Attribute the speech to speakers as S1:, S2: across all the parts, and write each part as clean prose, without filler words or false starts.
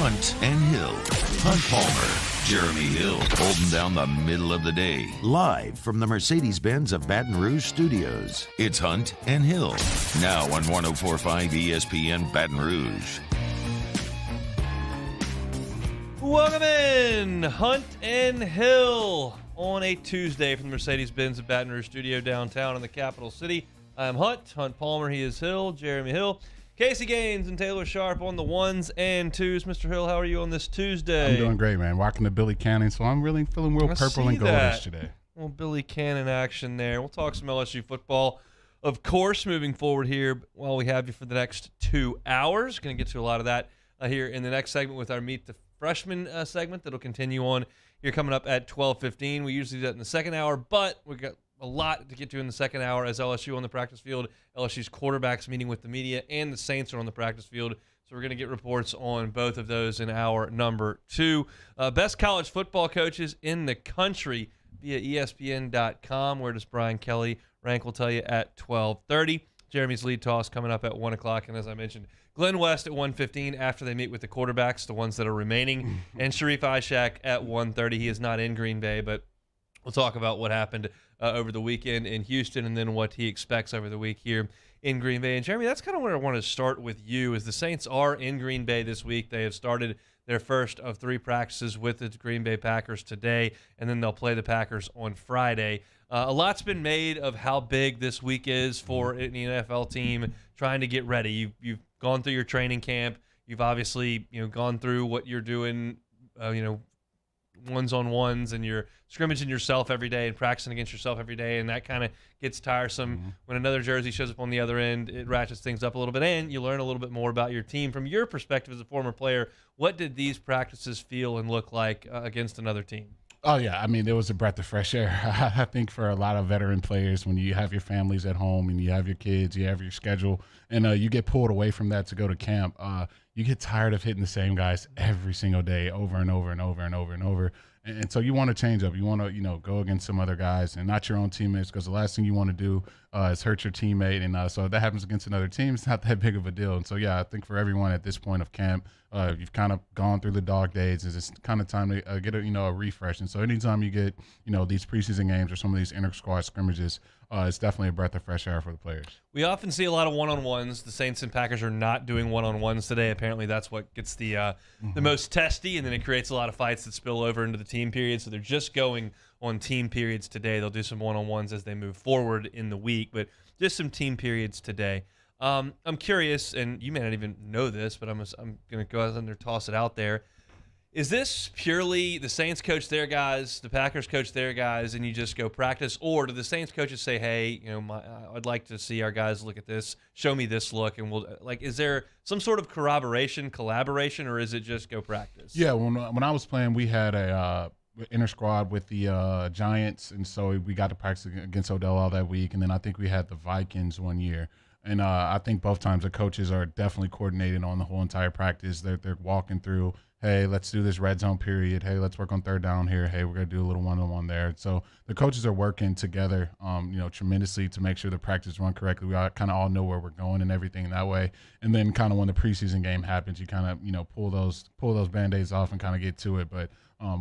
S1: Hunt and Hill. Hunt Palmer, Jeremy Hill, holding down the middle of the day. Live from the Mercedes-Benz of Baton Rouge studios, it's Hunt and Hill. Now on 104.5 ESPN Baton Rouge.
S2: Welcome in, Hunt and Hill, on a Tuesday from the Mercedes-Benz of Baton Rouge studio downtown in the capital city. I'm Hunt Palmer, he is Hill, Jeremy Hill. Casey Gaines and Taylor Sharp on the ones and twos. Mr. Hill, how are you on this Tuesday?
S3: I'm doing great, man. Rocking the Billy Cannon, so I'm really feeling real purple and goldish today.
S2: Well, Billy Cannon action there. We'll talk some LSU football, of course, moving forward here while we have you for the next 2 hours. Going to get to a lot of that here in the next segment with our Meet the Freshman segment that'll continue on here coming up at 12:15. We usually do that in the second hour, but we got a lot to get to in the second hour as LSU on the practice field, LSU's quarterbacks meeting with the media, and the Saints are on the practice field. So we're going to get reports on both of those in hour number 2. Best college football coaches in the country via ESPN.com. Where does Brian Kelly rank? We'll tell you at 12:30. Jeremy's lead toss coming up at 1 o'clock. And as I mentioned, Glenn West at 1:15 after they meet with the quarterbacks, the ones that are remaining, and Sharif Ishak at 1:30. He is not in Green Bay, but we'll talk about what happened over the weekend in Houston and then what he expects over the week here in Green Bay. And Jeremy, that's kind of where I want to start with you, is the Saints are in Green Bay this week. They have started their first of 3 practices with the Green Bay Packers today, and then they'll play the Packers on Friday. A lot's been made of how big this week is for an NFL team trying to get ready. You've gone through your training camp. You've obviously gone through what you're doing, ones-on-ones, and you're scrimmaging yourself every day and practicing against yourself every day, and that kind of gets tiresome. When another jersey shows up on the other end, it ratchets things up a little bit, and you learn a little bit more about your team. From your perspective as a former player, what did these practices feel and look like against another team?
S3: Oh, yeah. I mean, it was a breath of fresh air. I think for a lot of veteran players, when you have your families at home and you have your kids, you have your schedule, and you get pulled away from that to go to camp, you get tired of hitting the same guys every single day over and over and over and over and over. And so you want to change up. You want to, go against some other guys and not your own teammates, because the last thing you want to do is hurt your teammate. And so if that happens against another team, it's not that big of a deal. And so, yeah, I think for everyone at this point of camp, you've kind of gone through the dog days. It's kind of time to get a refresh. And so anytime you get, these preseason games or some of these inter-squad scrimmages, it's definitely a breath of fresh air for the players.
S2: We often see a lot of one-on-ones. The Saints and Packers are not doing one-on-ones today. Apparently that's what gets the most testy, and then it creates a lot of fights that spill over into the team period. So they're just going on team periods today. They'll do some one-on-ones as they move forward in the week, but just some team periods today. I'm curious, and you may not even know this, but I'm going to go out and toss it out there. Is this purely the Saints coach their guys, the Packers coach their guys, and you just go practice? Or do the Saints coaches say, hey, I'd like to see our guys look at this, show me this look, and we'll is there some sort of collaboration, or is it just go practice?
S3: Yeah, when I was playing, we had a inter-squad with the Giants, and so we got to practice against Odell all that week, and then I think we had the Vikings one year. And I think both times the coaches are definitely coordinating on the whole entire practice. They're walking through, hey, let's do this red zone period. Hey, let's work on third down here. Hey, we're going to do a little one-on-one there. So the coaches are working together, tremendously to make sure the practice run correctly. We kind of all know where we're going and everything that way. And then kind of when the preseason game happens, you kind of, pull those Band-Aids off and kind of get to it. But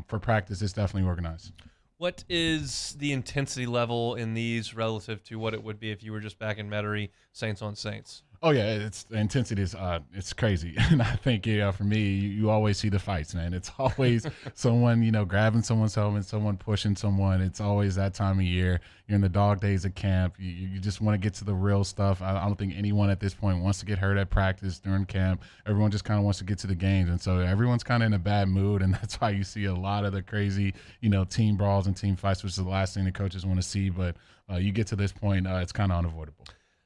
S3: for practice, it's definitely organized.
S2: What is the intensity level in these relative to what it would be if you were just back in Metairie, Saints on Saints?
S3: Oh yeah, the intensity is it's crazy, and I think for me, you always see the fights, man. It's always someone grabbing someone's helmet, someone pushing someone. It's always that time of year. You're in the dog days of camp. You just want to get to the real stuff. I don't think anyone at this point wants to get hurt at practice during camp. Everyone just kind of wants to get to the games, and so everyone's kind of in a bad mood, and that's why you see a lot of the crazy team brawls and team fights, which is the last thing the coaches want to see. But you get to this point, it's kind of unavoidable.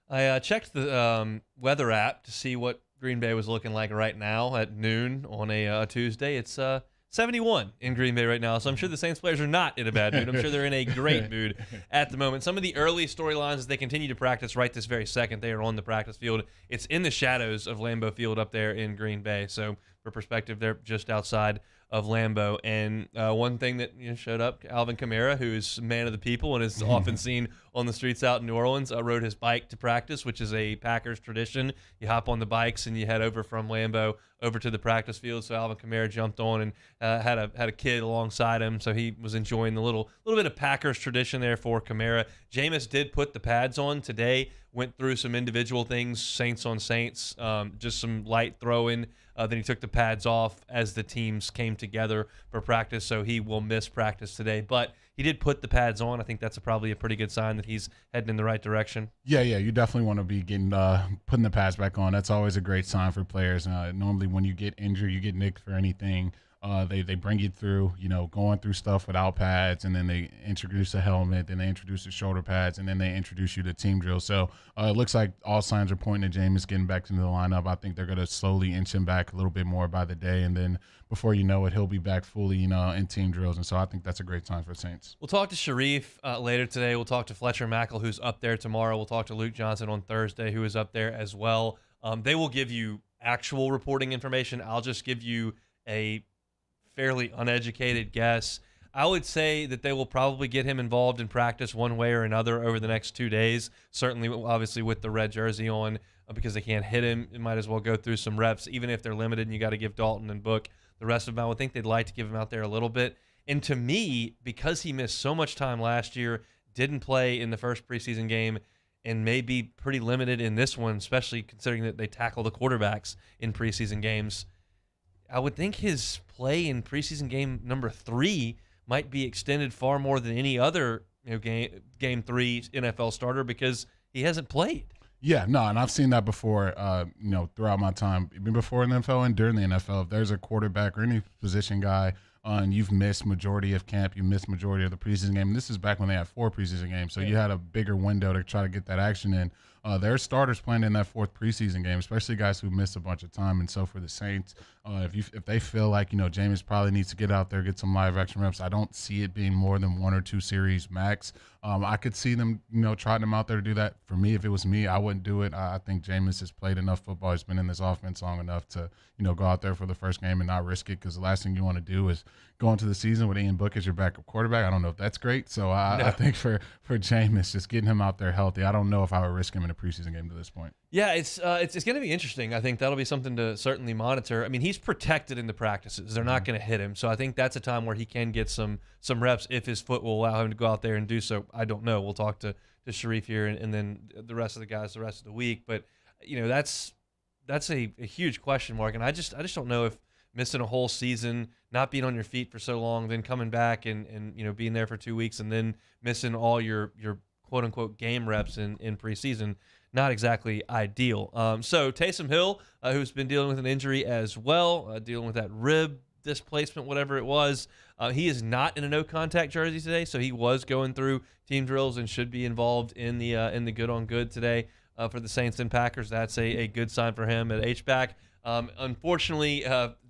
S2: I checked the weather app to see what Green Bay was looking like right now at noon on a Tuesday. It's 71 in Green Bay right now, so I'm sure the Saints players are not in a bad mood. I'm sure they're in a great mood at the moment. Some of the early storylines as they continue to practice right this very second, they are on the practice field. It's in the shadows of Lambeau Field up there in Green Bay. So for perspective, they're just outside of Lambeau. And one thing that showed up, Alvin Kamara, who is man of the people and is often seen on the streets out in New Orleans, rode his bike to practice, which is a Packers tradition. You hop on the bikes and you head over from Lambeau over to the practice field. So Alvin Kamara jumped on and had a kid alongside him, so he was enjoying the little bit of Packers tradition there for Kamara. Jameis did put the pads on today, went through some individual things, Saints on Saints, just some light throwing. Then he took the pads off as the teams came together for practice, so he will miss practice today. But he did put the pads on. I think that's probably a pretty good sign that he's heading in the right direction.
S3: Yeah, you definitely want to be getting putting the pads back on. That's always a great sign for players. Normally when you get injured, you get nicked for anything, they bring you through, going through stuff without pads, and then they introduce a helmet, then they introduce the shoulder pads, and then they introduce you to team drills. So it looks like all signs are pointing to Jameis getting back into the lineup. I think they're going to slowly inch him back a little bit more by the day, and then before you know it, he'll be back fully, in team drills. And so I think that's a great sign for the Saints.
S2: We'll talk to Sharif later today. We'll talk to Fletcher Mackel, who's up there tomorrow. We'll talk to Luke Johnson on Thursday, who is up there as well. They will give you actual reporting information. I'll just give you a fairly uneducated guess. I would say that they will probably get him involved in practice one way or another over the next 2 days. Certainly, obviously, with the red jersey on, because they can't hit him, it might as well go through some reps, even if they're limited and you got to give Dalton and Book the rest of them. I would think they'd like to give him out there a little bit. And to me, because he missed so much time last year, didn't play in the first preseason game, and may be pretty limited in this one, especially considering that they tackle the quarterbacks in preseason games, I would think his play in preseason game number 3 might be extended far more than any other game 3 NFL starter, because he hasn't played.
S3: Yeah, no, and I've seen that before, throughout my time, even before in the NFL and during the NFL. If there's a quarterback or any position guy and you've missed majority of camp, you missed majority of the preseason game. And this is back when they had 4 preseason games, so you had a bigger window to try to get that action in. There are starters playing in that 4th preseason game, especially guys who missed a bunch of time. And so for the Saints, if they feel like, Jameis probably needs to get out there, get some live action reps, I don't see it being more than 1 or 2 series max. I could see them, trotting him out there to do that. For me, if it was me, I wouldn't do it. I think Jameis has played enough football. He's been in this offense long enough to, go out there for the first game and not risk it, because the last thing you want to do is go into the season with Ian Book as your backup quarterback. I don't know if that's great. So I think for Jameis, just getting him out there healthy, I don't know if I would risk him in a preseason game to this point.
S2: Yeah, it's going to be interesting. I think that'll be something to certainly monitor. I mean, he's protected in the practices. They're not going to hit him. So I think that's a time where he can get some reps if his foot will allow him to go out there and do so. I don't know. We'll talk to Sharif here and then the rest of the guys the rest of the week. But, that's a huge question mark. And I just don't know if missing a whole season, not being on your feet for so long, then coming back and being there for 2 weeks and then missing all your quote-unquote game reps in preseason, not exactly ideal. So Taysom Hill, who's been dealing with an injury as well, dealing with that rib displacement, whatever it was, he is not in a no-contact jersey today, so he was going through team drills and should be involved in the good-on-good today for the Saints and Packers. That's a good sign for him at H-back. Unfortunately,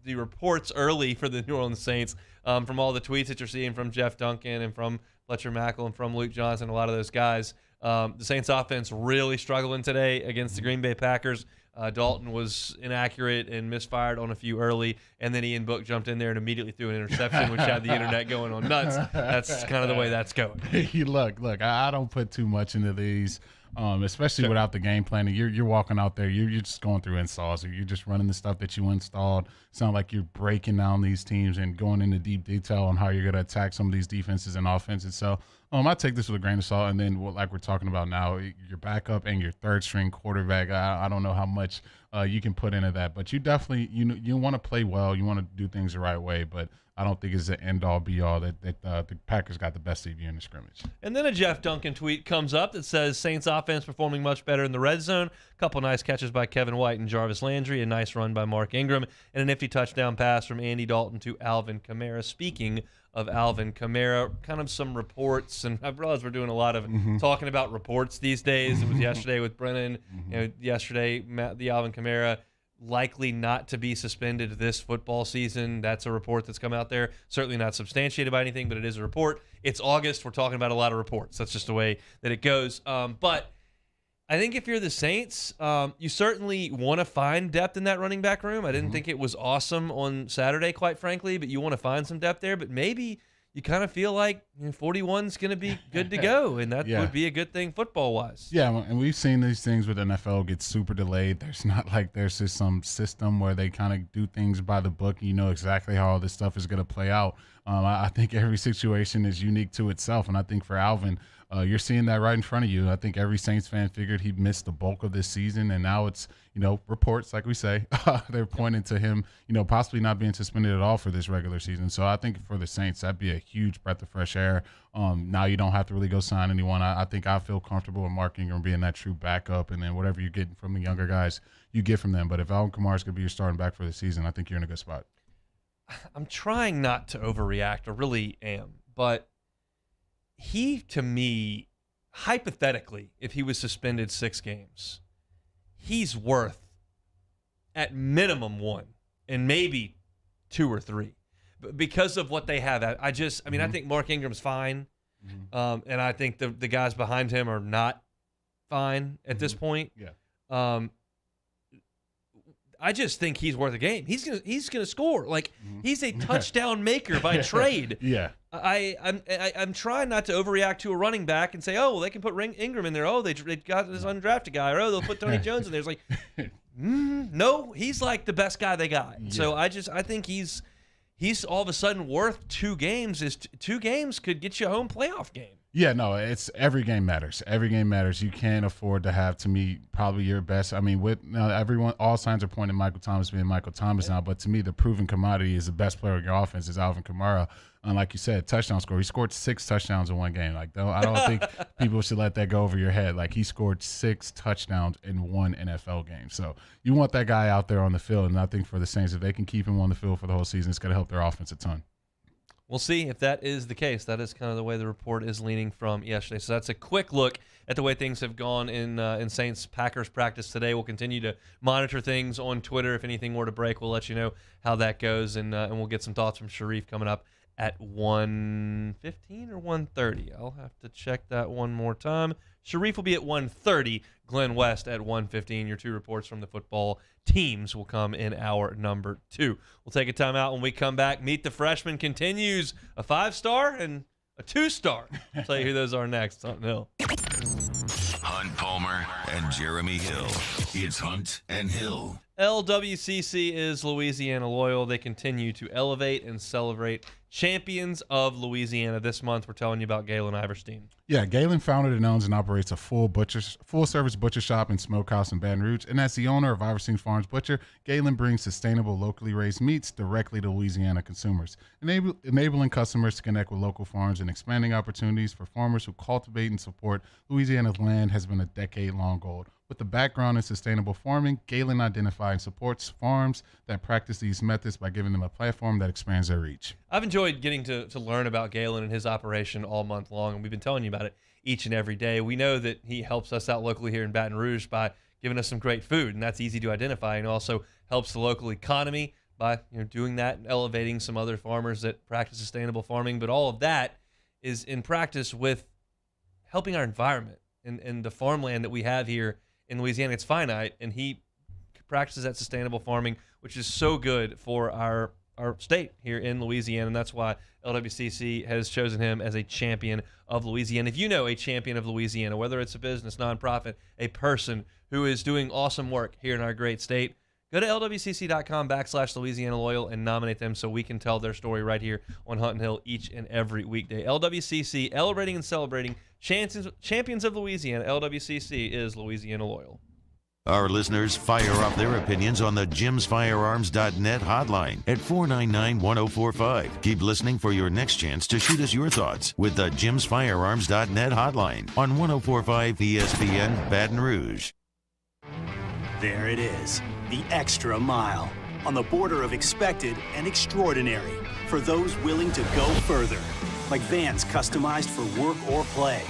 S2: the reports early for the New Orleans Saints, from all the tweets that you're seeing from Jeff Duncan and from Fletcher Mackel and from Luke Johnson, a lot of those guys, the Saints offense really struggling today against the Green Bay Packers. Dalton was inaccurate and misfired on a few early, and then Ian Book jumped in there and immediately threw an interception, which had the internet going on nuts. That's kind of the way that's going.
S3: Look, I don't put too much into these, especially without the game planning. You're walking out there, you're just going through installs, or you're just running the stuff that you installed. Sound like you're breaking down these teams and going into deep detail on how you're going to attack some of these defenses and offenses. So I take this with a grain of salt. And then, like we're talking about now, your backup and your third string quarterback, I don't know how much you can put into that, but you definitely you want to play well, you want to do things the right way, but I don't think it's the end-all, be-all that the Packers got the best of you in the scrimmage. And
S2: then a Jeff Duncan tweet comes up that says, Saints offense performing much better in the red zone. A couple nice catches by Kevin White and Jarvis Landry. A nice run by Mark Ingram. And a nifty touchdown pass from Andy Dalton to Alvin Kamara. Speaking of Alvin Kamara, kind of some reports, and I realize we're doing a lot of talking about reports these days. It was yesterday with Brennan. Yesterday, the Alvin Kamara likely not to be suspended this football season. That's a report that's come out there. Certainly not substantiated by anything, but it is a report. It's August. We're talking about a lot of reports. That's just the way that it goes. But I think if you're the Saints, you certainly want to find depth in that running back room. I didn't think it was awesome on Saturday, quite frankly, but you want to find some depth there. But maybe you kind of feel like 41's going to be good to go, and that would be a good thing football-wise.
S3: Yeah, and we've seen these things with NFL get super delayed. There's not like there's just some system where they kind of do things by the book. You know exactly how all this stuff is going to play out. I think every situation is unique to itself, and I think for Alvin, you're seeing that right in front of you. I think every Saints fan figured he missed the bulk of this season, and now it's, reports, like we say, they're pointing to him, possibly not being suspended at all for this regular season. So I think for the Saints, that'd be a huge breath of fresh air. Now you don't have to really go sign anyone. I think I feel comfortable with Mark Ingram being that true backup, and then whatever you get from the younger guys, you get from them. But if Alvin Kamara is going to be your starting back for the season, I think you're in a good spot.
S2: I'm trying not to overreact. I really am. But he, to me, hypothetically, if he was suspended 6 games, he's worth at minimum 1 and maybe 2 or 3 because of what they have. I think Mark Ingram's fine, and I think the guys behind him are not fine at this point.
S3: Yeah.
S2: I just think he's worth a game. He's gonna score. Like he's a touchdown maker by trade.
S3: Yeah.
S2: I'm trying not to overreact to a running back and say, oh, well, they can put Ingram in there. Oh, they got this undrafted guy. Or oh, they'll put Tony Jones in there. It's like, no, he's like the best guy they got. Yeah. So I think he's all of a sudden worth 2 games. 2 games could get you a home playoff game.
S3: Yeah, no, it's every game matters. Every game matters. You can't afford to have, to me, probably your best. I mean, all signs are pointing Michael Thomas being Michael Thomas now, but to me, the proven commodity is the best player in your offense is Alvin Kamara. And like you said, touchdown score. He scored 6 touchdowns in one game. Like, I don't think people should let that go over your head. Like, he scored 6 touchdowns in one NFL game. So you want that guy out there on the field, and I think for the Saints, if they can keep him on the field for the whole season, it's going to help their offense a ton.
S2: We'll see if that is the case. That is kind of the way the report is leaning from yesterday. So that's a quick look at the way things have gone in Saints-Packers practice today. We'll continue to monitor things on Twitter. If anything were to break, we'll let you know how that goes, and we'll get some thoughts from Sharif coming up at 1:15 or 1:30. I'll have to check that one more time. Sharif will be at 1:30. Glenn West at 1:15. Your 2 reports from the football teams will come in hour number 2. We'll take a timeout. When we come back, Meet the Freshman continues. A 5-star and a 2-star. I'll tell you who those are next. Hunt and Hill.
S1: Hunt Palmer and Jeremy Hill. It's Hunt and Hill.
S2: LWCC is Louisiana loyal. They continue to elevate and celebrate champions of Louisiana. This month, we're telling you about Galen Iverstein.
S3: Yeah, Galen founded and owns and operates a full-service butcher shop and smokehouse in Baton Rouge. And as the owner of Iverstein Farms Butcher, Galen brings sustainable, locally raised meats directly to Louisiana consumers, enabling customers to connect with local farms and expanding opportunities for farmers who cultivate and support Louisiana's land has been a decade-long goal. With a background in sustainable farming, Galen identifies and supports farms that practice these methods by giving them a platform that expands their reach.
S2: I've enjoyed getting to learn about Galen and his operation all month long, and we've been telling you about it each and every day. We know that he helps us out locally here in Baton Rouge by giving us some great food, and that's easy to identify, and also helps the local economy by doing that and elevating some other farmers that practice sustainable farming. But all of that is in practice with helping our environment and the farmland that we have here in Louisiana. It's finite, and he practices that sustainable farming, which is so good for our state here in Louisiana, and that's why LWCC has chosen him as a champion of Louisiana. If you know a champion of Louisiana, whether it's a business, nonprofit, a person who is doing awesome work here in our great state, go to lwcc.com/Louisiana Loyal and nominate them so we can tell their story right here on Hunt and Hill each and every weekday. LWCC, elevating and celebrating champions of Louisiana. LWCC is Louisiana Loyal.
S1: Our listeners fire off their opinions on the jimsfirearms.net hotline at 499-1045. Keep listening for your next chance to shoot us your thoughts with the jimsfirearms.net hotline on 1045 ESPN Baton Rouge.
S4: There it is, the extra mile, on the border of expected and extraordinary for those willing to go further, like vans customized for work or play,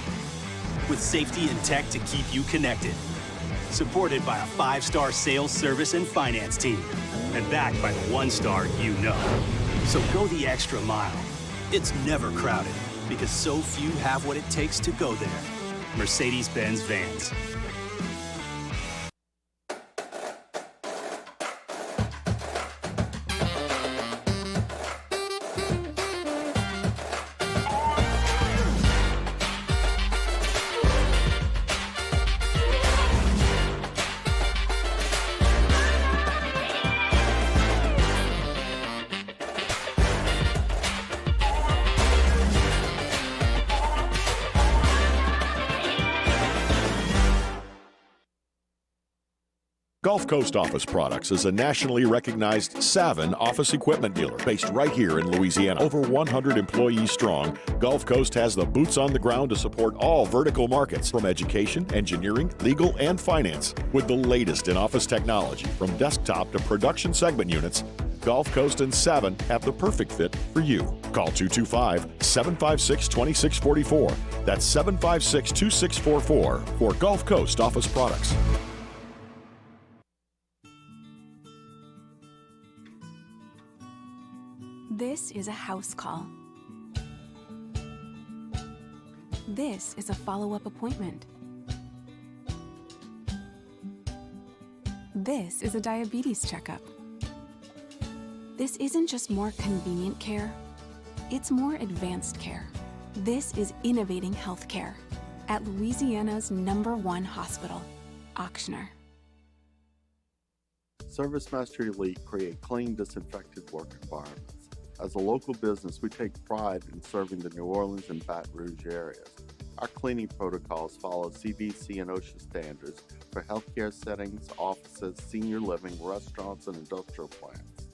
S4: with safety and tech to keep you connected. Supported by a 5-star sales, service, and finance team, and backed by the 1-star you know. So go the extra mile. It's never crowded, because so few have what it takes to go there. Mercedes-Benz Vans.
S5: Gulf Coast Office Products is a nationally recognized Savin office equipment dealer based right here in Louisiana. Over 100 employees strong, Gulf Coast has the boots on the ground to support all vertical markets, from education, engineering, legal, and finance. With the latest in office technology, from desktop to production segment units, Gulf Coast and Savin have the perfect fit for you. Call 225-756-2644. That's 756-2644 for Gulf Coast Office Products.
S6: This is a house call. This is a follow-up appointment. This is a diabetes checkup. This isn't just more convenient care, it's more advanced care. This is innovating healthcare at Louisiana's #1 hospital, Ochsner.
S7: ServiceMaster Elite create clean, disinfected work environments. As a local business, we take pride in serving the New Orleans and Baton Rouge areas. Our cleaning protocols follow CDC and OSHA standards for healthcare settings, offices, senior living, restaurants, and industrial plants.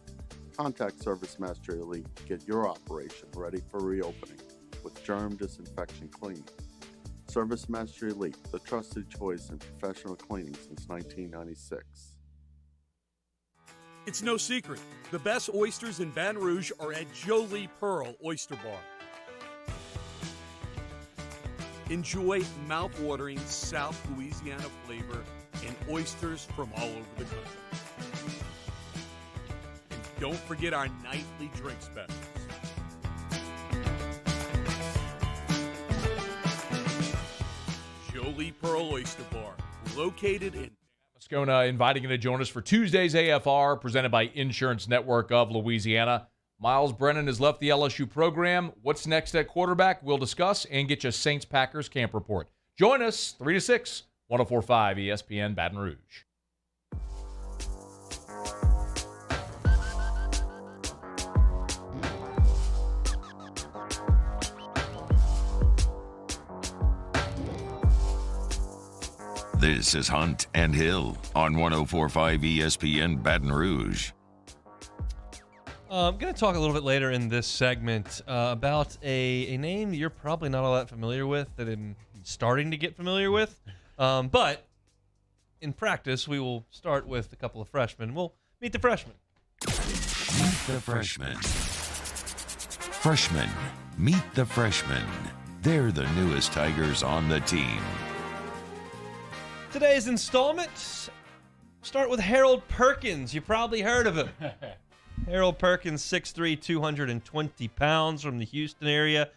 S7: Contact ServiceMaster Elite to get your operation ready for reopening with germ disinfection cleaning. ServiceMaster Elite, the trusted choice in professional cleaning since 1996.
S8: It's no secret, the best oysters in Baton Rouge are at Jolie Pearl Oyster Bar. Enjoy mouth-watering South Louisiana flavor and oysters from all over the country. And don't forget our nightly drink specials. Jolie Pearl Oyster Bar, located in
S9: Moscona, inviting you to join us for Tuesday's AFR, presented by Insurance Network of Louisiana. Miles Brennan has left the LSU program. What's next at quarterback? We'll discuss and get you Saints-Packers camp report. Join us 3 to 6, 104.5 ESPN Baton Rouge.
S1: This is Hunt and Hill on 104.5 ESPN Baton Rouge.
S2: I'm going to talk a little bit later in this segment about a name you're probably not all that familiar with, that I'm starting to get familiar with. But in practice, we will start with a couple of freshmen. We'll meet the freshmen.
S1: Meet the freshmen. Freshmen. Meet the freshmen. They're the newest Tigers on the team.
S2: Today's installment, start with Harold Perkins. You probably heard of him. Harold Perkins, 6'3", 220 pounds, from the Houston area.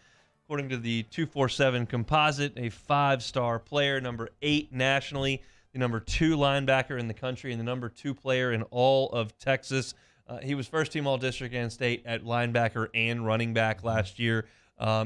S2: According to the 247 composite, a 5-star player, number 8 nationally, the number 2 linebacker in the country, and the number 2 player in all of Texas. He was first-team All-District and State at linebacker and running back last year.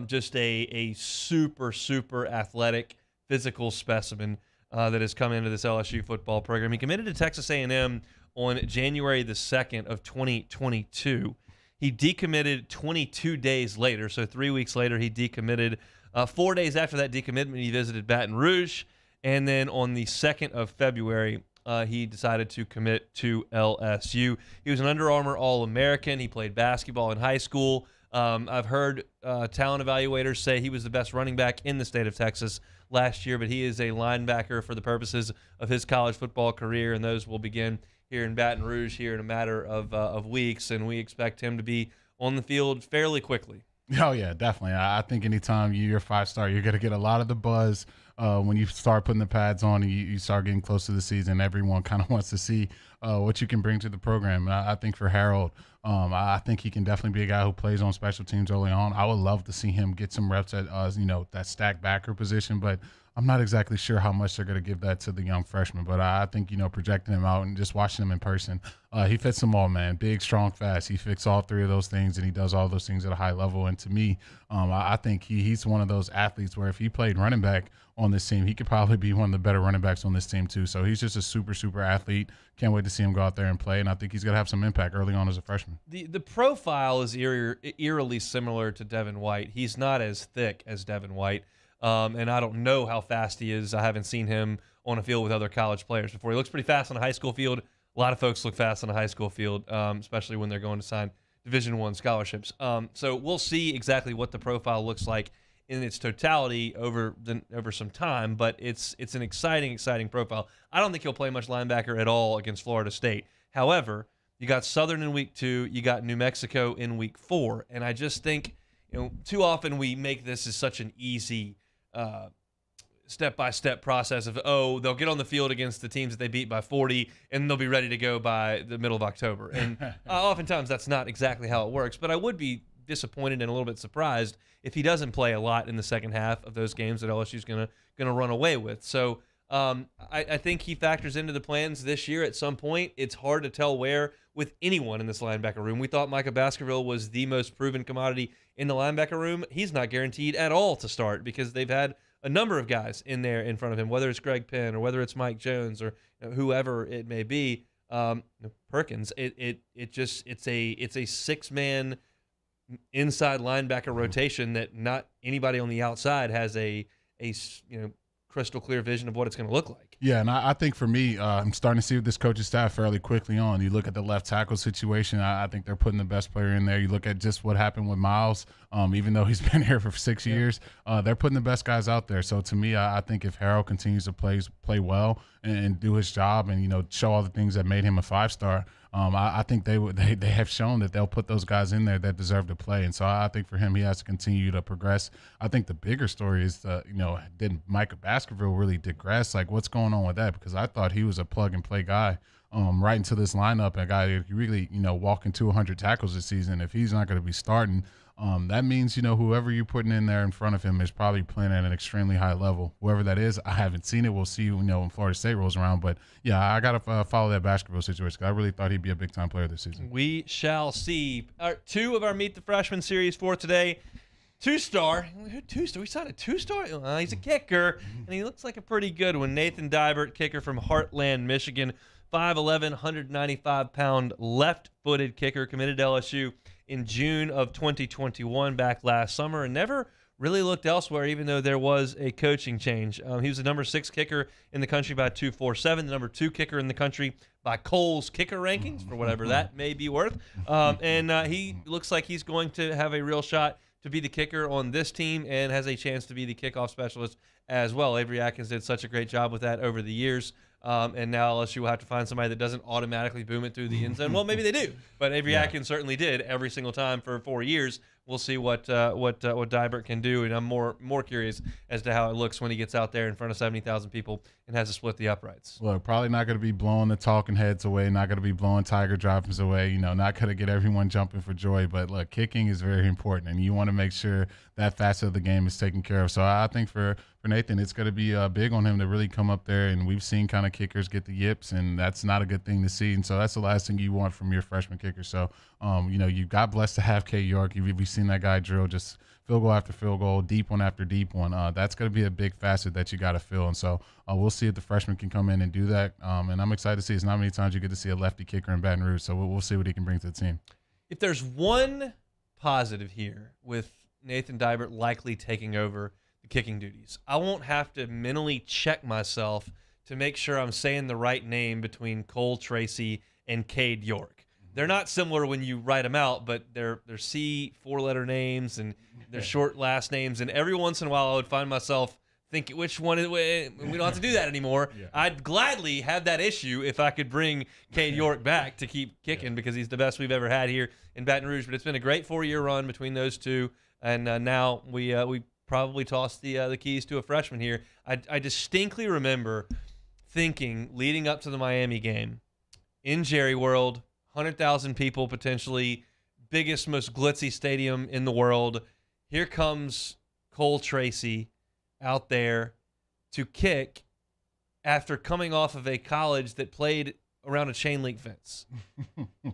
S2: Just a super, super athletic, physical specimen that has come into this LSU football program. He committed to Texas A&M on January the 2nd of 2022. He decommitted 22 days later, so 3 weeks later he decommitted. 4 days after that decommitment, he visited Baton Rouge, and then on the 2nd of February, he decided to commit to LSU. He was an Under Armour All-American. He played basketball in high school. I've heard talent evaluators say he was the best running back in the state of Texas last year, but he is a linebacker for the purposes of his college football career, and those will begin here in Baton Rouge here in a matter of weeks, and we expect him to be on the field fairly quickly.
S3: Oh, yeah, definitely. I think anytime you're a 5-star, you're going to get a lot of the buzz when you start putting the pads on and you start getting close to the season. Everyone kind of wants to see what you can bring to the program. And I think for Harold, I think he can definitely be a guy who plays on special teams early on. I would love to see him get some reps at, that stack backer position, but I'm not exactly sure how much they're going to give that to the young freshman. But I think, projecting him out and just watching him in person, he fits them all, man. Big, strong, fast. He fits all 3 of those things, and he does all those things at a high level. And to me, I think he's one of those athletes where if he played running back on this team, he could probably be one of the better running backs on this team too. So he's just a super, super athlete. Can't wait to see him go out there and play, and I think he's going to have some impact early on as a freshman.
S2: The profile is eerily similar to Devin White. He's not as thick as Devin White. And I don't know how fast he is. I haven't seen him on a field with other college players before. He looks pretty fast on a high school field. A lot of folks look fast on a high school field, especially when they're going to sign Division I scholarships. So we'll see exactly what the profile looks like in its totality over some time, but it's an exciting profile. I don't think he'll play much linebacker at all against Florida State. However, you got Southern in week 2, you got New Mexico in week 4, and I just think, too often we make this as such an easy step-by-step process of, they'll get on the field against the teams that they beat by 40, and they'll be ready to go by the middle of October. And oftentimes that's not exactly how it works, but I would be disappointed and a little bit surprised if he doesn't play a lot in the second half of those games that LSU's gonna run away with. So I think he factors into the plans this year at some point. It's hard to tell where with anyone in this linebacker room. We thought Micah Baskerville was the most proven commodity in the linebacker room. He's not guaranteed at all to start because they've had a number of guys in there in front of him, whether it's Greg Penn or whether it's Mike Jones or whoever it may be. Perkins. It's a 6-man inside linebacker rotation that not anybody on the outside has a crystal clear vision of what it's going to look like.
S3: Yeah, and I think for me, I'm starting to see with this coaching staff fairly quickly on. You look at the left tackle situation, I think they're putting the best player in there. You look at just what happened with Miles, even though he's been here for 6 years, they're putting the best guys out there. So to me, I think if Harrell continues to play well and do his job and, show all the things that made him a 5-star, I think they have shown that they'll put those guys in there that deserve to play. And so I think for him, he has to continue to progress. I think the bigger story is, did Micah Baskerville really digress? Like, what's going on with that? Because I thought he was a plug-and-play guy right into this lineup, a guy who really, walking 200 tackles this season. If he's not going to be starting, that means, whoever you're putting in there in front of him is probably playing at an extremely high level. Whoever that is, I haven't seen it. We'll see, when Florida State rolls around. But, yeah, I got to follow that Baskerville situation because I really thought he'd be a big-time player this season.
S2: We shall see. 2 of our Meet the Freshman series for today. 2-star. We signed a 2-star? He's a kicker, and he looks like a pretty good one. Nathan Dibert, kicker from Heartland, Michigan. 5'11", 195-pound left-footed kicker, committed to LSU in June of 2021, back last summer, and never really looked elsewhere, even though there was a coaching change. He was the number 6 kicker in the country by 247, the number 2 kicker in the country by Cole's kicker rankings, for whatever that may be worth. And he looks like he's going to have a real shot to be the kicker on this team and has a chance to be the kickoff specialist as well. Avery Atkins did such a great job with that over the years. And now LSU will have to find somebody that doesn't automatically boom it through the end zone. Well, maybe they do, but Avery Atkins certainly did every single time for 4 years. We'll see what Dibert can do, and I'm more curious as to how it looks when he gets out there in front of 70,000 people and has to split the uprights.
S3: Look, probably not going to be blowing the talking heads away, not going to be blowing tiger droppings away, not going to get everyone jumping for joy. But look, kicking is very important, and you want to make sure that facet of the game is taken care of. So I think for Nathan, it's going to be big on him to really come up there, and we've seen kind of kickers get the yips, and that's not a good thing to see. And so that's the last thing you want from your freshman kicker. So, you got blessed to have K. York. We've seen that guy drill just field goal after field goal, deep one after deep one. That's going to be a big facet that you got to fill. And so we'll see if the freshman can come in and do that. And I'm excited to see. It's not many times you get to see a lefty kicker in Baton Rouge. So we'll see what he can bring to the team.
S2: If there's one positive here with Nathan Dibert likely taking over the kicking duties, I won't have to mentally check myself to make sure I'm saying the right name between Cole Tracy and Cade York. They're not similar when you write them out, but they're C 4-letter names and they're short last names. And every once in a while, I would find myself thinking, which one is we don't have to do that anymore. Yeah. I'd gladly have that issue if I could bring Cade York back to keep kicking because he's the best we've ever had here in Baton Rouge. But it's been a great 4-year run between those two, and now we probably tossed the keys to a freshman here. I distinctly remember thinking leading up to the Miami game in Jerry World, 100,000 people potentially, biggest, most glitzy stadium in the world. Here comes Cole Tracy out there to kick after coming off of a college that played around a chain link fence.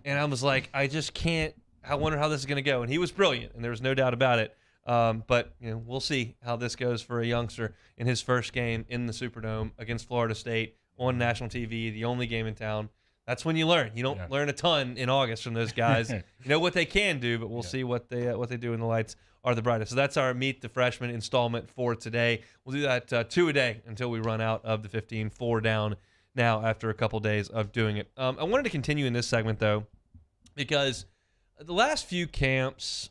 S2: And I was like, I just can't. I wonder how this is going to go. And he was brilliant, and there was no doubt about it. But we'll see how this goes for a youngster in his first game in the Superdome against Florida State on national TV, the only game in town That's when you learn. You don't learn a ton in August from those guys. You know what they can do, but we'll see what they do when the lights are the brightest. So that's our Meet the Freshman installment for today. We'll do that 2 a day until we run out of the 15. 4 down now after a couple days of doing it. I wanted to continue in this segment, though, because the last few camps,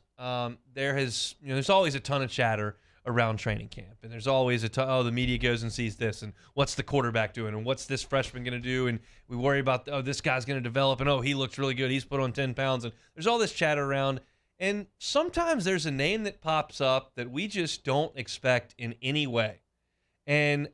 S2: there's always a ton of chatter around training camp, and there's always the media goes and sees this, and what's the quarterback doing, and what's this freshman going to do, and we worry about this guy's going to develop, and he looks really good, he's put on 10 pounds, and there's all this chatter around, and sometimes there's a name that pops up that we just don't expect in any way, and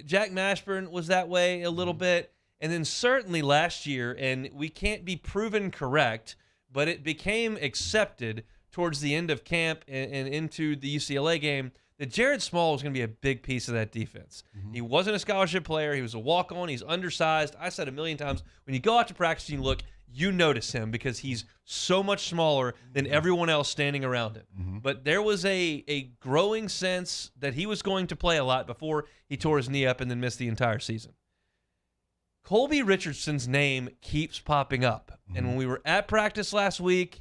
S2: Jack Mashburn was that way a little bit, and then certainly last year, and we can't be proven correct, but it became accepted towards the end of camp and into the UCLA game that Jared Small was going to be a big piece of that defense. He wasn't a scholarship player. He was a walk-on. He's undersized. I said a million times, when you go out to practice and you look, you notice him because he's so much smaller than everyone else standing around him. But there was a growing sense that he was going to play a lot before he tore his knee up and then missed the entire season. Colby Richardson's name keeps popping up. And when we were at practice last week,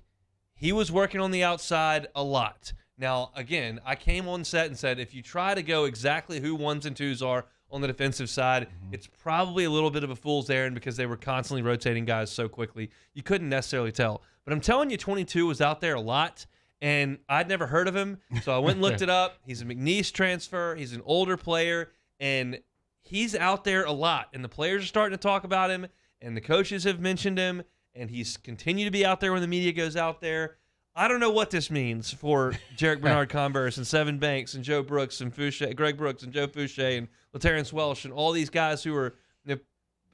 S2: he was working on the outside a lot. Now, again, I came on set and said, if you try to go exactly who ones and twos are on the defensive side, it's probably a little bit of a fool's errand because they were constantly rotating guys so quickly. You couldn't necessarily tell. But I'm telling you, 22 was out there a lot, and I'd never heard of him. So I went and looked it up. He's a McNeese transfer. He's an older player, and he's out there a lot. And the players are starting to talk about him, and the coaches have mentioned him, and he's continued to be out there when the media goes out there. I don't know what this means for Jarek Bernard-Converse and Sevin Banks and Joe Brooks and Greg Brooks and Joe Fouché and LaTerrence Welsh and all these guys who are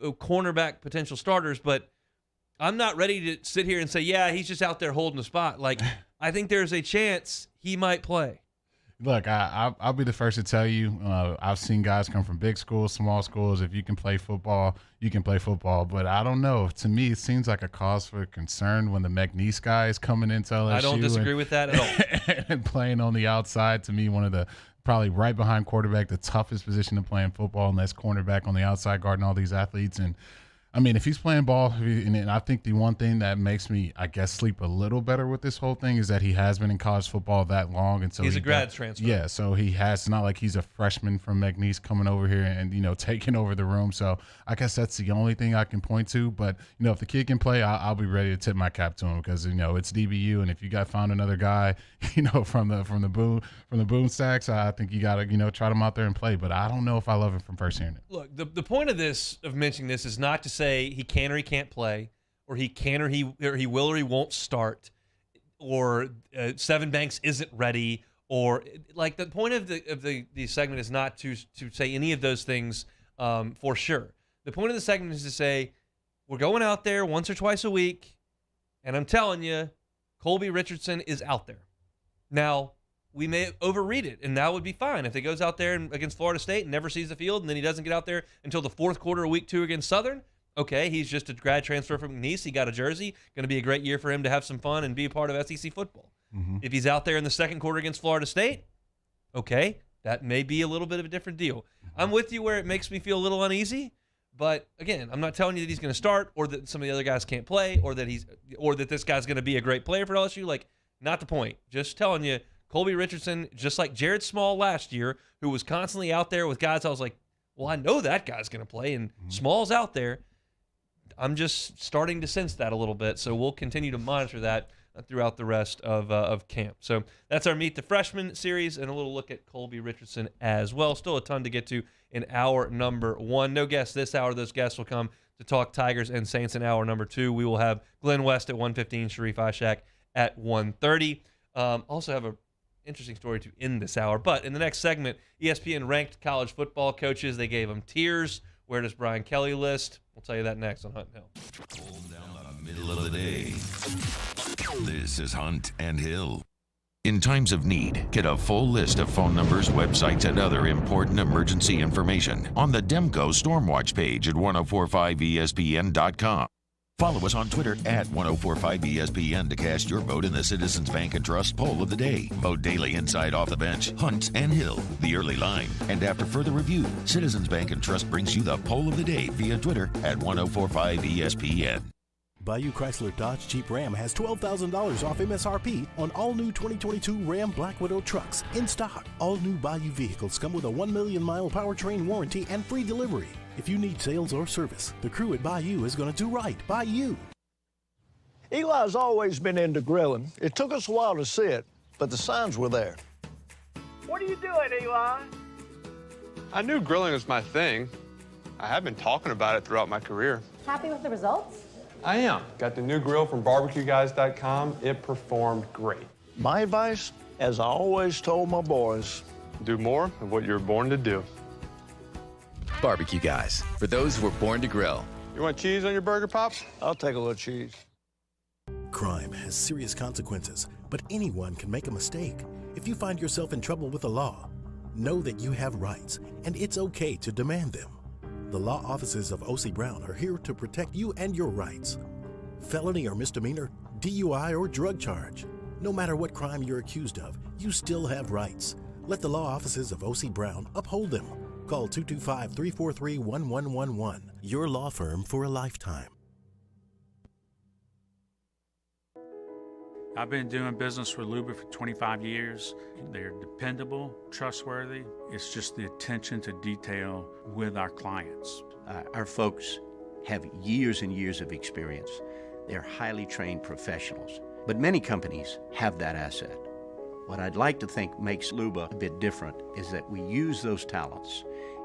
S2: cornerback potential starters, but I'm not ready to sit here and say, yeah, he's just out there holding the spot. Like, I think there's a chance he might play.
S3: Look, I'll be the first to tell you, I've seen guys come from big schools, small schools. If you can play football, you can play football. But I don't know. To me, it seems like a cause for concern when the McNeese guy is coming into LSU.
S2: I don't disagree with that at all.
S3: And playing on the outside, to me, one of the probably right behind quarterback, the toughest position to play in football, and that's cornerback on the outside guarding all these athletes. And I mean, if he's playing ball, and I think the one thing that makes me, I guess, sleep a little better with this whole thing is that he has been in college football that long, and so
S2: he's a grad transfer.
S3: Yeah, so he has. It's not like he's a freshman from McNeese coming over here and taking over the room. So I guess that's the only thing I can point to. But if the kid can play, I'll be ready to tip my cap to him because it's DBU, and if you found another guy, from the boom stacks, I think you got to try them out there and play. But I don't know if I love him from first hearing it.
S2: Look, the point of mentioning this is not to say he can or he can't play, or he can or he will or he won't start, or Sevin Banks isn't ready, or like the point of the segment is not to say any of those things for sure. The point of the segment is to say we're going out there once or twice a week, and I'm telling you, Colby Richardson is out there. Now, we may overread it, and that would be fine. If he goes out there against Florida State and never sees the field, and then he doesn't get out there until the fourth quarter of week 2 against Southern, okay, he's just a grad transfer from McNeese. He got a jersey. Going to be a great year for him to have some fun and be a part of SEC football. If he's out there in the second quarter against Florida State, okay, that may be a little bit of a different deal. I'm with you where it makes me feel a little uneasy, but again, I'm not telling you that he's going to start or that some of the other guys can't play or that this guy's going to be a great player for LSU. Like, not the point. Just telling you, Colby Richardson, just like Jared Small last year, who was constantly out there with guys I was like, well, I know that guy's going to play, and Small's out there. I'm just starting to sense that a little bit, so we'll continue to monitor that throughout the rest of camp. So that's our Meet the Freshman series and a little look at Colby Richardson as well. Still a ton to get to in hour number 1. No guests this hour. Those guests will come to talk Tigers and Saints in hour number 2. We will have Glenn West at 1:15, Sharif Ishak at 1:30. Also have an interesting story to end this hour. But in the next segment, ESPN ranked college football coaches. They gave them tiers. Where does Brian Kelly list? We'll tell you that next on Hunt and Hill.
S1: Hold down the middle of the day. This is Hunt and Hill. In times of need, get a full list of phone numbers, websites, and other important emergency information on the Demco Stormwatch page at 1045ESPN.com. Follow us on Twitter at 1045ESPN to cast your vote in the Citizens Bank and Trust poll of the day. Vote daily inside Off the Bench, Hunt and Hill, The Early Line. And after further review, Citizens Bank and Trust brings you the poll of the day via Twitter at 1045ESPN.
S10: Bayou Chrysler Dodge Jeep Ram has $12,000 off MSRP on all new 2022 Ram Black Widow trucks in stock. All new Bayou vehicles come with a 1 million mile powertrain warranty and free delivery. If you need sales or service, the crew at Bayou is going to do right by you.
S11: Eli's always been into grilling. It took us a while to see it, but the signs were there.
S12: What are you doing, Eli?
S13: I knew grilling was my thing. I have been talking about it throughout my career.
S14: Happy with the results?
S13: I am. Got the new grill from barbecueguys.com. It performed great.
S11: My advice, as I always told my boys,
S13: do more of what you were born to do.
S15: Barbecue Guys, for those who were born to grill.
S13: You want cheese on your burger, Pops?
S11: I'll take a little cheese.
S10: Crime has serious consequences, but anyone can make a mistake. If you find yourself in trouble with the law, know that you have rights, and it's okay to demand them. The law offices of O.C. Brown are here to protect you and your rights. Felony or misdemeanor, DUI or drug charge. No matter what crime you're accused of, you still have rights. Let the law offices of O.C. Brown uphold them. Call 225-343-1111. Your law firm for a lifetime.
S16: I've been doing business with Luba for 25 years. They're dependable, trustworthy. It's just the attention to detail with our clients.
S17: Our folks have years and years of experience. They're highly trained professionals, but many companies have that asset. What I'd like to think makes Luba a bit different is that we use those talents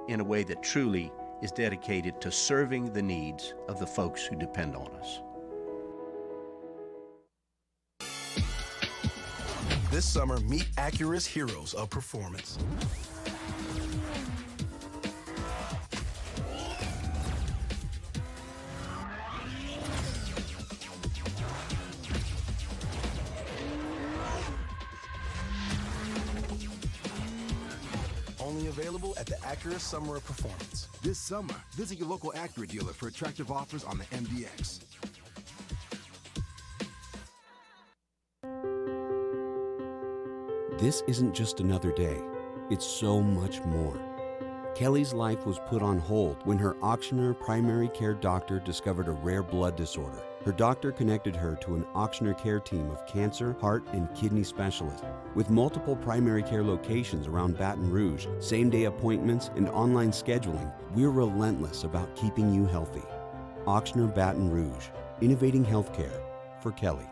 S17: in a way that truly is dedicated to serving the needs of the folks who depend on us.
S18: This summer, meet Acura's heroes of performance. Only available at the Acura Summer of Performance.
S19: This summer, visit your local Acura dealer for attractive offers on the MDX.
S20: This isn't just another day, it's so much more. Kelly's life was put on hold when her auctioneer primary care doctor discovered a rare blood disorder. Her doctor connected her to an auctioneer care team of cancer, heart, and kidney specialists. With multiple primary care locations around Baton Rouge, same-day appointments, and online scheduling, we're relentless about keeping you healthy. Auctioneer Baton Rouge, innovating healthcare for Kelly.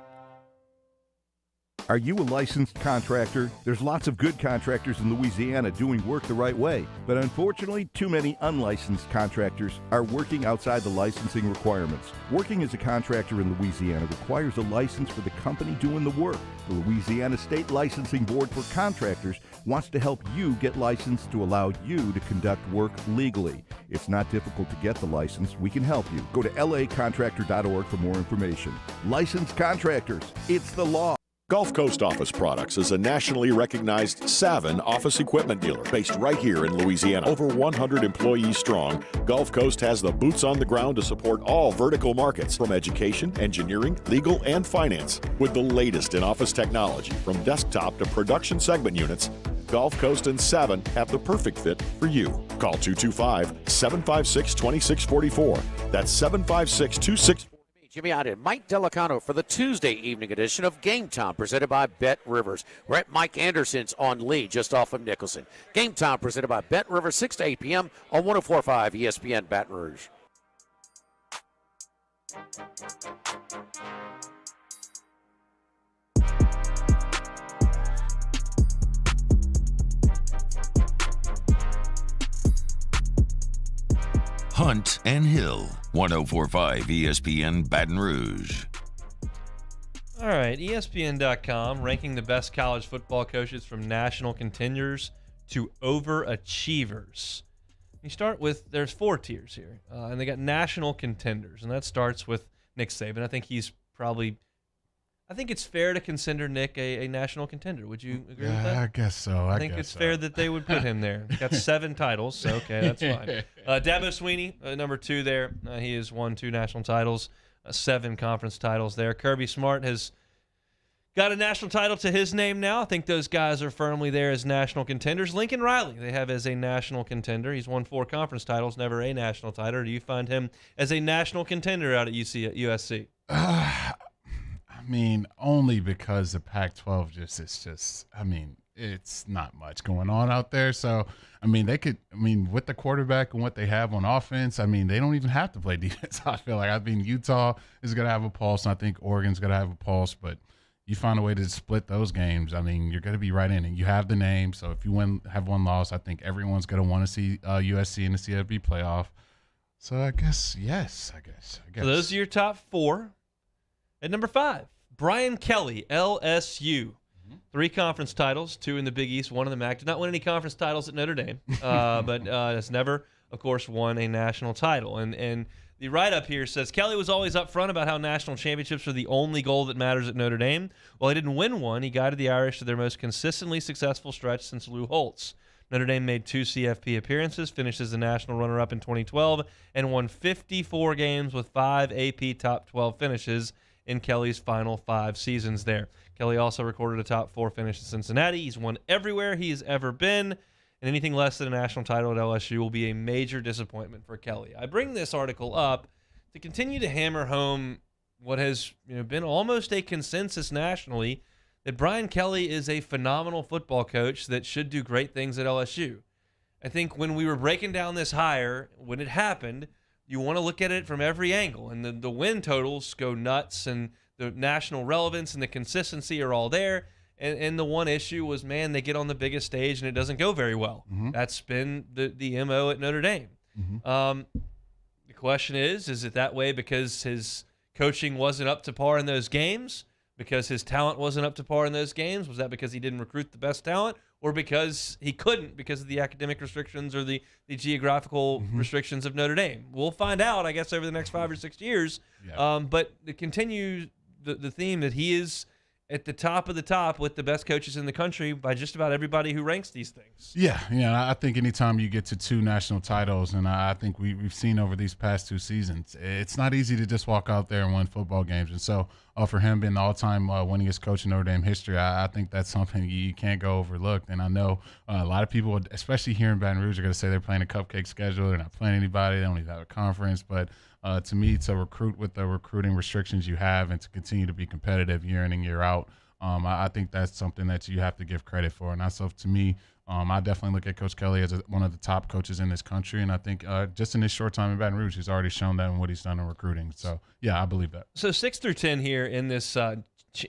S21: Are you a licensed contractor? There's lots of good contractors in Louisiana doing work the right way, but unfortunately, too many unlicensed contractors are working outside the licensing requirements. Working as a contractor in Louisiana requires a license for the company doing the work. The Louisiana State Licensing Board for Contractors wants to help you get licensed to allow you to conduct work legally. It's not difficult to get the license. We can help you. Go to lacontractor.org for more information. Licensed contractors, it's the law.
S5: Gulf Coast Office Products is a nationally recognized Savin office equipment dealer based right here in Louisiana. Over 100 employees strong, Gulf Coast has the boots on the ground to support all vertical markets from education, engineering, legal, and finance. With the latest in office technology from desktop to production segment units, Gulf Coast and Savin have the perfect fit for you. Call 225-756-2644. That's 756-2644.
S22: Jimmy out and Mike Delicano for the Tuesday evening edition of Game Time, presented by Bet Rivers. We're at Mike Anderson's on Lee, just off of Nicholson. Game Time presented by Bet Rivers, 6 to 8 p.m. on 104.5 ESPN Baton Rouge.
S1: Hunt and Hill, 104.5 ESPN Baton Rouge.
S2: All right, ESPN.com ranking the best college football coaches from national contenders to overachievers. You start with, there's 4 tiers here, and they got national contenders, and that starts with Nick Saban. I think it's fair to consider Nick a national contender. Would you agree with that?
S3: I guess so.
S2: I think it's fair that they would put him there. He's got 7 titles, so okay, that's fine. Dabo Swinney, number 2 there. He has won 2 national titles. 7 conference titles there. Kirby Smart has got a national title to his name now. I think those guys are firmly there as national contenders. Lincoln Riley, they have as a national contender. He's won 4 conference titles, never a national title. Do you find him as a national contender out at USC?
S3: I mean, only because the Pac-12 it's not much going on out there. So, with the quarterback and what they have on offense, they don't even have to play defense. I feel like, Utah is going to have a pulse, and I think Oregon's going to have a pulse, but you find a way to split those games. You're going to be right in it. You have the name, so if you have one loss, I think everyone's going to want to see USC in the CFB playoff. So I guess, yes, I guess.
S2: So those are your top 4. At number 5, Brian Kelly, LSU. 3 conference titles, 2 in the Big East, 1 in the MAC. Did not win any conference titles at Notre Dame, but has never, of course, won a national title. And the write-up here says, Kelly was always upfront about how national championships are the only goal that matters at Notre Dame. While he didn't win one, he guided the Irish to their most consistently successful stretch since Lou Holtz. Notre Dame made 2 CFP appearances, finished as the national runner-up in 2012, and won 54 games with 5 AP top 12 finishes in Kelly's final 5 seasons there. Kelly also recorded a top 4 finish in Cincinnati. He's won everywhere he's ever been, and anything less than a national title at LSU will be a major disappointment for Kelly. I bring this article up to continue to hammer home what has been almost a consensus nationally, that Brian Kelly is a phenomenal football coach that should do great things at LSU. I think when we were breaking down this hire, when it happened, you want to look at it from every angle, and the win totals go nuts, and the national relevance and the consistency are all there. And the one issue was, man, they get on the biggest stage and it doesn't go very well. Mm-hmm. That's been the MO at Notre Dame. Mm-hmm. The question is it that way because his coaching wasn't up to par in those games? Because his talent wasn't up to par in those games? Was that because he didn't recruit the best talent? Or because he couldn't because of the academic restrictions or the geographical restrictions of Notre Dame? We'll find out, I guess, over the next 5 or 6 years. Yeah. But it continues the theme that he is at the top of the top with the best coaches in the country by just about everybody who ranks these things.
S3: Yeah, I think anytime you get to 2 national titles, and I think we've seen over these past 2 seasons, it's not easy to just walk out there and win football games. And so for him being the all-time winningest coach in Notre Dame history, I think that's something you can't go overlooked. And I know a lot of people, especially here in Baton Rouge, are going to say they're playing a cupcake schedule. They're not playing anybody. They don't even have a conference. But to me, to recruit with the recruiting restrictions you have and to continue to be competitive year in and year out, I think that's something that you have to give credit for. And so to me, I definitely look at Coach Kelly as one of the top coaches in this country. And I think just in his short time in Baton Rouge, he's already shown that in what he's done in recruiting. So, yeah, I believe that.
S2: So 6 through 10 here in this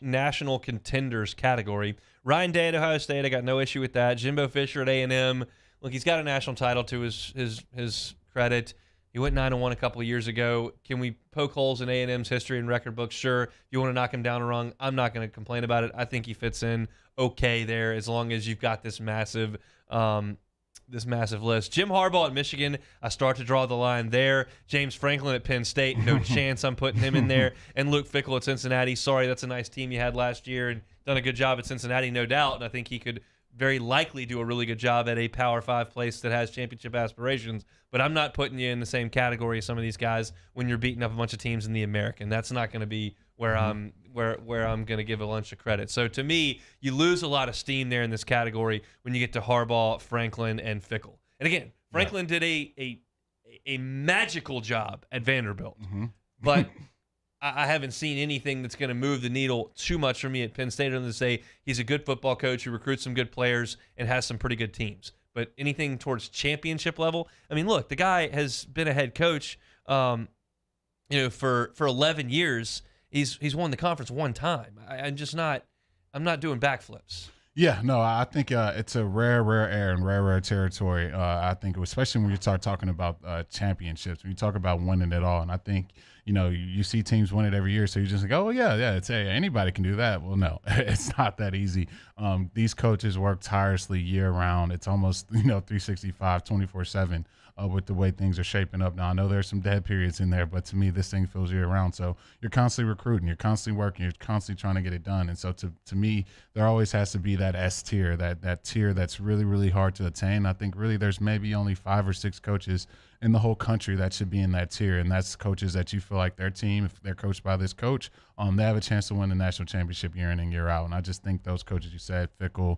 S2: national contenders category. Ryan Day at Ohio State, I got no issue with that. Jimbo Fisher at A&M. Look, he's got a national title to his credit. He went 9-1 a couple of years ago. Can we poke holes in A&M's history and record books? Sure. If you want to knock him down a rung, I'm not going to complain about it. I think he fits in okay there as long as you've got this massive list. Jim Harbaugh at Michigan, I start to draw the line there. James Franklin at Penn State, no chance I'm putting him in there. And Luke Fickell at Cincinnati. Sorry, that's a nice team you had last year and done a good job at Cincinnati, no doubt. And I think he could very likely do a really good job at a Power 5 place that has championship aspirations. But I'm not putting you in the same category as some of these guys when you're beating up a bunch of teams in the American. That's not going to be where I'm going to give a bunch of credit. So to me, you lose a lot of steam there in this category when you get to Harbaugh, Franklin, and Fickell. And again, Franklin did a magical job at Vanderbilt, but I haven't seen anything that's going to move the needle too much for me at Penn State other than to say he's a good football coach who recruits some good players and has some pretty good teams. But anything towards championship level, I mean, look, the guy has been a head coach, for 11 years. He's won the conference 1 time. I'm not doing backflips.
S3: Yeah, no, I think it's a rare air and rare territory. I think, especially when you start talking about championships, when you talk about winning it all. And I think, you see teams win it every year. So you're just like, oh, yeah, it's anybody can do that. Well, no, it's not that easy. These coaches work tirelessly year round. It's almost, 365, 24/7. With the way things are shaping up now. I know there's some dead periods in there, but to me, this thing feels year round. So you're constantly recruiting, you're constantly working, you're constantly trying to get it done. And so to me, there always has to be that S tier, that tier that's really, really hard to attain. I think really there's maybe only 5 or 6 coaches in the whole country that should be in that tier, and that's coaches that you feel like their team, if they're coached by this coach, they have a chance to win the national championship year in and year out. And I just think those coaches you said, Fickell,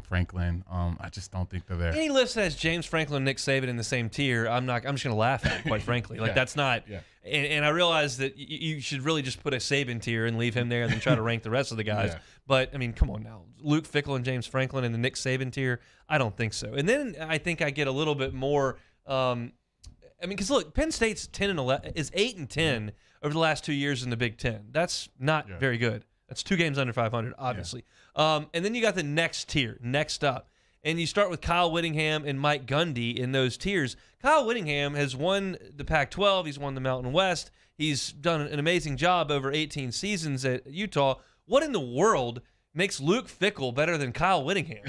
S3: Franklin, I just don't think they're there.
S2: Any list that has James Franklin and Nick Saban in the same tier, I'm just going to laugh at it, quite frankly. Like, that's not. Yeah. And I realize that you should really just put a Saban tier and leave him there and then try to rank the rest of the guys. Yeah. But, I mean, come on now. Luke Fickell and James Franklin in the Nick Saban tier? I don't think so. And then I think I get a little bit more because look, Penn State's 10-11 is 8-10 over the last 2 years in the Big Ten. That's not very good. That's 2 games under 500, obviously. Yeah. And then you got the next tier, next up. And you start with Kyle Whittingham and Mike Gundy in those tiers. Kyle Whittingham has won the Pac-12. He's won the Mountain West. He's done an amazing job over 18 seasons at Utah. What in the world makes Luke Fickell better than Kyle Whittingham?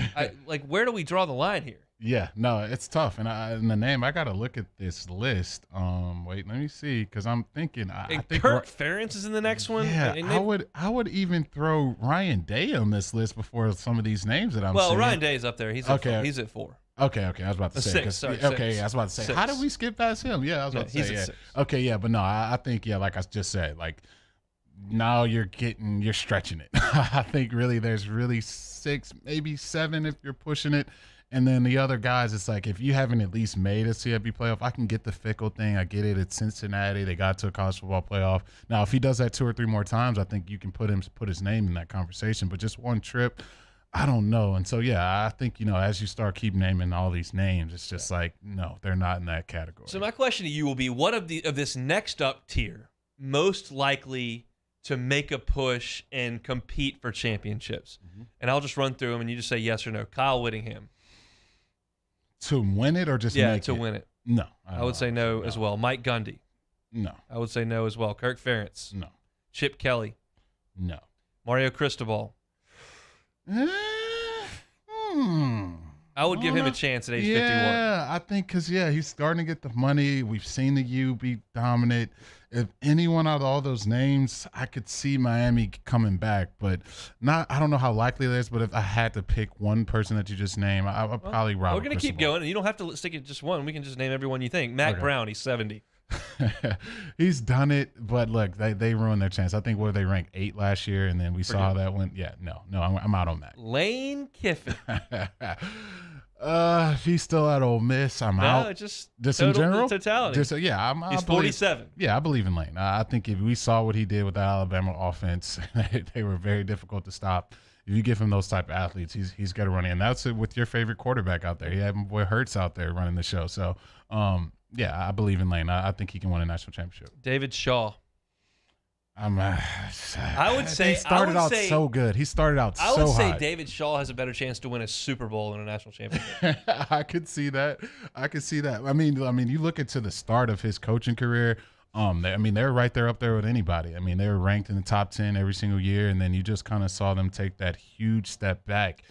S2: Where do we draw the line here?
S3: Yeah, no, it's tough. And in the name, I got to look at this list. Wait, let me see, because I'm thinking. I think
S2: Kirk Ferentz is in the next one.
S3: Yeah, I would even throw Ryan Day on this list before some of these names that I'm seeing.
S2: Well, Ryan Day's up there. He's at 4.
S3: Okay. I was about to say.
S2: 6. Sorry,
S3: okay,
S2: 6.
S3: I was about to say.
S2: 6.
S3: How did we skip past him? Yeah, I was about to say.
S2: He's
S3: Yeah.
S2: at 6.
S3: Okay, yeah, but no, I think like I just said, like now you're stretching it. I think really there's really 6, maybe 7 if you're pushing it. And then the other guys, it's like if you haven't at least made a CFP playoff, I can get the Fickell thing. I get it. It's Cincinnati. They got to a college football playoff. Now, if he does that 2 or 3 more times, I think you can put his name in that conversation. But just one trip, I don't know. And so, yeah, I think, as you start keep naming all these names, it's just like, no, they're not in that category.
S2: So my question to you will be, what of this next up tier most likely to make a push and compete for championships? Mm-hmm. And I'll just run through them, and you just say yes or no. Kyle Whittingham.
S3: To win it or just make it?
S2: Yeah, to win it.
S3: No.
S2: I would say no as well. Mike Gundy.
S3: No.
S2: I would say no as well. Kirk Ferentz.
S3: No.
S2: Chip Kelly.
S3: No.
S2: Mario Cristobal. I would give him a chance at age 51.
S3: Yeah, I think because, he's starting to get the money. We've seen the U be dominant. If anyone out of all those names, I could see Miami coming back, but I don't know how likely it is, but if I had to pick one person that you just named, I would probably Robert
S2: We're going to keep going, and you don't have to stick it just one. We can just name everyone you think. Matt Brown, he's 70.
S3: He's done it, but look, they ruined their chance. I think they ranked 8 last year, and then we saw how that went. Yeah, no, I'm out on that.
S2: Lane Kiffin.
S3: If he's still at Ole Miss, I'm out.
S2: Just
S3: in general,
S2: totality.
S3: He's
S2: 47.
S3: Yeah, I believe in Lane. I think if we saw what he did with the Alabama offense, they were very difficult to stop. If you give him those type of athletes, he's got to run it. And that's it with your favorite quarterback out there. You have boy Hurts out there running the show. So, I believe in Lane. I think he can win a national championship.
S2: David Shaw.
S3: I would say he started out so good. He started out so high.
S2: I would say David Shaw has a better chance to win a Super Bowl than a national championship.
S3: I could see that. I mean, you look into the start of his coaching career. They're right there up there with anybody. I mean, they were ranked in the top 10 every single year, and then you just kind of saw them take that huge step back.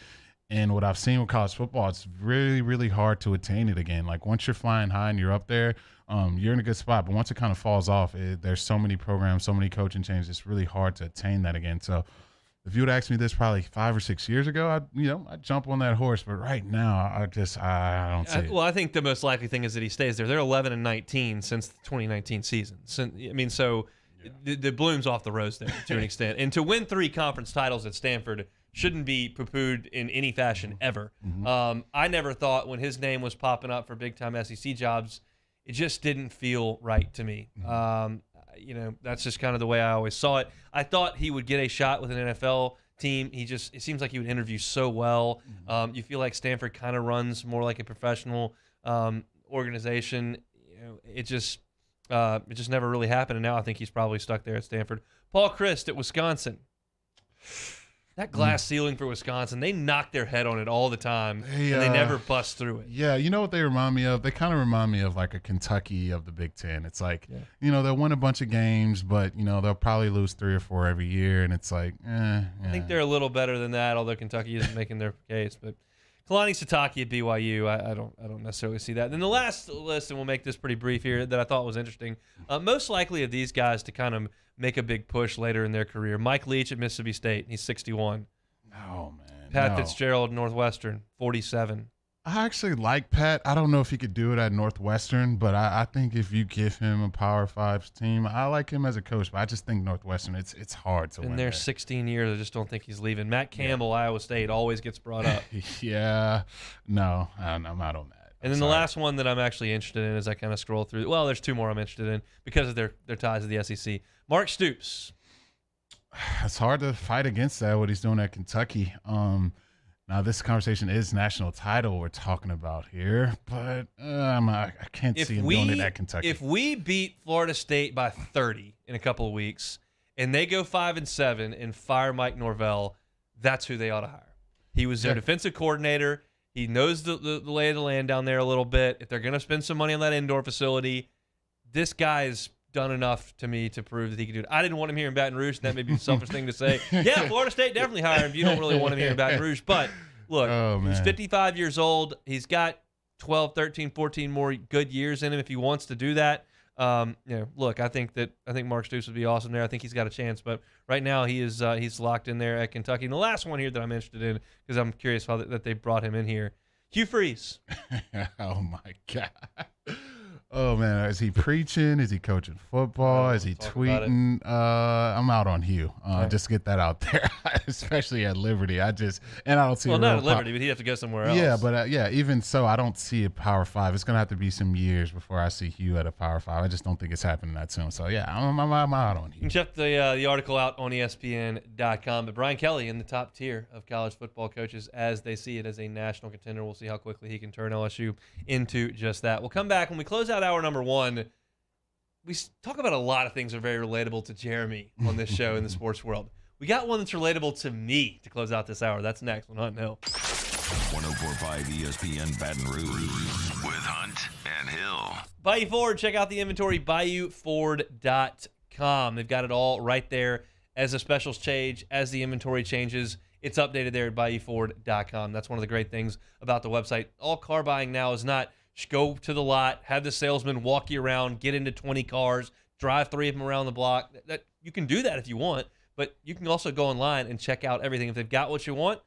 S3: And what I've seen with college football, it's really, really hard to attain it again. Like once you're flying high and you're up there, you're in a good spot. But once it kind of falls off, there's so many programs, so many coaching changes. It's really hard to attain that again. So if you would ask me this probably 5 or 6 years ago, I'd jump on that horse. But right now, I don't see it.
S2: Well, I think the most likely thing is that he stays there. They're 11-19 since the 2019 season. The bloom's off the rose there to an extent. And to win 3 conference titles at Stanford shouldn't be poo-pooed in any fashion ever. Mm-hmm. I never thought when his name was popping up for big-time SEC jobs, it just didn't feel right to me. Mm-hmm. That's just kind of the way I always saw it. I thought he would get a shot with an NFL team. It seems like he would interview so well. Mm-hmm. You feel like Stanford kind of runs more like a professional organization. It just never really happened, and now I think he's probably stuck there at Stanford. Paul Chryst at Wisconsin. That glass ceiling for Wisconsin, they knock their head on it all the time, and they never bust through it.
S3: Yeah, you know what they remind me of? They kind of remind me of like a Kentucky of the Big Ten. It's like, they'll win a bunch of games, but, they'll probably lose 3 or 4 every year, and it's like,
S2: I think they're a little better than that, although Kentucky isn't making their case. But Kalani Sitake at BYU, I don't necessarily see that. And then the last list, and we'll make this pretty brief here, that I thought was interesting, most likely of these guys to kind of make a big push later in their career. Mike Leach at Mississippi State, he's 61.
S3: Oh, man.
S2: Pat Fitzgerald, Northwestern, 47.
S3: I actually like Pat. I don't know if he could do it at Northwestern, but I think if you give him a Power 5 team, I like him as a coach, but I just think Northwestern, it's hard to win.
S2: In their 16 years, I just don't think he's leaving. Matt Campbell, Iowa State, always gets brought up.
S3: Yeah. No, I'm not on that.
S2: And then the last one that I'm actually interested in as I kind of scroll through, well, there's two more I'm interested in because of their ties to the SEC. Mark Stoops.
S3: It's hard to fight against that, what he's doing at Kentucky. Now, this conversation is national title we're talking about here, but I can't see him doing it at Kentucky.
S2: If we beat Florida State by 30 in a couple of weeks and they go 5-7 and fire Mike Norvell, that's who they ought to hire. He was their defensive coordinator. He knows the lay of the land down there a little bit. If they're going to spend some money on that indoor facility, this guy's done enough to me to prove that he can do it. I didn't want him here in Baton Rouge, and that may be a selfish thing to say. Yeah, Florida State definitely hire him if you don't really want him here in Baton Rouge. But look, he's 55 years old. He's got 12, 13, 14 more good years in him if he wants to do that. Look, I think Mark Stoops would be awesome there. I think he's got a chance, but right now he's locked in there at Kentucky. And the last one here that I'm interested in, because I'm curious how that they brought him in here, Hugh Freeze.
S3: Oh my God. Oh man, is he preaching? Is he coaching football? Is he tweeting? I'm out on Hugh. Just to get that out there, especially at Liberty. I don't see.
S2: Well, not at Liberty, but he'd have to go somewhere else.
S3: Yeah, but even so, I don't see a Power 5. It's gonna have to be some years before I see Hugh at a Power 5. I just don't think it's happening that soon. So yeah, I'm out on Hugh.
S2: You can check the article out on ESPN.com. But Brian Kelly in the top tier of college football coaches as they see it as a national contender. We'll see how quickly he can turn LSU into just that. We'll come back when we close out hour number one. We talk about a lot of things that are very relatable to Jeremy on this show in the sports world. We got one that's relatable to me to close out this hour. That's next on Hunt and Hill.
S1: 104.5 ESPN Baton Rouge with Hunt and Hill.
S2: Bayou Ford, check out the inventory, BayouFord.com. They've got it all right there as the specials change, as the inventory changes. It's updated there at BayouFord.com. That's one of the great things about the website. All car buying now is not just go to the lot, have the salesman walk you around, get into 20 cars, drive 3 of them around the block. That you can do that if you want, but you can also go online and check out everything. If they've got what you want,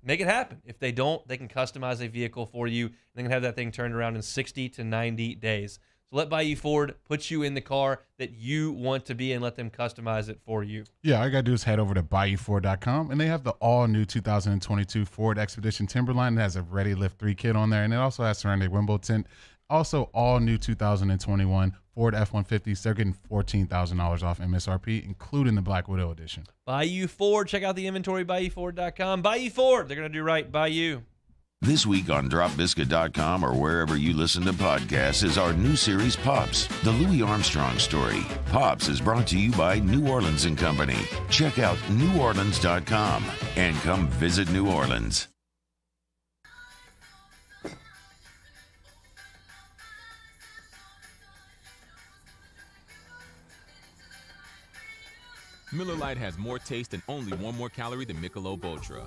S2: make it happen. If they don't, they can customize a vehicle for you, and they can have that thing turned around in 60 to 90 days. So let Bayou Ford put you in the car that you want to be and let them customize it for you.
S3: Yeah, all you got to do is head over to BayouFord.com, and they have the all-new 2022 Ford Expedition Timberline. It has a Ready Lift 3 kit on there, and it also has ceramic window tint. Also, all-new 2021 Ford F-150s. They're getting $14,000 off MSRP, including the Black Widow edition.
S2: Bayou Ford. Check out the inventory, BayouFord.com. Bayou Ford. They're going to do right by you.
S1: This week on DropBiscuit.com or wherever you listen to podcasts is our new series, Pops, the Louis Armstrong story. Pops is brought to you by New Orleans & Company. Check out NewOrleans.com and come visit New Orleans.
S4: Miller Lite has more taste and only 1 more calorie than Michelob Ultra.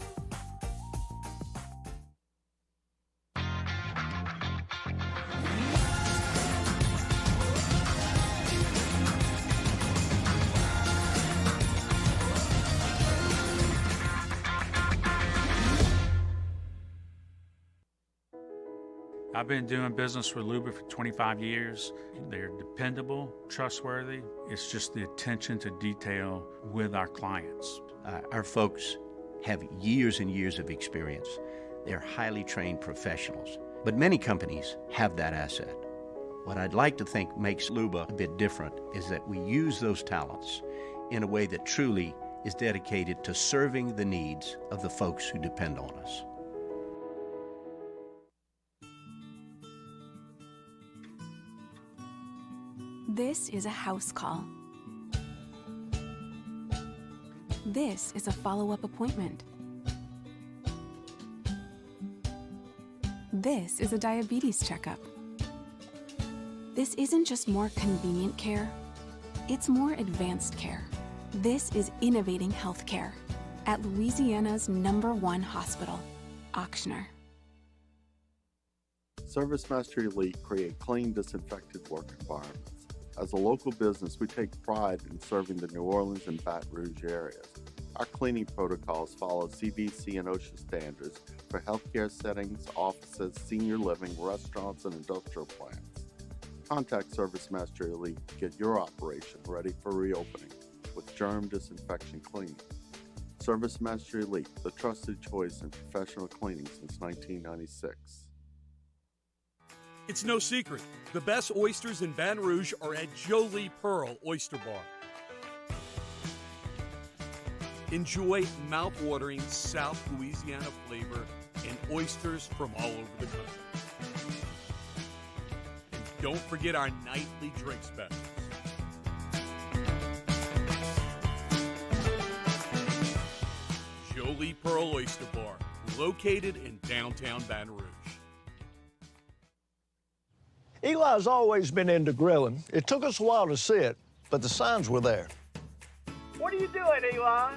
S16: I've been doing business with Luba for 25 years. They're dependable, trustworthy. It's just the attention to detail with our clients.
S17: Our folks have years and years of experience. They're highly trained professionals. But many companies have that asset. What I'd like to think makes Luba a bit different is that we use those talents in a way that truly is dedicated to serving the needs of the folks who depend on us.
S6: This is a house call. This is a follow-up appointment. This is a diabetes checkup. This isn't just more convenient care, it's more advanced care. This is innovating healthcare at Louisiana's #1 hospital, Ochsner.
S7: ServiceMaster Elite create clean, disinfected work environments. As a local business, we take pride in serving the New Orleans and Baton Rouge areas. Our cleaning protocols follow CDC and OSHA standards for healthcare settings, offices, senior living, restaurants, and industrial plants. Contact Service Master Elite to get your operation ready for reopening with germ disinfection cleaning. Service Master Elite, the trusted choice in professional cleaning since 1996.
S8: It's no secret. The best oysters in Baton Rouge are at Jolie Pearl Oyster Bar. Enjoy mouth-watering South Louisiana flavor and oysters from all over the country. And don't forget our nightly drink specials. Jolie Pearl Oyster Bar, located in downtown Baton Rouge.
S11: Eli's always been into grilling. It took us a while to see it, but the signs were there.
S12: What are you doing, Eli?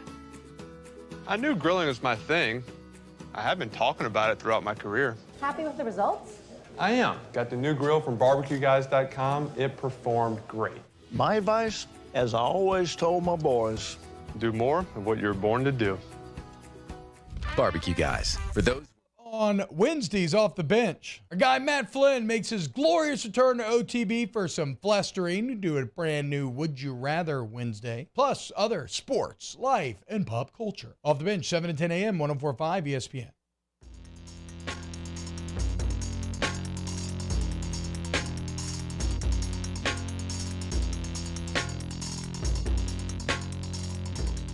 S13: I knew grilling was my thing. I have been talking about it throughout my career.
S14: Happy with the results?
S13: I am. Got the new grill from barbecueguys.com. It performed great.
S11: My advice, as I always told my boys,
S13: do more of what you're born to do.
S15: Barbecue Guys. For those
S23: on Wednesdays off the bench, our guy Matt Flynn makes his glorious return to OTB for some flustering, do a brand new Would You Rather Wednesday, plus other sports, life, and pop culture. Off the bench, 7 to 10 a.m., 104.5 ESPN.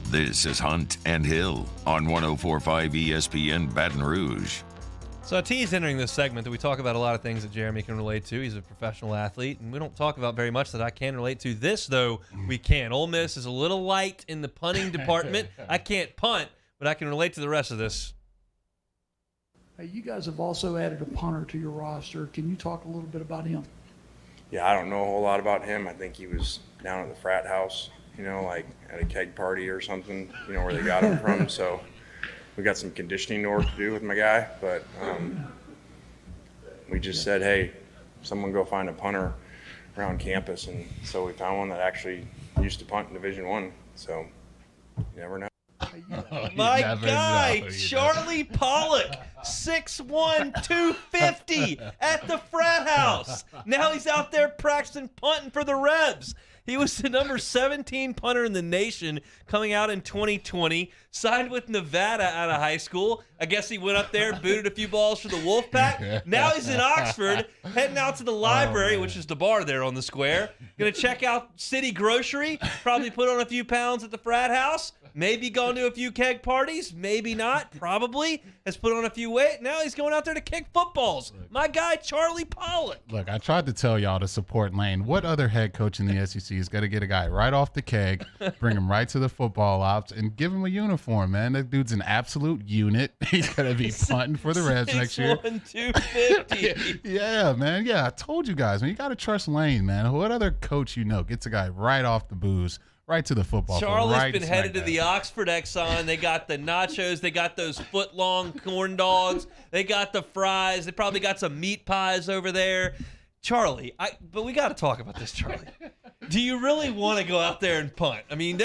S1: This is Hunt and Hill on 104.5 ESPN Baton Rouge.
S2: So I teased entering this segment that we talk about a lot of things that Jeremy can relate to. He's a professional athlete, and we don't talk about very much that I can relate to. This, though, we can. Ole Miss is a little light in the punting department. I can't punt, but I can relate to the rest of this.
S24: Hey, you guys have also added a punter to your roster. Can you talk a little bit about him?
S25: Yeah, I don't know a whole lot about him. I think he was down at the frat house, like at a keg party or something, where they got him from. So we got some conditioning work to do with my guy, but we just said, hey, someone go find a punter around campus. And so we found one that actually used to punt in Division I. So you never know.
S2: My guy, Charlie Pollock, 6'1", 250 at the frat house. Now he's out there practicing punting for the Rebs. He was the number 17 punter in the nation coming out in 2020, signed with Nevada out of high school. I guess he went up there, booted a few balls for the Wolfpack. Now he's in Oxford, heading out to the library, which is the bar there on the square. Going to check out City Grocery, probably put on a few pounds at the frat house. Maybe gone to a few keg parties, maybe not, probably. Has put on a few weight. Now he's going out there to kick footballs. My guy, Charlie Pollock.
S3: Look, I tried to tell y'all to support Lane. What other head coach in the SEC is going to get a guy right off the keg, bring him right to the football ops, and give him a uniform, man? That dude's an absolute unit. He's going to be punting for the Reds next year.
S2: 6'1", 250.
S3: Yeah, man. Yeah, I told you guys, man. You got to trust Lane, man. What other coach gets a guy right off the booze, right to the football.
S2: Charlie's been headed to the Oxford Exxon. They got the nachos. They got those foot-long corn dogs. They got the fries. They probably got some meat pies over there. Charlie, but we got to talk about this, Charlie. Do you really want to go out there and punt? I mean,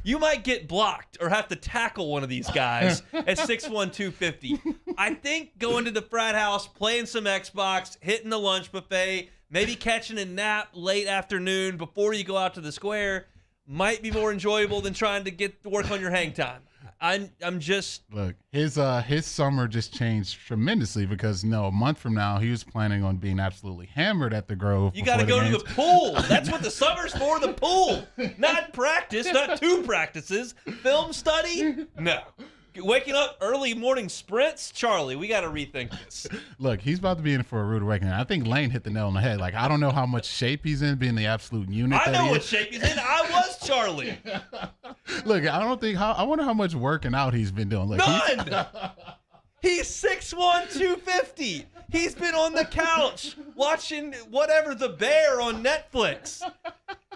S2: you might get blocked or have to tackle one of these guys at 6'1", 250. I think going to the frat house, playing some Xbox, hitting the lunch buffet, maybe catching a nap late afternoon before you go out to the square might be more enjoyable than trying to get to work on your hang time. I'm just
S3: look. His summer just changed tremendously because a month from now he was planning on being absolutely hammered at the Grove.
S2: You got to go to the pool. That's what the summer's for. The pool, not practice, not 2 practices. Film study, no. Waking up early morning sprints, Charlie, we got to rethink this.
S3: Look, he's about to be in for a rude awakening. I think Lane hit the nail on the head. I don't know how much shape he's in, being the absolute unit.
S2: I know what shape he's in. I was Charlie.
S3: Look, I wonder how much working out he's been doing. Look,
S2: none. He's 6'1", 250. He's been on the couch watching whatever, The Bear on Netflix.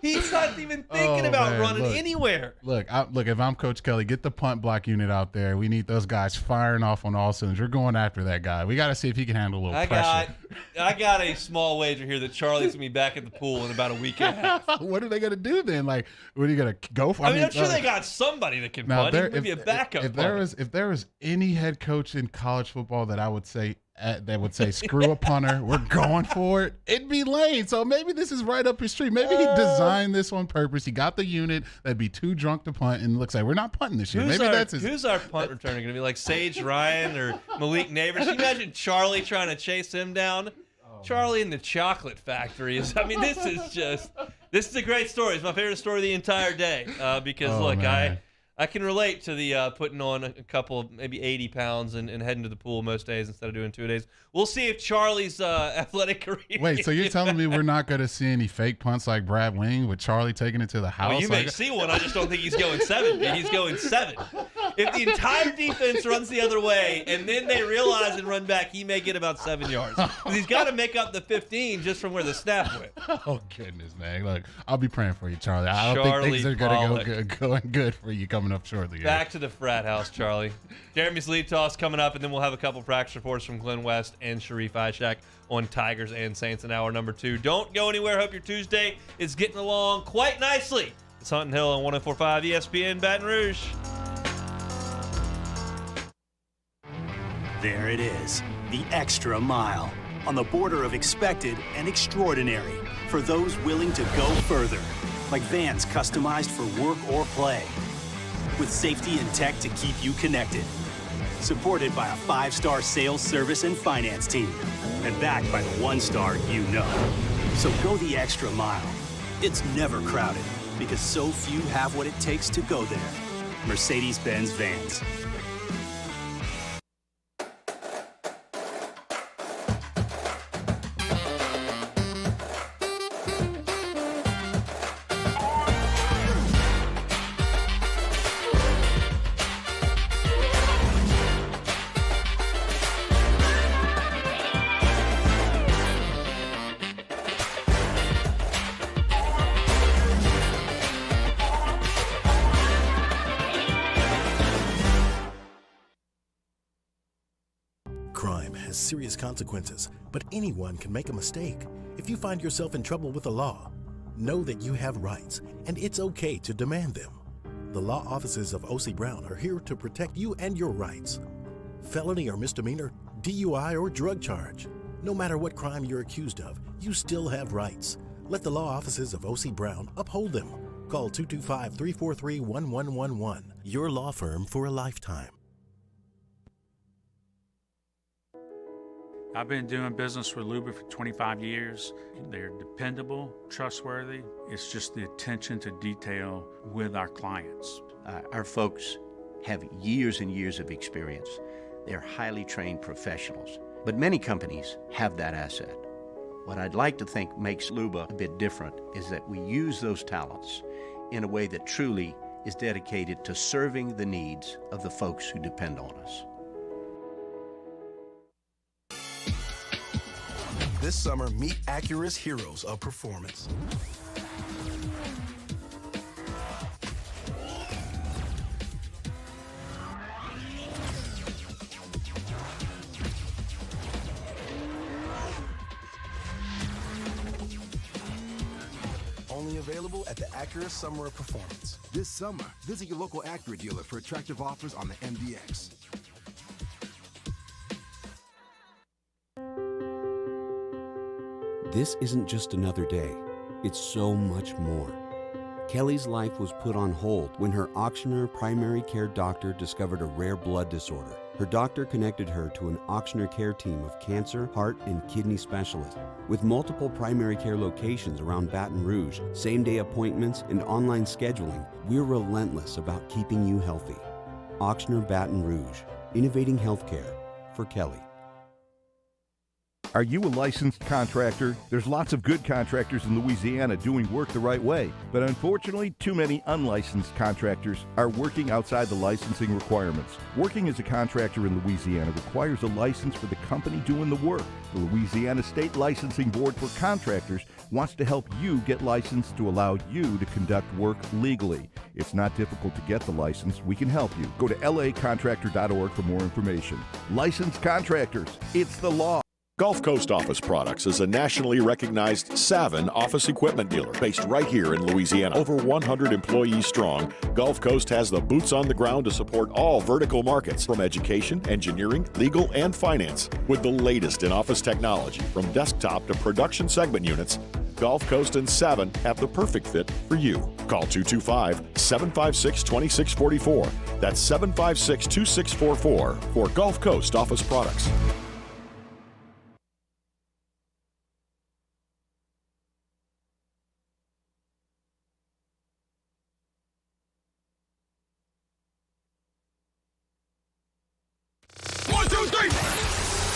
S2: He's not even thinking about running anywhere.
S3: Look, if I'm Coach Kelly, get the punt block unit out there. We need those guys firing off on all cylinders. We're going after that guy. We got to see if he can handle a little pressure.
S2: I got a small wager here that Charlie's going to be back at the pool in about a week and a half.
S3: What are they going to do then? Like, what are you going to go for?
S2: I mean, I'm sure they got somebody that can punt. Maybe a backup
S3: if there was any head coach in college football that I would say screw a punter, we're going for it, it'd be Lane. So maybe this is right up his street. Maybe he designed this on purpose. He got the unit that'd be too drunk to punt and looks like we're not punting this year.
S2: Who's our punt returner going to be? Like Sage Ryan or Malik Neighbors? Can you imagine Charlie trying to chase him down? Charlie in the chocolate factory is. I mean, this is a great story. It's my favorite story of the entire day because I can relate to the putting on a couple of maybe 80 pounds and heading to the pool most days instead of doing 2 days. We'll see if Charlie's athletic career.
S3: Wait, so you're telling me we're not going to see any fake punts like Brad Wing with Charlie taking it to the house?
S2: Well, you may see one. I just don't think he's going 7. He's going 7. If the entire defense runs the other way and then they realize and run back, he may get about 7 yards. Because he's got to make up the 15 just from where the snap went.
S3: Oh, goodness, man. Look, I'll be praying for you, Charlie. I don't think things are going to go good for you coming up shortly.
S2: Back to the frat house, Charlie. Jeremy's lead toss coming up, and then we'll have a couple practice reports from Glenn West and Sharif Ishak on Tigers and Saints in hour number 2. Don't go anywhere. Hope your Tuesday is getting along quite nicely. It's Hunt and Hill on 104.5 ESPN Baton Rouge.
S9: There it is, the extra mile, on the border of expected and extraordinary for those willing to go further, like vans customized for work or play, with safety and tech to keep you connected, supported by a 5-star sales, service, and finance team, and backed by the 1-star you know. So go the extra mile. It's never crowded, because so few have what it takes to go there. Mercedes-Benz Vans.
S10: Serious consequences, but anyone can make a mistake. If you find yourself in trouble with the law, know that you have rights, and it's okay to demand them. The law offices of O.C. Brown are here to protect you and your rights. Felony or misdemeanor, DUI or drug charge. No matter what crime you're accused of, you still have rights. Let the law offices of O.C. Brown uphold them. Call 225-343-1111. Your law firm for a lifetime.
S16: I've been doing business with Luba for 25 years. They're dependable, trustworthy. It's just the attention to detail with our clients.
S17: Our folks have years and years of experience. They're highly trained professionals, but many companies have that asset. What I'd like to think makes Luba a bit different is that we use those talents in a way that truly is dedicated to serving the needs of the folks who depend on us.
S14: This summer, meet Acura's heroes of performance. Only available at the Acura Summer of Performance.
S18: This summer, visit your local Acura dealer for attractive offers on the MDX.
S20: This isn't just another day, it's so much more. Kelly's life was put on hold when her auctioneer primary care doctor discovered a rare blood disorder. Her doctor connected her to an auctioneer care team of cancer, heart, and kidney specialists. With multiple primary care locations around Baton Rouge, same-day appointments, and online scheduling, we're relentless about keeping you healthy. Auctioneer Baton Rouge, innovating healthcare for Kelly.
S4: Are you a licensed contractor? There's lots of good contractors in Louisiana doing work the right way, but unfortunately, too many unlicensed contractors are working outside the licensing requirements. Working as a contractor in Louisiana requires a license for the company doing the work. The Louisiana State Licensing Board for Contractors wants to help you get licensed to allow you to conduct work legally. It's not difficult to get the license. We can help you. Go to lacontractor.org for more information. Licensed contractors, it's the law.
S5: Gulf Coast Office Products is a nationally recognized Savin office equipment dealer based right here in Louisiana. Over 100 employees strong, Gulf Coast has the boots on the ground to support all vertical markets, from education, engineering, legal, and finance. With the latest in office technology, from desktop to production segment units, Gulf Coast and Savin have the perfect fit for you. Call 225-756-2644. That's 756-2644 for Gulf Coast Office Products.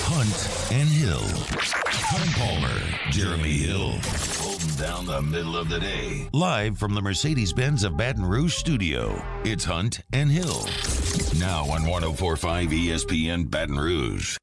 S1: Hunt and Hill. Hunt Palmer, Jeremy Hill, holding down the middle of the day. Live from the Mercedes-Benz of Baton Rouge studio, it's Hunt and Hill. Now on 104.5 ESPN Baton Rouge.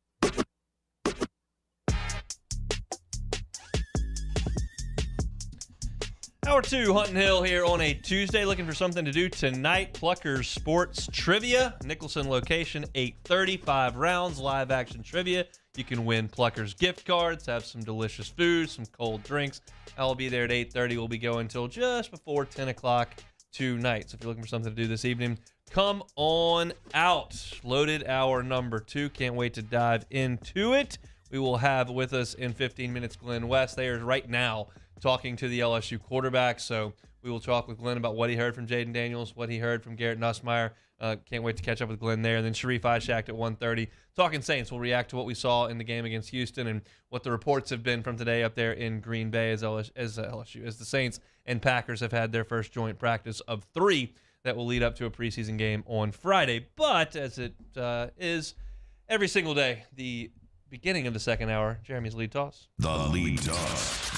S2: Hour 2, Hunt and Hill here on a Tuesday. Looking for something to do tonight. Pluckers Sports Trivia. Nicholson location, 8:30, 5 rounds, live action trivia. You can win Pluckers gift cards, have some delicious food, some cold drinks. I'll be there at 8:30. We'll be going until just before 10 o'clock tonight. So if you're looking for something to do this evening, come on out. Loaded hour number 2. Can't wait to dive into it. We will have with us in 15 minutes Glenn West. They are right now talking to the LSU quarterback. So we will talk with Glenn about what he heard from Jaden Daniels, what he heard from Garrett Nussmeier. Can't wait to catch up with Glenn there. And then Sharif Ishak at 1:30. Talking Saints, we'll react to what we saw in the game against Houston and what the reports have been from today up there in Green Bay as the Saints and Packers have had their first joint practice of 3 that will lead up to a preseason game on Friday. But as it is every single day, the beginning of the second hour, Jeremy's lead toss.
S1: The lead toss.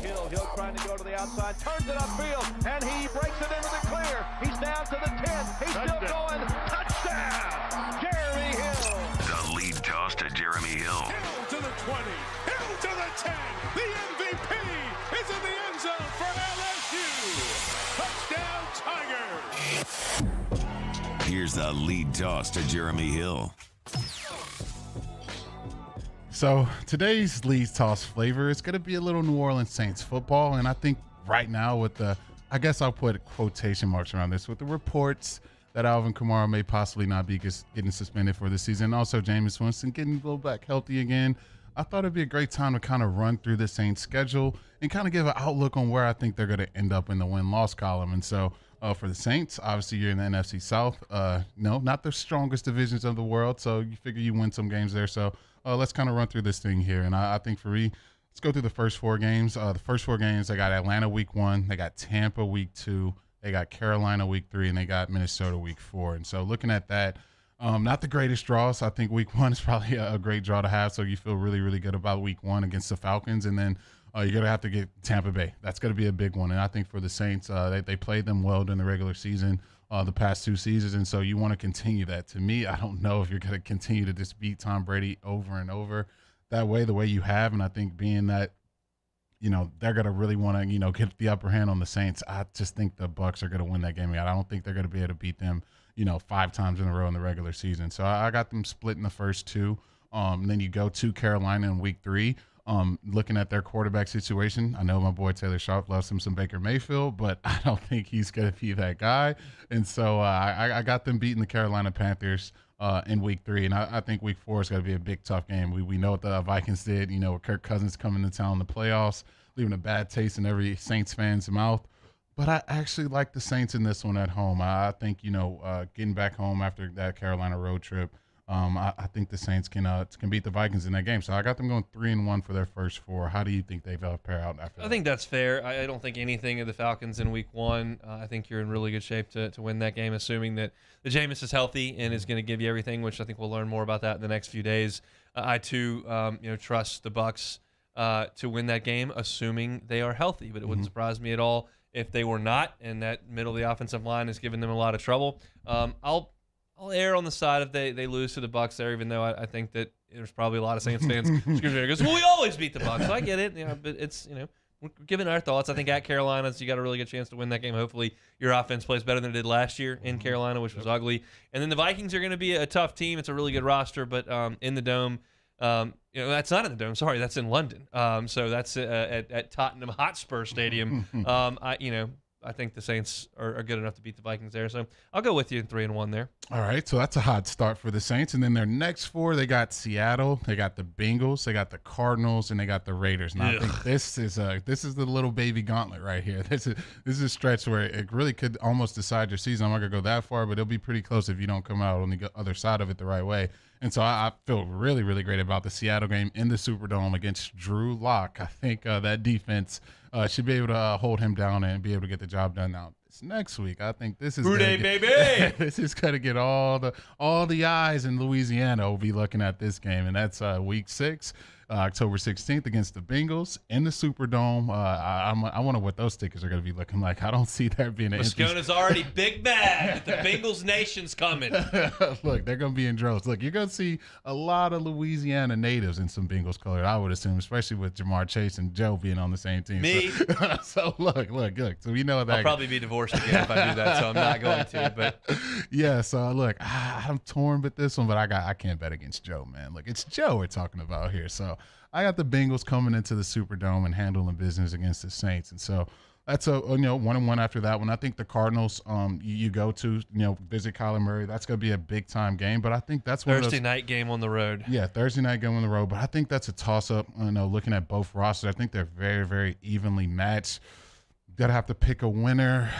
S12: Hill trying to go to the outside, turns it upfield, and he breaks it into the clear. He's down to the 10. He's still going. Touchdown, Jeremy Hill.
S1: The lead toss to Jeremy Hill.
S19: Hill to the 20. Hill to the 10. The MVP is in the end zone for LSU. Touchdown, Tigers.
S1: Here's the lead toss to Jeremy Hill.
S3: So today's lead toss flavor is going to be a little New Orleans Saints football. And I think right now with the, I guess I'll put quotation marks around this, with the reports that Alvin Kamara may possibly not be getting suspended for the season. Also, Jameis Winston getting a little back healthy again. I thought it'd be a great time to kind of run through the Saints schedule and kind of give an outlook on where I think they're going to end up in the win-loss column. And so for the Saints, obviously you're in the NFC South. No, not the strongest divisions of the world. So you figure you win some games there. So let's kind of run through this thing here. And I think for me, let's go through the first 4 games. The first 4 games, they got Atlanta week 1, they got Tampa week 2, they got Carolina week 3, and they got Minnesota week 4. And so looking at that, not the greatest draws. I think week 1 is probably a great draw to have. So you feel really, really good about week 1 against the Falcons. And then you're going to have to get Tampa Bay. That's going to be a big one. And I think for the Saints, they played them well during the regular season the past 2 seasons. And so you want to continue that. To me, I don't know if you're going to continue to just beat Tom Brady over and over that way, the way you have. And I think being that, they're going to really want to, get the upper hand on the Saints, I just think the Bucs are going to win that game. I don't think they're going to be able to beat them, 5 times in a row in the regular season. So I got them splitting the first 2. And then you go to Carolina in week 3. Looking at their quarterback situation, I know my boy Taylor Sharp loves him some Baker Mayfield, but I don't think he's going to be that guy. And so I got them beating the Carolina Panthers in week 3. And I think week 4 is going to be a big, tough game. We know what the Vikings did, with Kirk Cousins coming to town in the playoffs, leaving a bad taste in every Saints fan's mouth. But I actually like the Saints in this one at home. I think, getting back home after that Carolina road trip, I think the Saints can beat the Vikings in that game. So I got them going 3-1 for their first 4. How do you think they pair out after that?
S2: I think that's fair. I don't think anything of the Falcons in week 1. I think you're in really good shape to win that game, assuming that the Jameis is healthy and is going to give you everything, which I think we'll learn more about that in the next few days. I too, trust the Bucs to win that game, assuming they are healthy. But it wouldn't surprise me at all if they were not, and that middle of the offensive line is giving them a lot of trouble. I'll err on the side of they lose to the Bucs there, even though I think that there's probably a lot of Saints fans screaming there goes, well, we always beat the Bucs. So I get it, but it's we're giving our thoughts. I think at Carolina, so you got a really good chance to win that game. Hopefully, your offense plays better than it did last year in Carolina, which was ugly. And then the Vikings are going to be a tough team. It's a really good roster, but in the Dome, that's not in the Dome. Sorry, that's in London. So that's at Tottenham Hotspur Stadium. I think the Saints are good enough to beat the Vikings there. So I'll go with you in 3-1 there.
S3: All right, so that's a hot start for the Saints. And then their next 4, they got Seattle, they got the Bengals, they got the Cardinals, and they got the Raiders. And I think this is the little baby gauntlet right here. This is a stretch where it really could almost decide your season. I'm not going to go that far, but it'll be pretty close if you don't come out on the other side of it the right way. And so I feel really, really great about the Seattle game in the Superdome against Drew Lock. I think that defense should be able to hold him down and be able to get the job done. Now, this next week, I think this is this is going to get all the eyes in Louisiana will be looking at this game, and that's week 6. October 16th against the Bengals in the Superdome. I wonder what those tickets are going to be looking like. I don't see there being an
S2: Moscona's already big mad that the Bengals nation's coming.
S3: Look, they're going to be in droves. Look, you're going to see a lot of Louisiana natives in some Bengals color, I would assume, especially with Jamar Chase and Joe being on the same team.
S2: Me?
S3: So look. So we know that.
S2: I'll probably be divorced again if I do that, so I'm not going to. But
S3: yeah, so look, I'm torn with this one, but I can't bet against Joe, man. Look, it's Joe we're talking about here. So I got the Bengals coming into the Superdome and handling business against the Saints. And so that's a 1-1 after that one. I think the Cardinals, you go to, visit Kyler Murray. That's going to be a big-time game. But I think that's
S2: Thursday night game on the road.
S3: Yeah, Thursday night game on the road. But I think that's a toss-up, looking at both rosters. I think they're very, very evenly matched. Got to have to pick a winner.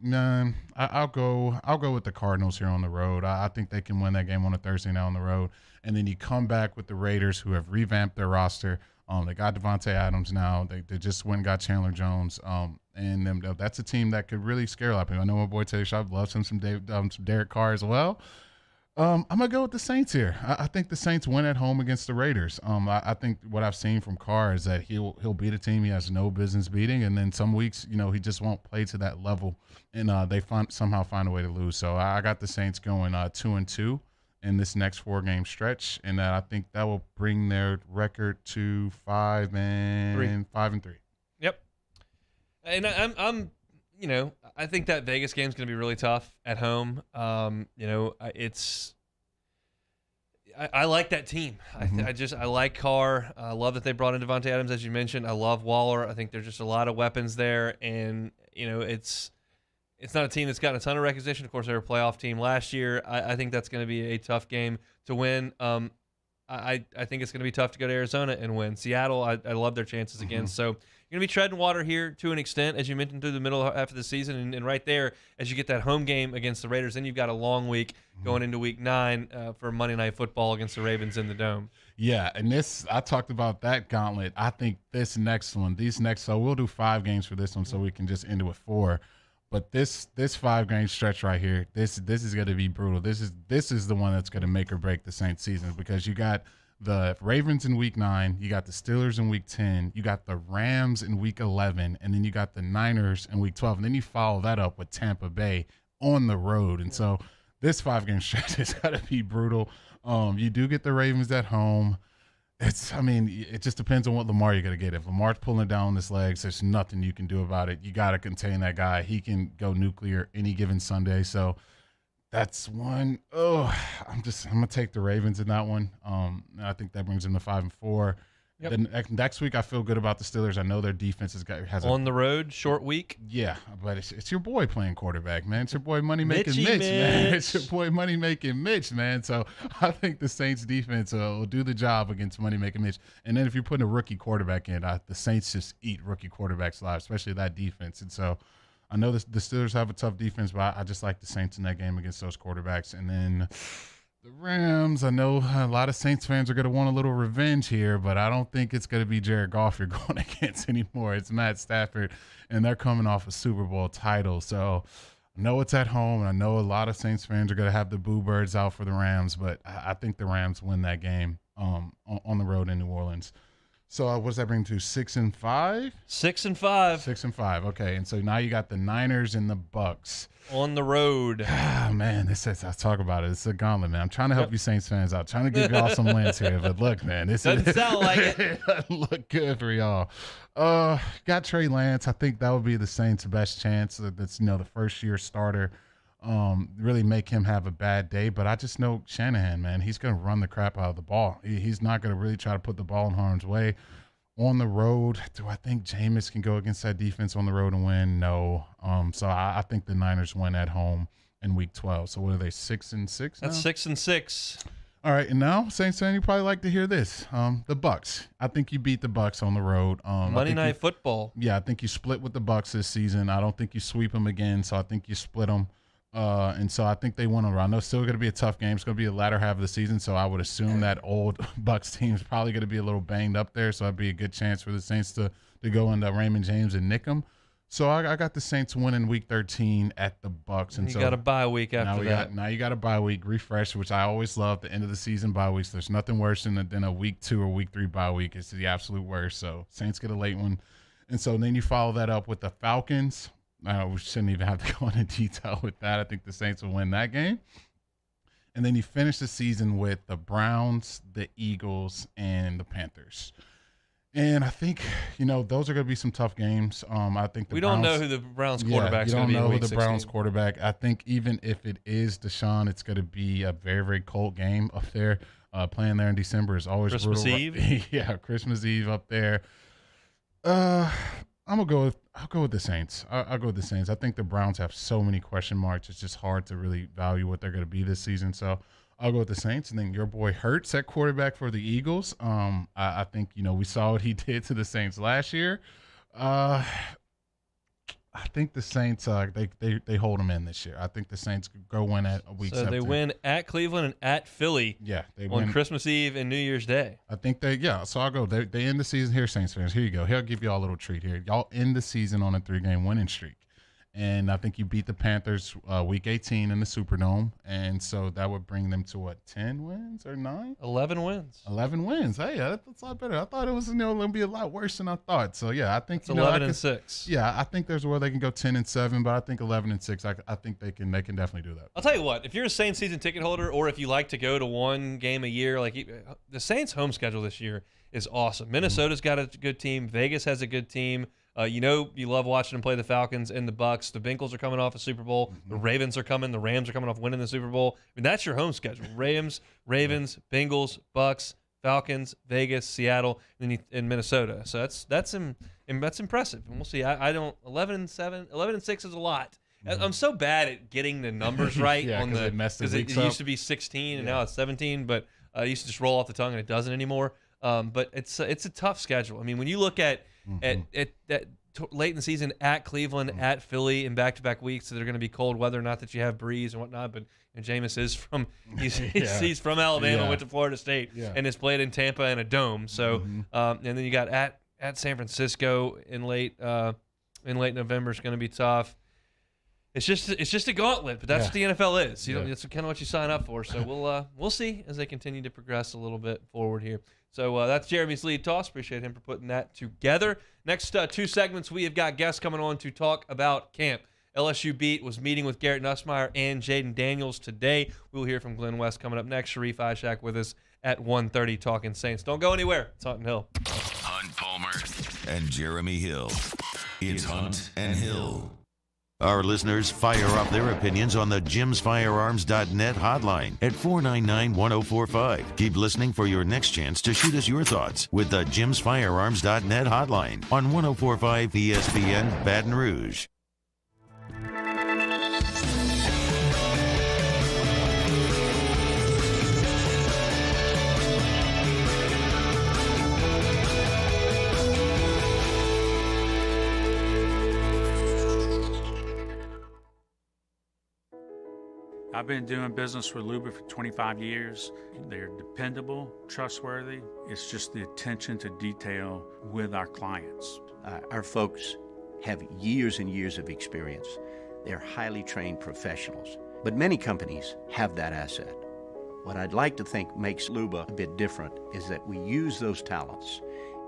S3: No, I'll go with the Cardinals here on the road. I think they can win that game on a Thursday night on the road. And then you come back with the Raiders, who have revamped their roster. They got Devontae Adams now. They just went and got Chandler Jones. And that's a team that could really scare a lot of people. I know my boy Taylor Sharp loves him some Derek Carr as well. I'm going to go with the Saints here. I think the Saints win at home against the Raiders. I think what I've seen from Carr is that he'll beat a team he has no business beating, and then some weeks, he just won't play to that level, and they somehow find a way to lose. So I got the Saints going 2-2 in this next 4-game stretch, and I think that will bring their record to 5-3.
S2: Yep. And I'm I think that Vegas game's going to be really tough at home. I like that team. I like Carr. I love that they brought in Devontae Adams, as you mentioned. I love Waller. I think there's just a lot of weapons there, and it's not a team that's gotten a ton of recognition. Of course, they were a playoff team last year. I think that's going to be a tough game to win. I think it's going to be tough to go to Arizona and win. Seattle, I love their chances again. So you're going to be treading water here to an extent, as you mentioned, through the middle half of the season. And right there, as you get that home game against the Raiders, then you've got a long week going into week 9 for Monday Night Football against the Ravens in the Dome.
S3: Yeah, and I talked about that gauntlet. I think these next, so we'll do 5 games for this one so we can just end it with 4. But this 5-game stretch right here, this is going to be brutal. This is the one that's going to make or break the Saints season, because you got the Ravens in week 9, you got the Steelers in week 10, you got the Rams in week 11, and then you got the Niners in week 12, and then you follow that up with Tampa Bay on the road. And so this 5-game stretch is going to be brutal. You do get the Ravens at home. It just depends on what Lamar you're going to get. If Lamar's pulling down his legs, there's nothing you can do about it. You got to contain that guy. He can go nuclear any given Sunday. So that's one. I'm going to take the Ravens in that one. I think that brings them to 5-4. Yep. Then next week, I feel good about the Steelers. I know their defense has
S2: on the road, short week.
S3: Yeah, but it's your boy playing quarterback, man. It's your boy Money Making Mitch, man. It's your boy Money Making Mitch, man. So I think the Saints defense will do the job against Money Making Mitch. And then if you're putting a rookie quarterback in, the Saints just eat rookie quarterbacks alive, especially that defense. And so I know the Steelers have a tough defense, but I just like the Saints in that game against those quarterbacks. And then The Rams, I know a lot of Saints fans are going to want a little revenge here, but I don't think it's going to be Jared Goff you're going against anymore. It's Matt Stafford, and they're coming off a Super Bowl title. So I know it's at home, and I know a lot of Saints fans are going to have the boo birds out for the Rams, but I think the Rams win that game on the road in New Orleans. So what does that bring to 6-5?
S2: 6-5.
S3: 6-5. Okay, and so now you got the Niners and the Bucks
S2: on the road.
S3: Man, I talk about it. It's a gauntlet, man. I'm trying to help you Saints fans out, trying to give y'all some wins here. But look, man, this
S2: doesn't sound like it.
S3: It doesn't look good for y'all. Got Trey Lance. I think that would be the Saints' best chance. That's the first year starter. Really make him have a bad day. But I just know Shanahan, man. He's going to run the crap out of the ball. He's not going to really try to put the ball in harm's way. On the road, do I think Jameis can go against that defense on the road and win? No. So I think the Niners win at home in Week 12. So what are they, 6-6 now?
S2: That's 6-6.
S3: All right, and now, Saints fan, you probably like to hear this. The Bucks. I think you beat the Bucks on the road.
S2: Monday Night Football.
S3: Yeah, I think you split with the Bucks this season. I don't think you sweep them again, so I think you split them. And so I think they won around. I know it's still going to be a tough game. It's going to be the latter half of the season, so I would assume that old Bucks team is probably going to be a little banged up there, so that'd be a good chance for the Saints to go into Raymond James and nick them. So I got the Saints winning Week 13 at the Bucks. And
S2: you got a bye week after that.
S3: Now you got a bye week, refresh, which I always love, the end of the season bye weeks. There's nothing worse than a Week 2 or Week 3 bye week. It's the absolute worst. So Saints get a late one. And so then you follow that up with the Falcons. We shouldn't even have to go into detail with that. I think the Saints will win that game. And then you finish the season with the Browns, the Eagles, and the Panthers. And I think, those are going to be some tough games. I think
S2: we don't know who the Browns quarterback is going to be in Week 16.
S3: You don't know who the Browns quarterback. I think even if it is Deshaun, it's going to be a very, very cold game up there. Playing there in December is always
S2: Christmas
S3: brutal.
S2: Eve?
S3: Yeah, Christmas Eve up there. I'll go with the Saints. I'll go with the Saints. I think the Browns have so many question marks. It's just hard to really value what they're going to be this season. So I'll go with the Saints. And then your boy Hurts at quarterback for the Eagles. I think, we saw what he did to the Saints last year. I think the Saints, they hold them in this year. I think the Saints go win at Week 17.
S2: So they win at Cleveland and at Philly.
S3: Yeah, they
S2: on
S3: win
S2: Christmas Eve and New Year's Day.
S3: I think so I'll go. They end the season here, Saints fans. Here you go. Here, I'll give you all a little treat here. Y'all end the season on a 3-game winning streak. And I think you beat the Panthers Week 18 in the Superdome. And so that would bring them to, 10 wins or 9?
S2: 11 wins. 11
S3: wins. Hey, that's a lot better. I thought it was going to be a lot worse than I thought. So, yeah, I think
S2: it's 11-6.
S3: Yeah, I think there's a way they can go 10-7, but I think 11-6, I think they can definitely do that.
S2: I'll tell you what, if you're a Saints season ticket holder or if you like to go to one game a year, the Saints home schedule this year is awesome. Minnesota's got a good team. Vegas has a good team. You love watching them play the Falcons and the Bucks. The Bengals are coming off a Super Bowl. Mm-hmm. The Ravens are coming. The Rams are coming off winning the Super Bowl. I mean, that's your home schedule. Ravens, Bengals, Bucks, Falcons, Vegas, Seattle, and then Minnesota. So that's impressive. And we'll see. I don't 11-7, 11-6 is a lot. Mm-hmm. I'm so bad at getting the numbers right because it used to be 16 and now it's 17. But I used to just roll off the tongue and it doesn't anymore. But it's a tough schedule. I mean, when you look at late in the season at Cleveland, at Philly in back-to-back weeks, so they're going to be cold weather. Not that you have Breeze and whatnot, but Jameis is from he's from Alabama, went to Florida State, and has played in Tampa in a dome. So and then you got at San Francisco in late November is going to be tough. It's just a gauntlet, but that's what the NFL is. That's kind of what you sign up for. So we'll see as they continue to progress a little bit forward here. So that's Jeremy's lead toss. Appreciate him for putting that together. Next 2 segments, we have got guests coming on to talk about camp. LSU Beat was meeting with Garrett Nussmeier and Jaden Daniels today. We'll hear from Glenn West coming up next. Sharif Ishak with us at 1:30 talking Saints. Don't go anywhere. It's Hunt and Hill.
S1: Hunt Palmer and Jeremy Hill. It's Hunt and Hill. Our listeners fire off their opinions on the jimsfirearms.net hotline at 499-1045. Keep listening for your next chance to shoot us your thoughts with the jimsfirearms.net hotline on 1045 ESPN Baton Rouge.
S16: I've been doing business with Luba for 25 years. They're dependable, trustworthy. It's just the attention to detail with our clients.
S17: Our folks have years and years of experience. They're highly trained professionals. But many companies have that asset. What I'd like to think makes Luba a bit different is that we use those talents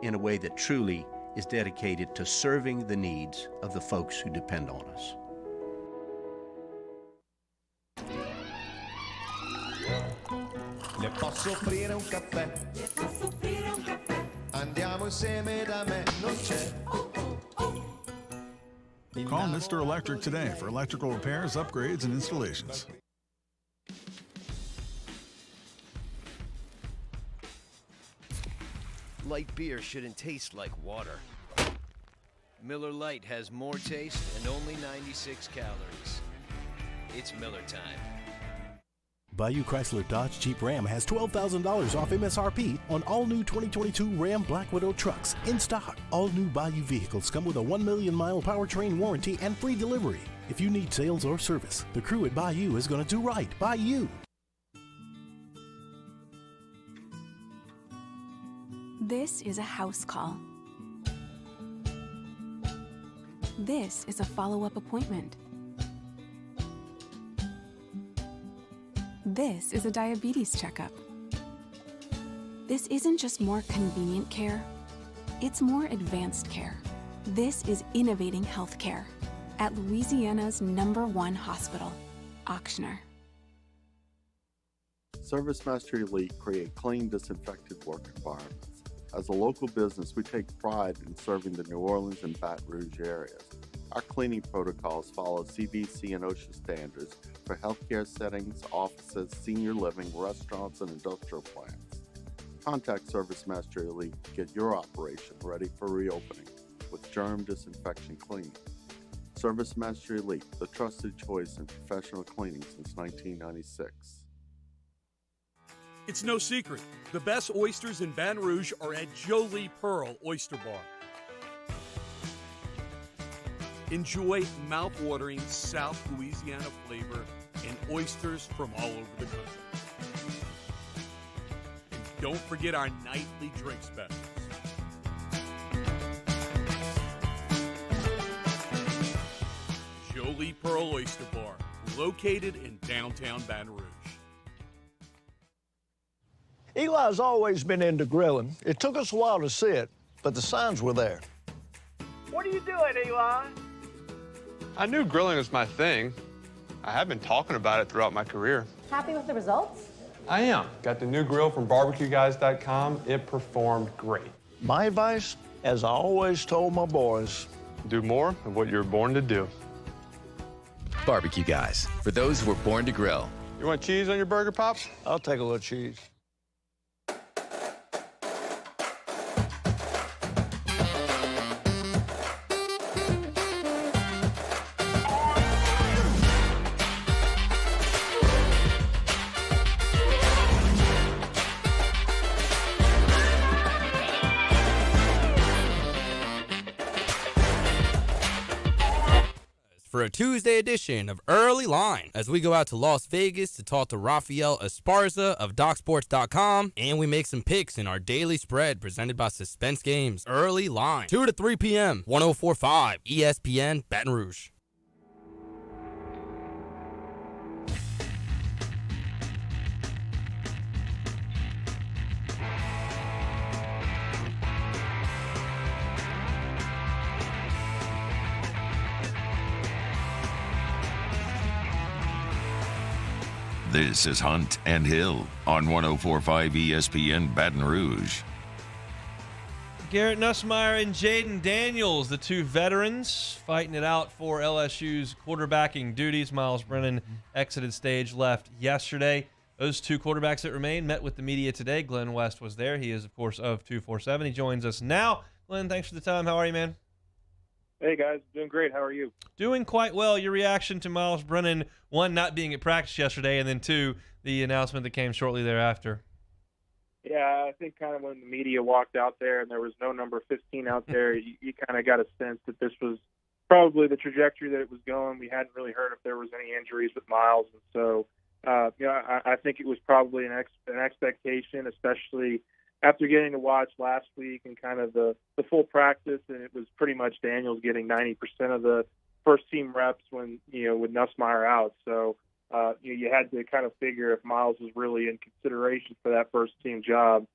S17: in a way that truly is dedicated to serving the needs of the folks who depend on us.
S6: Le posso offrire un caffè? Andiamo insieme da me, non c'è.
S7: Call Mr. Electric today for electrical repairs, upgrades, and installations.
S8: Light beer shouldn't taste like water. Miller Lite has more taste and only 96 calories. It's Miller time.
S10: Bayou Chrysler Dodge Jeep Ram has $12,000 off MSRP on all new 2022 Ram Black Widow trucks in stock. All new Bayou vehicles come with a 1 million mile powertrain warranty and free delivery. If you need sales or service, the crew at Bayou is going to do right by you.
S21: This is a house call. This is a follow-up appointment. This is a diabetes checkup. This isn't just more convenient care, it's more advanced care. This is innovating healthcare at Louisiana's #1 hospital, Ochsner.
S22: ServiceMaster Elite create clean, disinfected work environments. As a local business, we take pride in serving the New Orleans and Baton Rouge areas. Our cleaning protocols follow CDC and OSHA standards for healthcare settings, offices, senior living, restaurants, and industrial plants. Contact ServiceMaster Elite to get your operation ready for reopening with germ disinfection cleaning. ServiceMaster Elite, the trusted choice in professional cleaning since 1996.
S26: It's no secret, the best oysters in Baton Rouge are at Jolie Pearl Oyster Bar. Enjoy mouth-watering South Louisiana flavor and oysters from all over the country. And don't forget our nightly drink specials. Jolie Pearl Oyster Bar, located in downtown Baton Rouge.
S11: Eli's always been into grilling. It took us a while to see it, but the signs were there.
S13: What are you doing, Eli? I knew grilling was my thing. I have been talking about it throughout my career.
S27: Happy with the results?
S13: I am. Got the new grill from barbecueguys.com. It performed great.
S11: My advice, as I always told my boys,
S13: do more of what you were born to do.
S15: Barbecue Guys, for those who were born to grill.
S13: You want cheese on your burger, Pops?
S11: I'll take a little cheese.
S28: For a Tuesday edition of Early Line, as we go out to Las Vegas to talk to Rafael Esparza of DocSports.com, and we make some picks in our daily spread presented by Suspense Games. Early Line, 2 to 3 p.m., 104.5 ESPN Baton Rouge.
S1: This is Hunt and Hill on 104.5 ESPN Baton Rouge.
S2: Garrett Nussmeier and Jaden Daniels, the two veterans, fighting it out for LSU's quarterbacking duties. Miles Brennan exited stage left yesterday. Those two quarterbacks that remain met with the media today. Glenn West was there. He is, of course, of 247. He joins us now. Glenn, thanks for the time. How are you, man?
S29: Hey, guys. Doing great. How are you?
S2: Doing quite well. Your reaction to Miles Brennan, one, not being at practice yesterday, and then two, the announcement that came shortly thereafter.
S29: Yeah, I think kind of when the media walked out there and there was no number 15 out there, you kind of got a sense that this was probably the trajectory that it was going. We hadn't really heard if there was any injuries with Miles, and so I think it was probably an expectation, especially after getting to watch last week and kind of the full practice, and it was pretty much Daniels getting 90% of the first team reps when, with Nussmeier out. So you had to kind of figure if Miles was really in consideration for that first team job,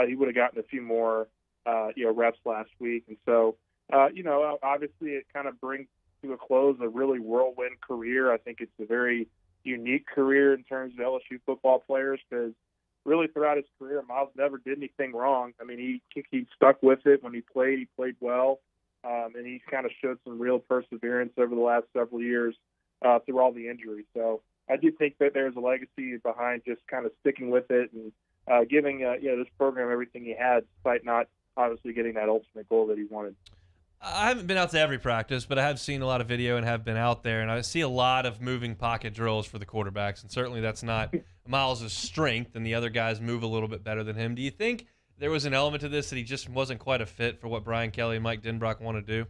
S29: he would have gotten a few more, reps last week. And so, obviously it kind of brings to a close a really whirlwind career. I think it's a very unique career in terms of LSU football players, because really throughout his career, Miles never did anything wrong. I mean, he stuck with it when he played well, and he kind of showed some real perseverance over the last several years through all the injuries. So I do think that there's a legacy behind just kind of sticking with it and giving this program everything he had, despite not obviously getting that ultimate goal that he wanted.
S2: I haven't been out to every practice, but I have seen a lot of video and have been out there, and I see a lot of moving pocket drills for the quarterbacks, and certainly that's not Miles' strength, and the other guys move a little bit better than him. Do you think there was an element to this that he just wasn't quite a fit for what Brian Kelly and Mike Denbrock want to do?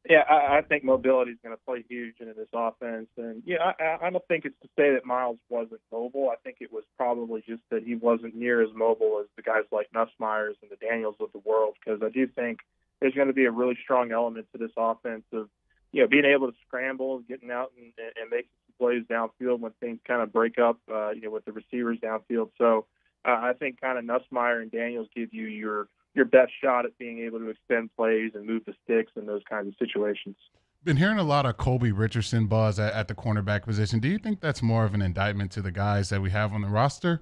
S29: Yeah, I think mobility is going to play huge into this offense. And, I don't think it's to say that Miles wasn't mobile. I think it was probably just that he wasn't near as mobile as the guys like Nussmeier and the Daniels of the world, because I do think there's going to be a really strong element to this offense of, being able to scramble, getting out and making some plays downfield when things kind of break up, with the receivers downfield. So I think kind of Nussmeier and Daniels give you your best shot at being able to extend plays and move the sticks in those kinds of situations.
S3: Been hearing a lot of Colby Richardson buzz at the cornerback position. Do you think that's more of an indictment to the guys that we have on the roster,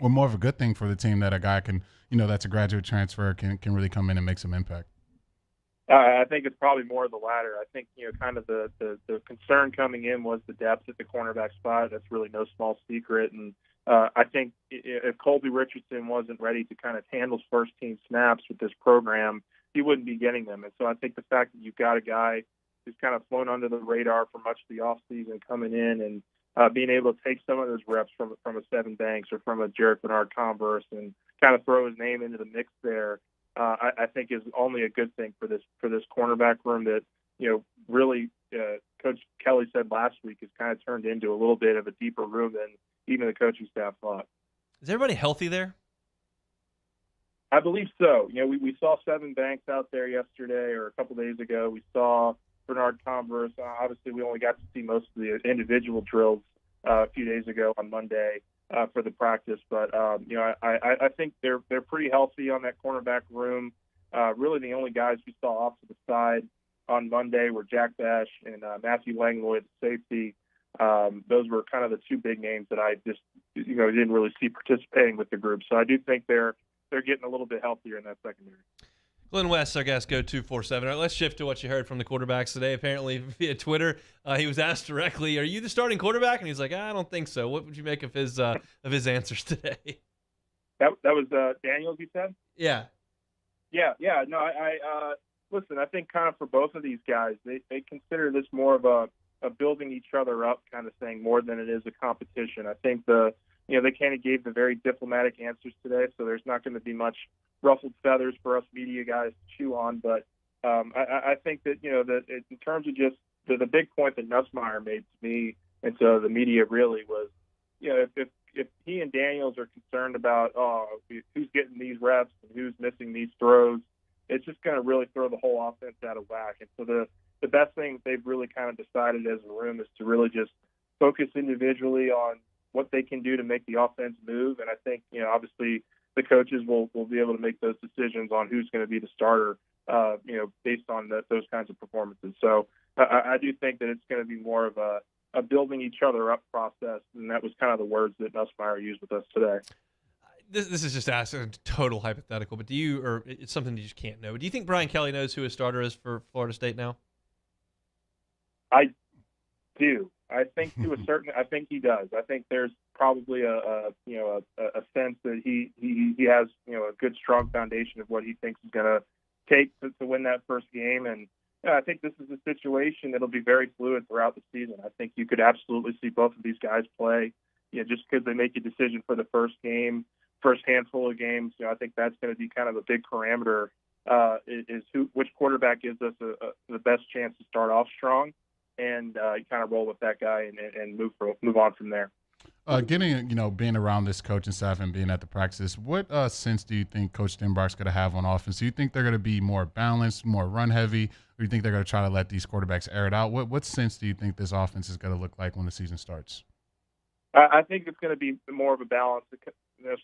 S3: or more of a good thing for the team that a guy can, that's a graduate transfer, can really come in and make some impact?
S29: I think it's probably more of the latter. I think, kind of the concern coming in was the depth at the cornerback spot. That's really no small secret. And I think if Colby Richardson wasn't ready to kind of handle first-team snaps with this program, he wouldn't be getting them. And so I think the fact that you've got a guy who's kind of flown under the radar for much of the offseason coming in and being able to take some of those reps from a Seven Banks or from a Jarek Bernard Converse and kind of throw his name into the mix there, I think is only a good thing for this cornerback room that, really Coach Kelly said last week has kind of turned into a little bit of a deeper room than even the coaching staff thought.
S2: Is everybody healthy there?
S29: I believe so. We saw Seven Banks out there yesterday or a couple days ago. We saw Bernard Converse. Obviously, we only got to see most of the individual drills a few days ago on Monday for the practice. But, I think they're pretty healthy on that cornerback room. Really the only guys we saw off to the side on Monday were Jack Bash and Matthew Langlois, safety. Those were kind of the two big names that I just, didn't really see participating with the group. So I do think they're getting a little bit healthier in that secondary.
S2: Glenn West, our guest, go 247. All right, let's shift to what you heard from the quarterbacks today. Apparently, via Twitter, he was asked directly, "Are you the starting quarterback?" And he's like, "I don't think so." What would you make of his answers today?
S29: That was Daniels, you said?
S2: Yeah.
S29: Yeah. No, I listen. I think kind of for both of these guys, they consider this more of a building each other up kind of thing more than it is a competition. I think they kind of gave the very diplomatic answers today, so there's not going to be much ruffled feathers for us media guys to chew on. But I think that, that in terms of just the big point that Nussmeier made to me and to the media really was, if he and Daniels are concerned about, who's getting these reps and who's missing these throws, it's just going to really throw the whole offense out of whack. And so the best thing they've really kind of decided as a room is to really just focus individually on what they can do to make the offense move. And I think, obviously the coaches will be able to make those decisions on who's going to be the starter, based on those kinds of performances. So I do think that it's going to be more of a building each other up process. And that was kind of the words that Nussmeier used with us today.
S2: This is just asking a total hypothetical, but it's something you just can't know. Do you think Brian Kelly knows who his starter is for Florida State now?
S29: I do. I think I think he does. I think there's probably a sense that he has, a good, strong foundation of what he thinks is going to take to win that first game. And I think this is a situation that'll be very fluid throughout the season. I think you could absolutely see both of these guys play, just because they make a decision for the first game, first handful of games. I think that's going to be kind of a big parameter, which quarterback gives us the best chance to start off strong. And kind of roll with that guy and move on from there.
S3: Being around this coaching staff and being at the practices, what sense do you think Coach Denbrock's going to have on offense? Do you think they're going to be more balanced, more run heavy, or do you think they're going to try to let these quarterbacks air it out? What sense do you think this offense is going to look like when the season starts?
S29: I think it's going to be more of a balance,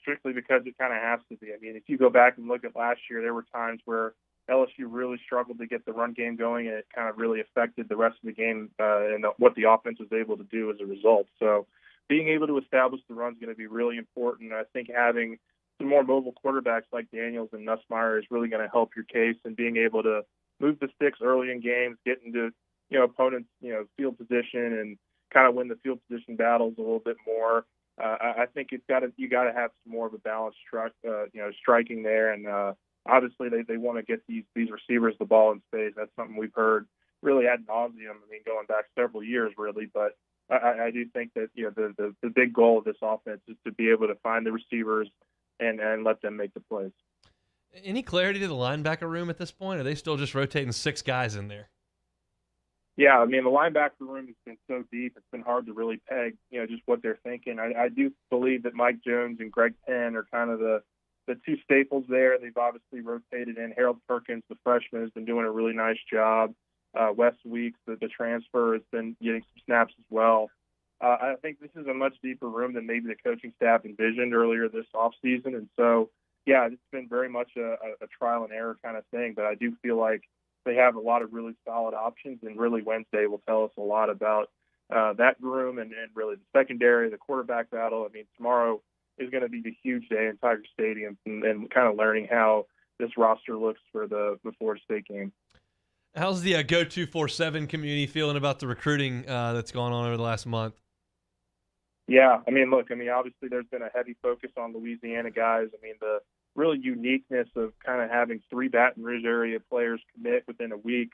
S29: strictly because it kind of has to be. I mean, if you go back and look at last year, there were times where LSU really struggled to get the run game going, and it kind of really affected the rest of the game and what the offense was able to do as a result. So being able to establish the run is going to be really important. I think having some more mobile quarterbacks like Daniels and Nussmeier is really going to help your case, and being able to move the sticks early in games, get into opponents' field position, and kind of win the field position battles a little bit more. I think you got to have some more of a balanced striking there, and obviously they want to get these receivers the ball in space. That's something we've heard really ad nauseum. I mean, going back several years, really. But I do think that the big goal of this offense is to be able to find the receivers and let them make the plays.
S2: Any clarity to the linebacker room at this point? Or are they still just rotating 6 guys in there?
S29: Yeah, I mean, the linebacker room has been so deep, it's been hard to really peg, just what they're thinking. I do believe that Mike Jones and Greg Penn are kind of the 2 staples there. They've obviously rotated in. Harold Perkins, the freshman, has been doing a really nice job. Wes Weeks, the transfer, has been getting some snaps as well. I think this is a much deeper room than maybe the coaching staff envisioned earlier this offseason. And so, yeah, it's been very much a trial and error kind of thing. But I do feel like they have a lot of really solid options, and really Wednesday will tell us a lot about that room and really the secondary, the quarterback battle. I mean, tomorrow is going to be the huge day in Tiger Stadium, and kind of learning how this roster looks for the Florida State game.
S2: How's the Go247 community feeling about the recruiting that's gone on over the last month?
S29: Yeah, I mean, obviously there's been a heavy focus on Louisiana guys. I mean, the really uniqueness of kind of having 3 Baton Rouge area players commit within a week.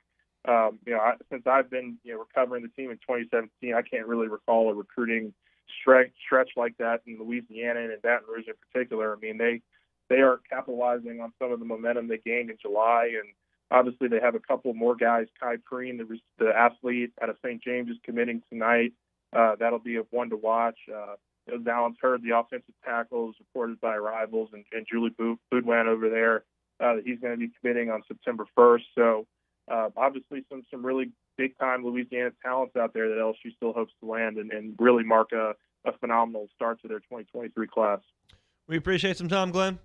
S29: Since I've been recovering the team in 2017, I can't really recall a recruiting stretch like that in Louisiana and in Baton Rouge in particular. I mean, they are capitalizing on some of the momentum they gained in July, and obviously they have a couple more guys. Kai Preen, the athlete out of St. James, is committing tonight. That'll be a one to watch. Valance Hurd, the offensive tackle, is reported by Rivals, and Julie Boudouin over there. He's going to be committing on September 1st. So obviously some really big-time Louisiana talents out there that LSU still hopes to land and really mark a phenomenal start to their 2023 class.
S2: We appreciate some time, Glenn.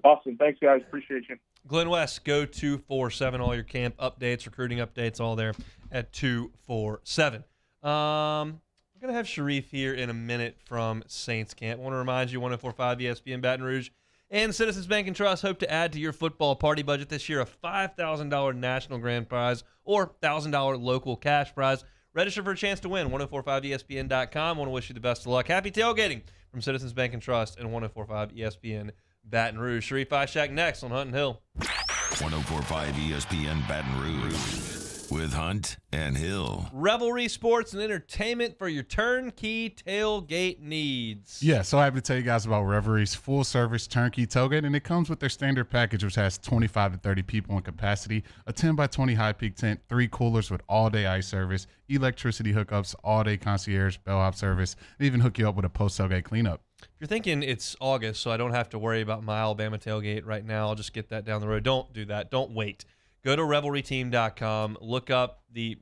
S29: Awesome. Thanks, guys. Appreciate you.
S2: Glenn West, Go247, all your camp updates, recruiting updates, all there at 247. We're going to have Sharif here in a minute from Saints Camp. I want to remind you, 104.5 ESPN Baton Rouge and Citizens Bank and Trust hope to add to your football party budget this year a $5,000 national grand prize or $1,000 local cash prize. Register for a chance to win, 1045ESPN.com. I want to wish you the best of luck. Happy tailgating from Citizens Bank and Trust and 104.5 ESPN Baton Rouge. Sharif Ishak next on Hunt and Hill.
S1: 1045 ESPN Baton Rouge with Hunt and Hill.
S2: Revelry Sports and Entertainment for your turnkey tailgate needs.
S3: Yeah, so happy to tell you guys about Revelry's full-service turnkey tailgate, and it comes with their standard package, which has 25 to 30 people in capacity, a 10 by 20 high-peak tent, 3 coolers with all-day ice service, electricity hookups, all-day concierge, bellhop service, and even hook you up with a post-tailgate cleanup.
S2: If you're thinking it's August, so I don't have to worry about my Alabama tailgate right now, I'll just get that down the road. Don't do that. Don't wait. Go to revelryteam.com. Look up the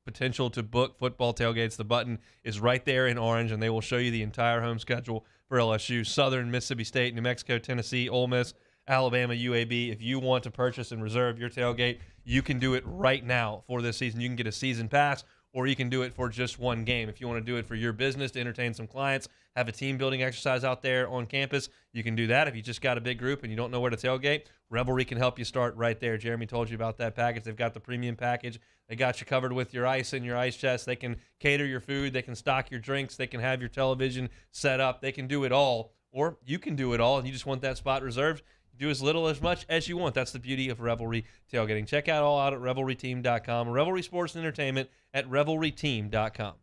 S2: potential to book football tailgates. The button is right there in orange, and they will show you the entire home schedule for LSU, Southern, Mississippi State, New Mexico, Tennessee, Ole Miss, Alabama, UAB. If you want to purchase and reserve your tailgate, you can do it right now for this season. You can get a season pass, or you can do it for just one game. If you want to do it for your business to entertain some clients, have a team-building exercise out there on campus, you can do that. If you just got a big group and you don't know where to tailgate, Revelry can help you start right there. Jeremy told you about that package. They've got the premium package. They got you covered with your ice and your ice chest. They can cater your food. They can stock your drinks. They can have your television set up. They can do it all, or you can do it all, and you just want that spot reserved. Do as little as much as you want. That's the beauty of Revelry tailgating. Check out all out at revelryteam.com. Revelry Sports and Entertainment at revelryteam.com.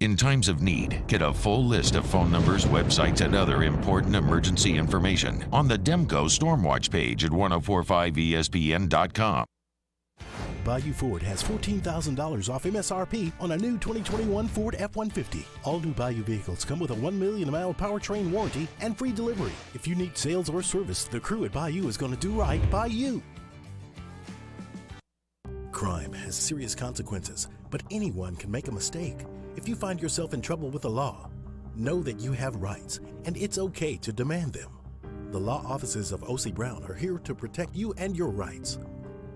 S1: In times of need, get a full list of phone numbers, websites, and other important emergency information on the Demco Stormwatch page at 1045ESPN.com.
S10: Bayou Ford has $14,000 off MSRP on a new 2021 Ford F-150. All new Bayou vehicles come with a 1 million mile powertrain warranty and free delivery. If you need sales or service, the crew at Bayou is going to do right by you. Crime has serious consequences, but anyone can make a mistake. If you find yourself in trouble with the law, know that you have rights, and it's okay to demand them. The law offices of O.C. Brown are here to protect you and your rights.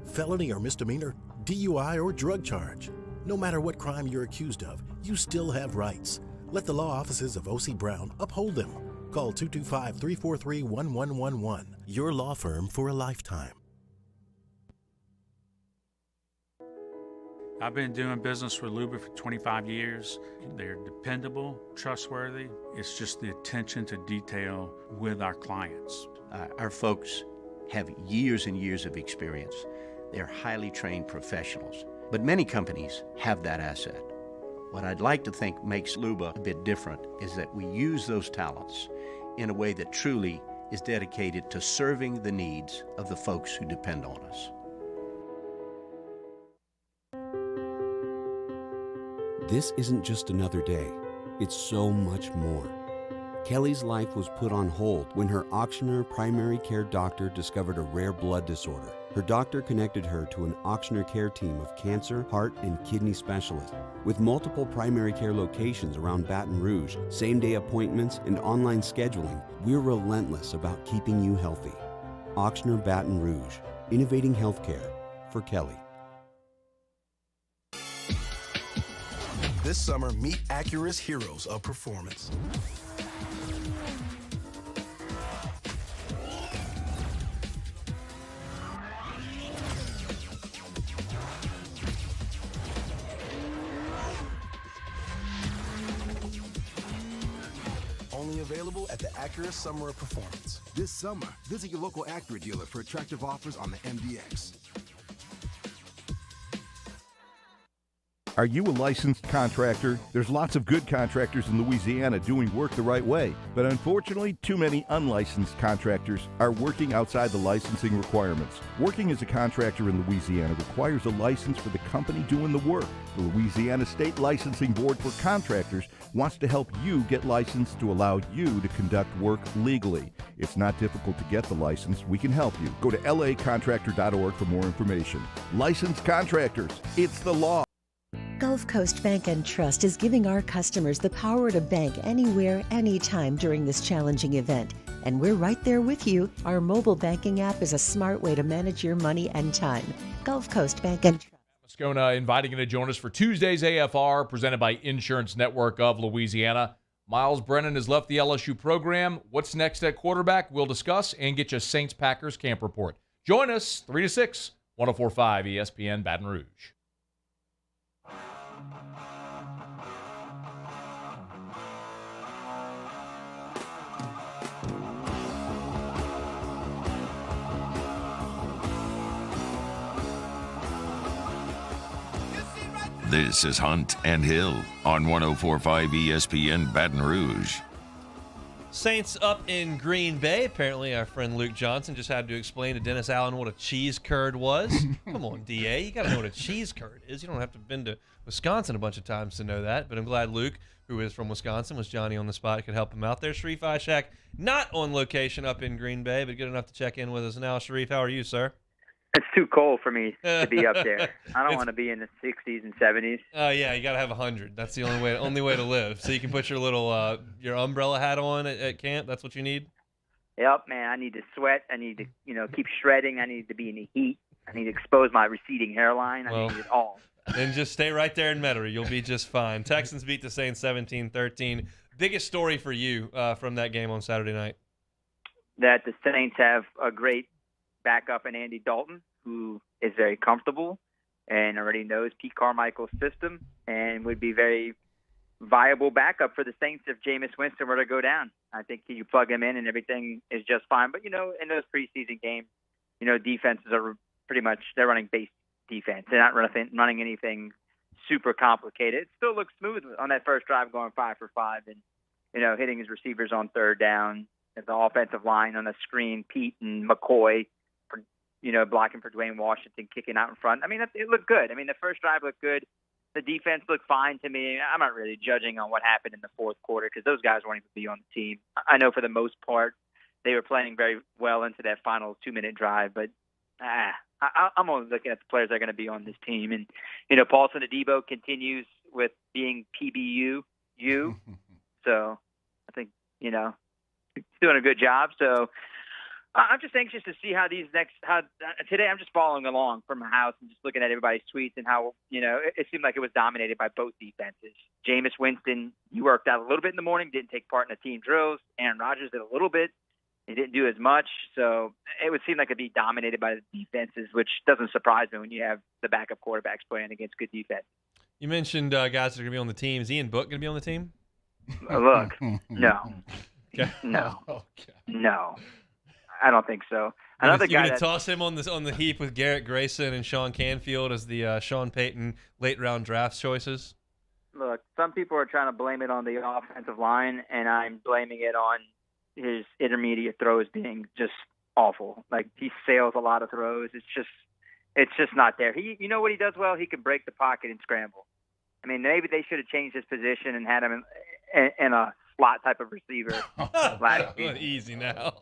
S10: Felony or misdemeanor, DUI or drug charge. No matter what crime you're accused of, you still have rights. Let the law offices of O.C. Brown uphold them. Call 225-343-1111. Your law firm for a lifetime.
S16: I've been doing business with Luba for 25 years. They're dependable, trustworthy. It's just the attention to detail with our clients.
S17: Our folks have years and years of experience. They're highly trained professionals, but many companies have that asset. What I'd like to think makes Luba a bit different is that we use those talents in a way that truly is dedicated to serving the needs of the folks who depend on us.
S4: This isn't just another day. It's so much more. Kelly's life was put on hold when her auctioneer primary care doctor discovered a rare blood disorder. Her doctor connected her to an auctioneer care team of cancer, heart, and kidney specialists. With multiple primary care locations around Baton Rouge, same-day appointments, and online scheduling, we're relentless about keeping you healthy. Auctioneer Baton Rouge, innovating healthcare for Kelly.
S9: This summer, meet Acura's heroes of performance. Only available at the Acura Summer of Performance.
S14: This summer, visit your local Acura dealer for attractive offers on the MDX.
S18: Are you a licensed contractor? There's lots of good contractors in Louisiana doing work the right way, but unfortunately, too many unlicensed contractors are working outside the licensing requirements. Working as a contractor in Louisiana requires a license for the company doing the work. The Louisiana State Licensing Board for Contractors wants to help you get licensed to allow you to conduct work legally. It's not difficult to get the license. We can help you. Go to lacontractor.org for more information. Licensed contractors, it's the law.
S20: Gulf Coast Bank and Trust is giving our customers the power to bank anywhere, anytime during this challenging event. And we're right there with you. Our mobile banking app is a smart way to manage your money and time. Gulf Coast Bank and Trust.
S23: Moscona inviting you to join us for Tuesday's AFR, presented by Insurance Network of Louisiana. Miles Brennan has left the LSU program. What's next at quarterback? We'll discuss and get you Saints-Packers camp report. Join us 3 to 6, 104.5 ESPN Baton Rouge.
S1: This is Hunt and Hill on 104.5 ESPN Baton Rouge.
S2: Saints up in Green Bay. Apparently, our friend Luke Johnson just had to explain to Dennis Allen what a cheese curd was. Come on, DA. You got to know what a cheese curd is. You don't have to have been to Wisconsin a bunch of times to know that. But I'm glad Luke, who is from Wisconsin, was Johnny on the spot, could help him out there. Sharif Ishak, not on location up in Green Bay, but good enough to check in with us now. Sharif, how are you, sir?
S24: It's too cold for me to be up there. I don't want to be in the 60s and 70s.
S2: Yeah, you got to have 100. That's the only way to live. So you can put your little your umbrella hat on at camp. That's what you need?
S24: Yep, man. I need to sweat. I need to, keep shredding. I need to be in the heat. I need to expose my receding hairline. I need it all.
S2: Then just stay right there in Metairie. You'll be just fine. Texans beat the Saints 17-13. Biggest story for you from that game on Saturday night?
S24: That the Saints have a great backup in Andy Dalton, who is very comfortable and already knows Pete Carmichael's system and would be very viable backup for the Saints if Jameis Winston were to go down. I think you plug him in and everything is just fine. But, in those preseason games, defenses are pretty much, they're running base defense. They're not running anything super complicated. It still looks smooth on that first drive going 5 for 5 and, hitting his receivers on third down. The offensive line on the screen, Pete and McCoy, blocking for Dwayne Washington, kicking out in front. I mean, it looked good. I mean, the first drive looked good. The defense looked fine to me. I'm not really judging on what happened in the fourth quarter because those guys weren't even be on the team. I know for the most part they were playing very well into that final 2-minute drive, but I'm only looking at the players that are going to be on this team. And, Paulson Adebo continues with being PBU. So I think, he's doing a good job. So I'm just anxious to see how today I'm just following along from my house and just looking at everybody's tweets and how, it seemed like it was dominated by both defenses. Jameis Winston, he worked out a little bit in the morning, didn't take part in the team drills. Aaron Rodgers did a little bit. He didn't do as much. So it would seem like it'd be dominated by the defenses, which doesn't surprise me when you have the backup quarterbacks playing against good defense.
S2: You mentioned guys that are going to be on the team. Is Ian Book going to be on the team?
S24: Look, no.
S2: Okay.
S24: No. No. I don't think so. Another
S2: You're
S24: guy
S2: going to toss him on the heap with Garrett Grayson and Sean Canfield as the Sean Payton late-round draft choices?
S24: Look, some people are trying to blame it on the offensive line, and I'm blaming it on his intermediate throws being just awful. Like, he sails a lot of throws. It's just not there. You know what he does well? He can break the pocket and scramble. I mean, maybe they should have changed his position and had him in a slot type of receiver last season.
S2: Easy now.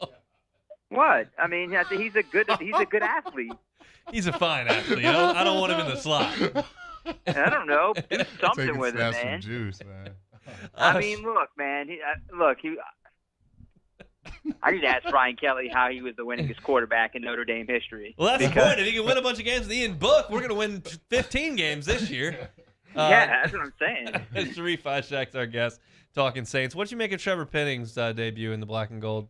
S24: What? I mean, he's a good athlete.
S2: He's a fine athlete. I don't want him in the slot.
S24: I don't know. Do something with him, man.
S3: Some juice, man.
S24: I mean, look, man. I need to ask Brian Kelly how he was the winningest quarterback in Notre Dame history.
S2: Well, that's the point. If he can win a bunch of games with Ian Book, we're going to win 15 games this year.
S24: Yeah, that's what I'm saying.
S2: It's Sharif Ishak's our guest, talking Saints. What did you make of Trevor Penning's debut in the black and gold?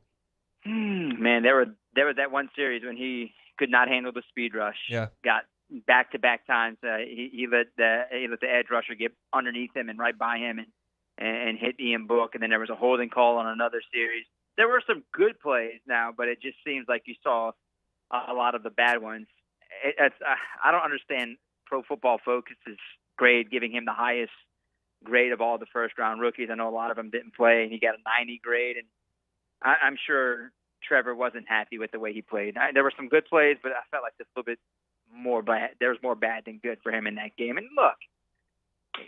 S24: Man, there was that one series when he could not handle the speed rush.
S2: Yeah.
S24: Got back-to-back times. He let the edge rusher get underneath him and right by him and hit Ian Book, and then there was a holding call on another series. There were some good plays now, but it just seems like you saw a lot of the bad ones. I don't understand Pro Football Focus's grade, giving him the highest grade of all the first-round rookies. I know a lot of them didn't play, and he got a 90 grade, and I'm sure Trevor wasn't happy with the way he played. There were some good plays, but I felt like there's a little bit more bad. There was more bad than good for him in that game. And look,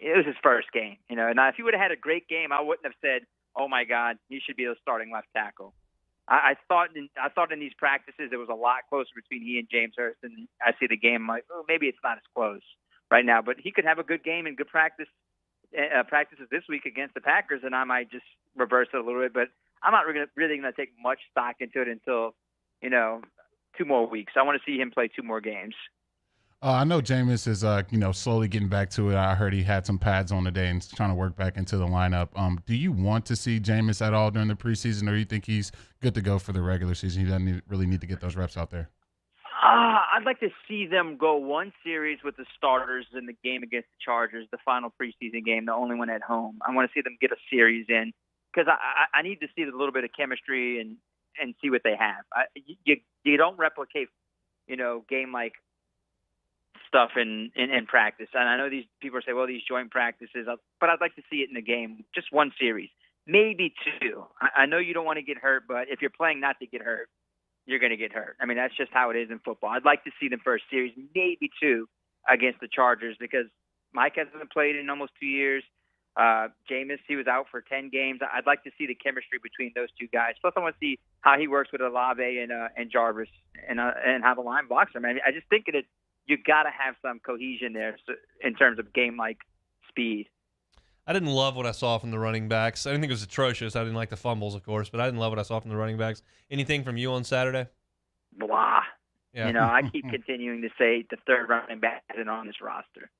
S24: it was his first game. Now if he would have had a great game, I wouldn't have said, "Oh my God, he should be the starting left tackle." I thought in these practices there was a lot closer between he and James Hurst, and I see the game like, oh, maybe it's not as close right now. But he could have a good game and good practices this week against the Packers, and I might just reverse it a little bit. But I'm not really going to take much stock into it until 2 more weeks. I want to see him play 2 more games.
S3: I know Jameis is, slowly getting back to it. I heard he had some pads on today and trying to work back into the lineup. Do you want to see Jameis at all during the preseason, or do you think he's good to go for the regular season? He doesn't really need to get those reps out there.
S24: I'd like to see them go one series with the starters in the game against the Chargers, the final preseason game, the only one at home. I want to see them get a series in because I need to see a little bit of chemistry and see what they have. You don't replicate, game-like stuff in practice. And I know these people say, well, these joint practices, but I'd like to see it in the game, just one series, maybe 2. I know you don't want to get hurt, but if you're playing not to get hurt, you're going to get hurt. I mean, that's just how it is in football. I'd like to see them first series, maybe 2 against the Chargers because Mike hasn't played in almost 2 years. Jameis, he was out for 10 games. I'd like to see the chemistry between those 2 guys. Plus, I want to see how he works with Olave and Jarvis and how the line blocks him. I mean, I just think that you got to have some cohesion there in terms of game-like speed.
S2: I didn't love what I saw from the running backs. I didn't think it was atrocious. I didn't like the fumbles, of course, but I didn't love what I saw from the running backs. Anything from you on Saturday?
S24: Blah.
S2: Yeah.
S24: I keep continuing to say the third running back isn't on this roster.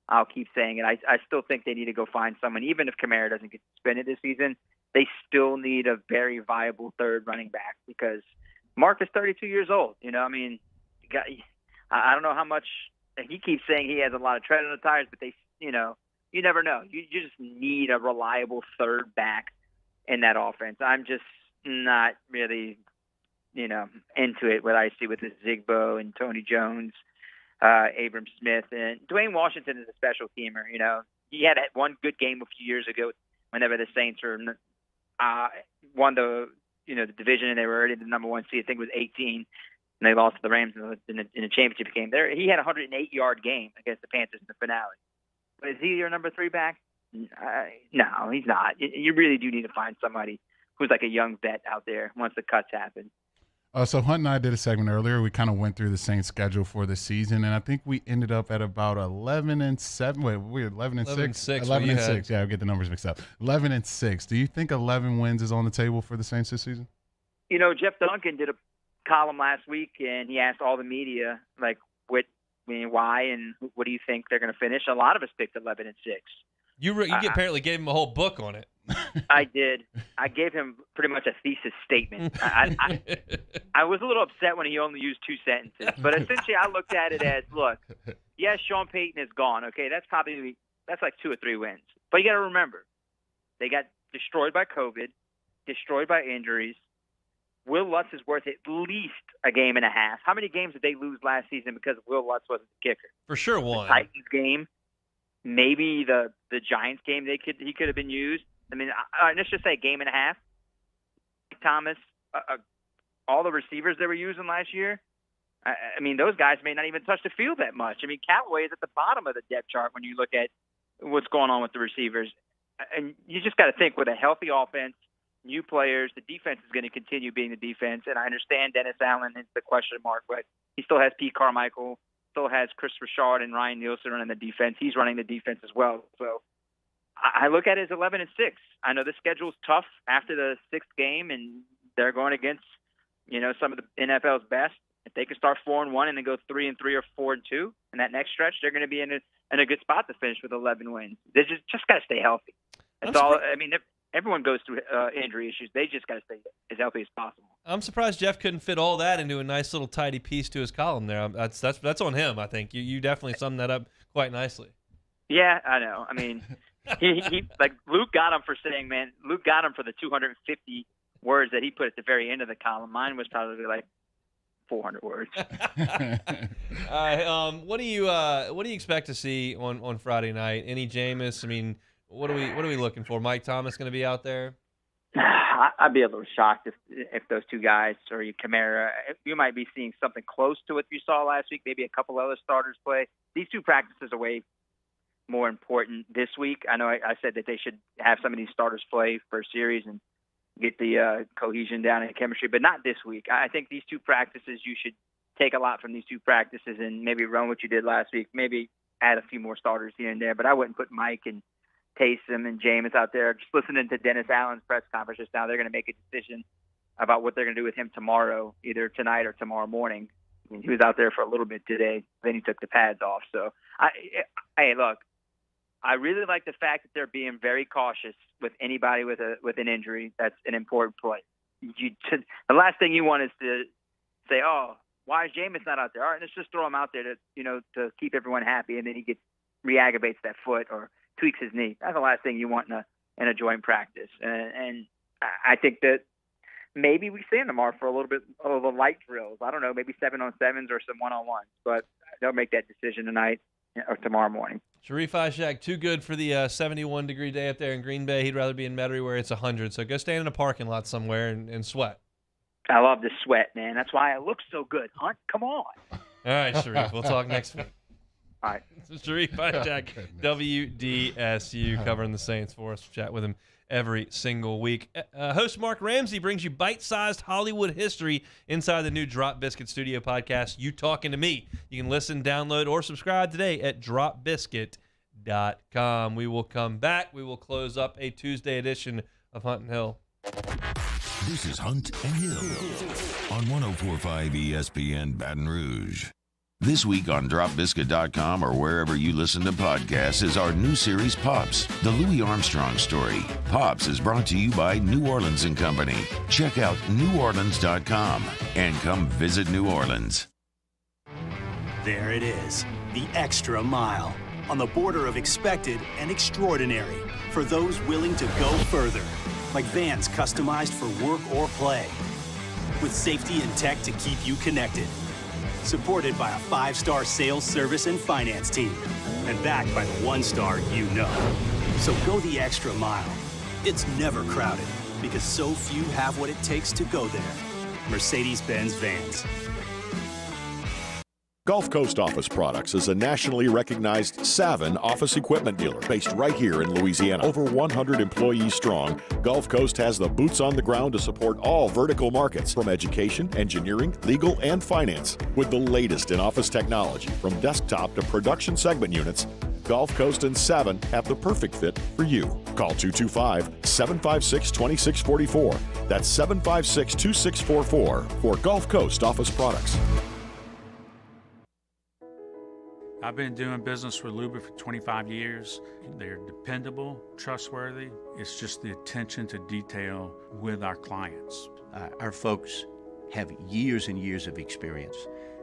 S24: I'll keep saying it. I still think they need to go find someone. Even if Kamara doesn't get suspended this season, they still need a very viable third running back because Mark is 32 years old. I don't know how much he keeps saying he has a lot of tread on the tires, but you never know. You just need a reliable third back in that offense. I'm just not really, into it. What I see with the Zigbo and Tony Jones, Abram Smith, and Dwayne Washington is a special teamer. He had one good game a few years ago whenever the Saints won the division and they were already the number 1 seed. I think it was 18. and they lost to the Rams in a championship game. He had a 108-yard game against the Panthers in the finale. But is he your number 3 back? No, he's not. You really do need to find somebody who's like a young vet out there once the cuts happen.
S3: So Hunt and I did a segment earlier. We kind of went through the Saints schedule for the season, and I think we ended up at about 11-7. Wait, we were 11-6. 11-6. Yeah, I get the numbers mixed up. 11-6. Do you think 11 wins is on the table for the Saints this season?
S24: You know, Jeff Duncan did a column last week, and he asked all the media, like, why and what do you think they're going to finish? A lot of us picked 11-6.
S2: You apparently gave him a whole book on it.
S24: I did. I gave him pretty much a thesis statement. I was a little upset when he only used 2 sentences, but essentially I looked at it as, look, yes, Sean Payton is gone. Okay, that's like 2 or 3 wins. But you got to remember, they got destroyed by COVID, destroyed by injuries. Will Lutz is worth at least a game and a half. How many games did they lose last season because Will Lutz wasn't the kicker?
S2: For sure, one.
S24: The Titans game, maybe the Giants game. He could have been used. I mean, let's just say a game and a half. Thomas, all the receivers they were using last year. I mean, those guys may not even touch the field that much. I mean, Callaway is at the bottom of the depth chart when you look at what's going on with the receivers. And you just got to think with a healthy offense, new players, the defense is going to continue being the defense. And I understand Dennis Allen is the question mark, but he still has Pete Carmichael, still has Chris Richard and Ryan Nielsen running the defense. He's running the defense as well. So I look at it as 11-6. I know the schedule's tough after the 6th game, and they're going against, some of the NFL's best. If they can start 4-1 and then go 3-3 or 4-2 in that next stretch, they're going to be in a good spot to finish with 11 wins. They just got to stay healthy. That's all. I mean, everyone goes through injury issues. They just got to stay as healthy as possible.
S2: I'm surprised Jeff couldn't fit all that into a nice little tidy piece to his column there. That's on him. I think you definitely summed that up quite nicely.
S24: Yeah, I know. I mean, he like Luke got him for saying, man. Luke got him for the 250 words that he put at the very end of the column. Mine was probably like 400 words.
S2: What do you expect to see on Friday night? Any Jameis? I mean, what are we looking for? Mike Thomas going to be out there?
S24: I'd be a little shocked if those 2 guys or Kamara. You might be seeing something close to what you saw last week. Maybe a couple other starters play. These 2 practices are way more important this week. I know I said that they should have some of these starters play for a series and get the cohesion down and chemistry, but not this week. I think these 2 practices, you should take a lot from these 2 practices and maybe run what you did last week, maybe add a few more starters here and there, but I wouldn't put Mike and Taysom and Jameis out there. Just listening to Dennis Allen's press conference just now, they're going to make a decision about what they're going to do with him tomorrow, either tonight or tomorrow morning. I mean, he was out there for a little bit today, then he took the pads off. So, hey, look, I really like the fact that they're being very cautious with anybody with an injury. That's an important play. The last thing you want is to say, "Oh, why is Jameis not out there?" All right, let's just throw him out there to keep everyone happy, and then he re-aggravates that foot or tweaks his knee. That's the last thing you want in a joint practice. And I think that maybe we see him tomorrow for a little bit of the light drills. I don't know, maybe 7-on-7s or some 1-on-1s, but they'll make that decision tonight or tomorrow morning.
S2: Sharif Ishaq, too good for the 71-degree day up there in Green Bay. He'd rather be in Metairie where it's 100. So go stand in a parking lot somewhere and sweat.
S24: I love the sweat, man. That's why I look so good. Hunt, come on.
S2: All right, Sharif. We'll talk next week.
S24: All right.
S2: So Sharif Ishaq, WDSU, covering the Saints for us. Chat with him every single week. Host Mark Ramsey brings you bite-sized Hollywood history inside the new Drop Biscuit Studio podcast, You Talking to Me. You can listen, download, or subscribe today at dropbiscuit.com. We will come back. We will close up a Tuesday edition of Hunt and Hill.
S1: This is Hunt and Hill on 104.5 ESPN Baton Rouge. This week on dropbiscuit.com or wherever you listen to podcasts is our new series, Pops, the Louis Armstrong story. Pops is brought to you by New Orleans & Company. Check out neworleans.com and come visit New Orleans.
S5: There it is, the extra mile, on the border of expected and extraordinary for those willing to go further, like vans customized for work or play, with safety and tech to keep you connected. Supported by a 5-star sales, service, and finance team. And backed by the 1-star you know. So go the extra mile. It's never crowded because so few have what it takes to go there. Mercedes-Benz Vans.
S6: Gulf Coast Office Products is a nationally recognized Savin office equipment dealer based right here in Louisiana. Over 100 employees strong, Gulf Coast has the boots on the ground to support all vertical markets, from education, engineering, legal, and finance. With the latest in office technology, from desktop to production segment units, Gulf Coast and Savin have the perfect fit for you. Call 225-756-2644. That's 756-2644 for Gulf Coast Office Products.
S16: I've been doing business with Luba for 25 years. They're dependable, trustworthy. It's just the attention to detail with our clients.
S17: Our folks have years and years of experience.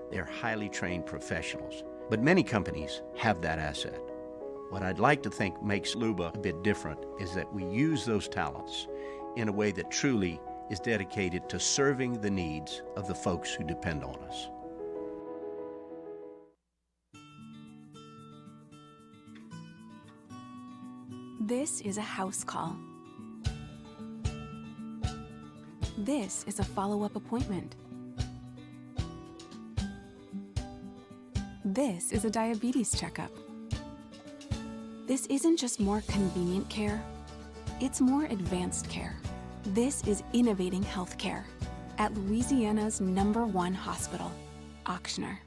S17: They're highly trained professionals, but many companies have that asset. What I'd like to think makes Luba a bit different is that we use those talents in a way that truly is dedicated to serving the needs of the folks who depend on us.
S7: This is a house call. This is a follow-up appointment. This is a diabetes checkup. This isn't just more convenient care, it's more advanced care. This is innovating healthcare at Louisiana's #1 hospital, Auctioner.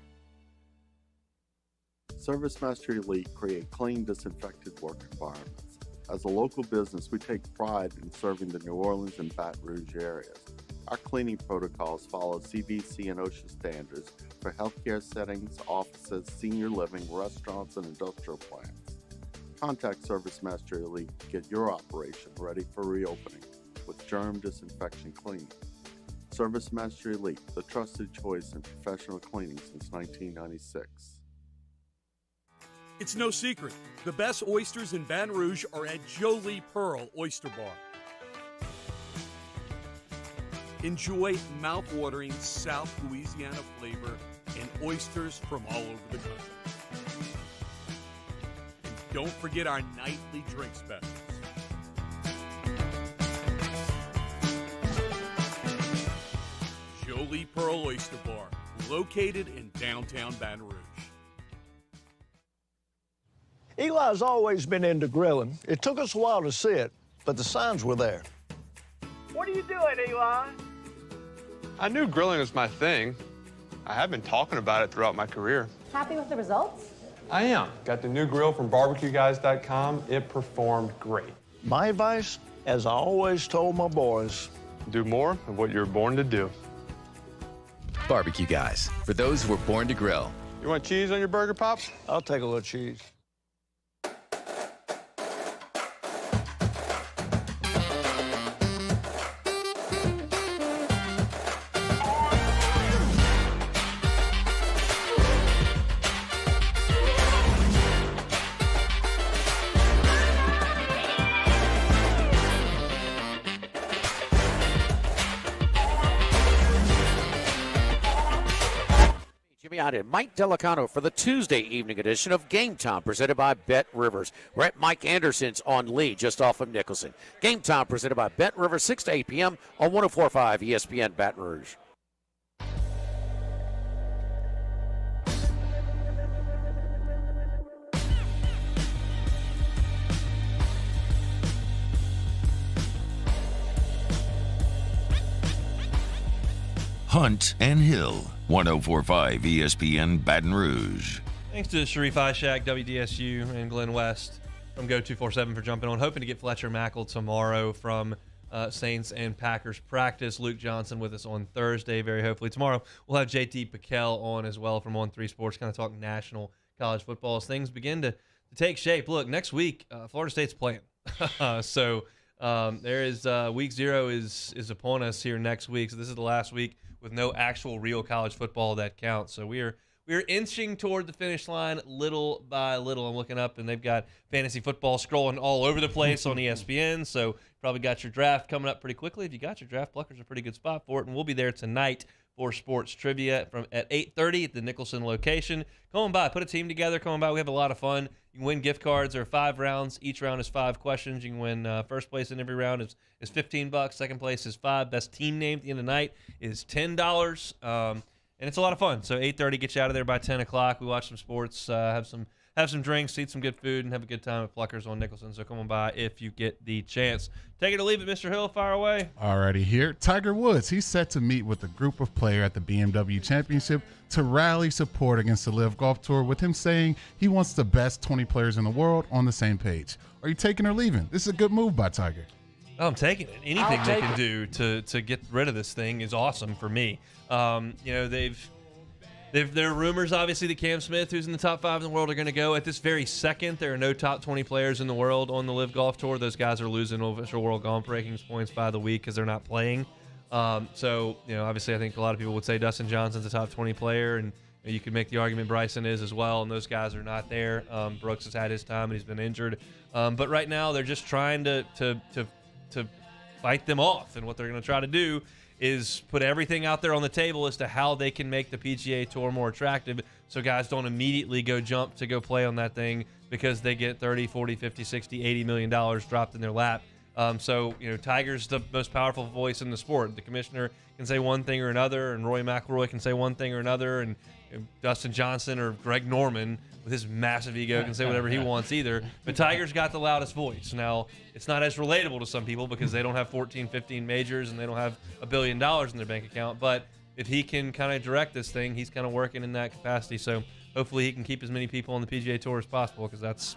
S8: ServiceMaster Elite create clean, disinfected work environments. As a local business, we take pride in serving the New Orleans and Baton Rouge areas. Our cleaning protocols follow CDC and OSHA standards for healthcare settings, offices, senior living, restaurants, and industrial plants. Contact ServiceMaster Elite to get your operation ready for reopening with germ disinfection cleaning. ServiceMaster Elite, the trusted choice in professional cleaning since 1996.
S26: It's no secret. The best oysters in Baton Rouge are at Jolie Pearl Oyster Bar. Enjoy mouth-watering South Louisiana flavor and oysters from all over the country. And don't forget our nightly drink specials. Jolie Pearl Oyster Bar, located in downtown Baton Rouge.
S11: Eli's always been into grilling. It took us a while to see it, but the signs were there.
S29: What are you doing, Eli?
S13: I knew grilling was my thing. I have been talking about it throughout my career.
S12: Happy with the results?
S13: I am. Got the new grill from barbecueguys.com. It performed great.
S11: My advice, as I always told my boys,
S13: do more of what you're born to do.
S15: Barbecue Guys, for those who were born to grill.
S13: You want cheese on your burger, Pops?
S11: I'll take a little cheese.
S19: And Mike Delicano for the Tuesday evening edition of Game Time, presented by Bet Rivers. We're at Mike Anderson's on Lee, just off of Nicholson. Game Time, presented by Bet Rivers, 6 to 8 p.m. on 104.5 ESPN Baton Rouge.
S1: Hunt and Hill, 104.5 ESPN Baton Rouge.
S2: Thanks to Sharif Ishak, WDSU, and Glenn West from Go247 for jumping on. Hoping to get Fletcher Mackel tomorrow from Saints and Packers practice. Luke Johnson with us on Thursday, very hopefully. Tomorrow we'll have JT Piquel on as well from On3 Sports, kind of talk national college football as things begin to take shape. Look, next week, Florida State's playing. So there is week 0 is upon us here next week. So this is the last week with no actual real college football that counts. So we're inching toward the finish line little by little. I'm looking up, and they've got fantasy football scrolling all over the place on ESPN. So probably got your draft coming up pretty quickly. If you got your draft, Plucker's a pretty good spot for it. And we'll be there tonight for sports trivia at 8:30 at the Nicholson location. Come on by, put a team together. Come on by. We have a lot of fun. You can win gift cards. There are 5 rounds. Each round is 5 questions. You can win first place in every round is $15. Second place is $5. Best team name at the end of the night is $10. and it's a lot of fun. So 8:30 gets you out of there by 10 o'clock. We watch some sports, have some drinks, eat some good food, and have a good time at Pluckers on Nicholson. So come on by if you get the chance. Take it or leave it, Mr. Hill. Fire away.
S3: Alrighty, here. Tiger Woods, he's set to meet with a group of players at the BMW Championship to rally support against the LIV Golf Tour, with him saying he wants the best 20 players in the world on the same page. Are you taking or leaving? This is a good move by Tiger.
S2: Oh, I'm taking it. Anything they can do to get rid of this thing is awesome for me. There are rumors, obviously, that Cam Smith, who's in the top 5 in the world, are going to go. At this very second, there are no top 20 players in the world on the LIV Golf Tour. Those guys are losing official world golf rankings points by the week because they're not playing. Obviously, I think a lot of people would say Dustin Johnson's a top 20 player, and you could make the argument Bryson is as well, and those guys are not there. Brooks has had his time, and he's been injured. But right now, they're just trying to fight them off, and what they're going to try to do is put everything out there on the table as to how they can make the PGA Tour more attractive so guys don't immediately go jump to go play on that thing because they get 30, 40, 50, 60, $80 million dropped in their lap. Tiger's the most powerful voice in the sport. The commissioner can say one thing or another, and Rory McIlroy can say one thing or another, and Dustin Johnson or Greg Norman with his massive ego can say whatever he wants either. But Tiger's got the loudest voice. Now, it's not as relatable to some people because they don't have 14, 15 majors and they don't have $1 billion in their bank account. But if he can kind of direct this thing, he's kind of working in that capacity. So hopefully he can keep as many people on the PGA Tour as possible, because that's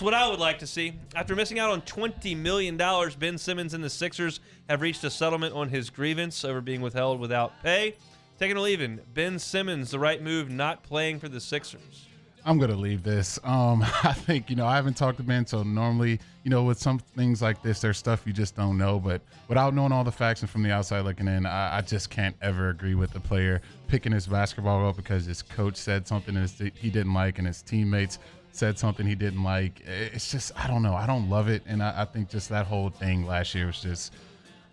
S2: what I would like to see. After missing out on $20 million, Ben Simmons and the Sixers have reached a settlement on his grievance over being withheld without pay. Taking or leaving, Ben Simmons, the right move, not playing for the Sixers.
S3: I'm going to leave this. I think, I haven't talked to Ben, so normally, with some things like this, there's stuff you just don't know. But without knowing all the facts and from the outside looking in, I just can't ever agree with the player picking his basketball up because his coach said something he didn't like and his teammates said something he didn't like. It's just, I don't know. I don't love it. And I think just that whole thing last year was just,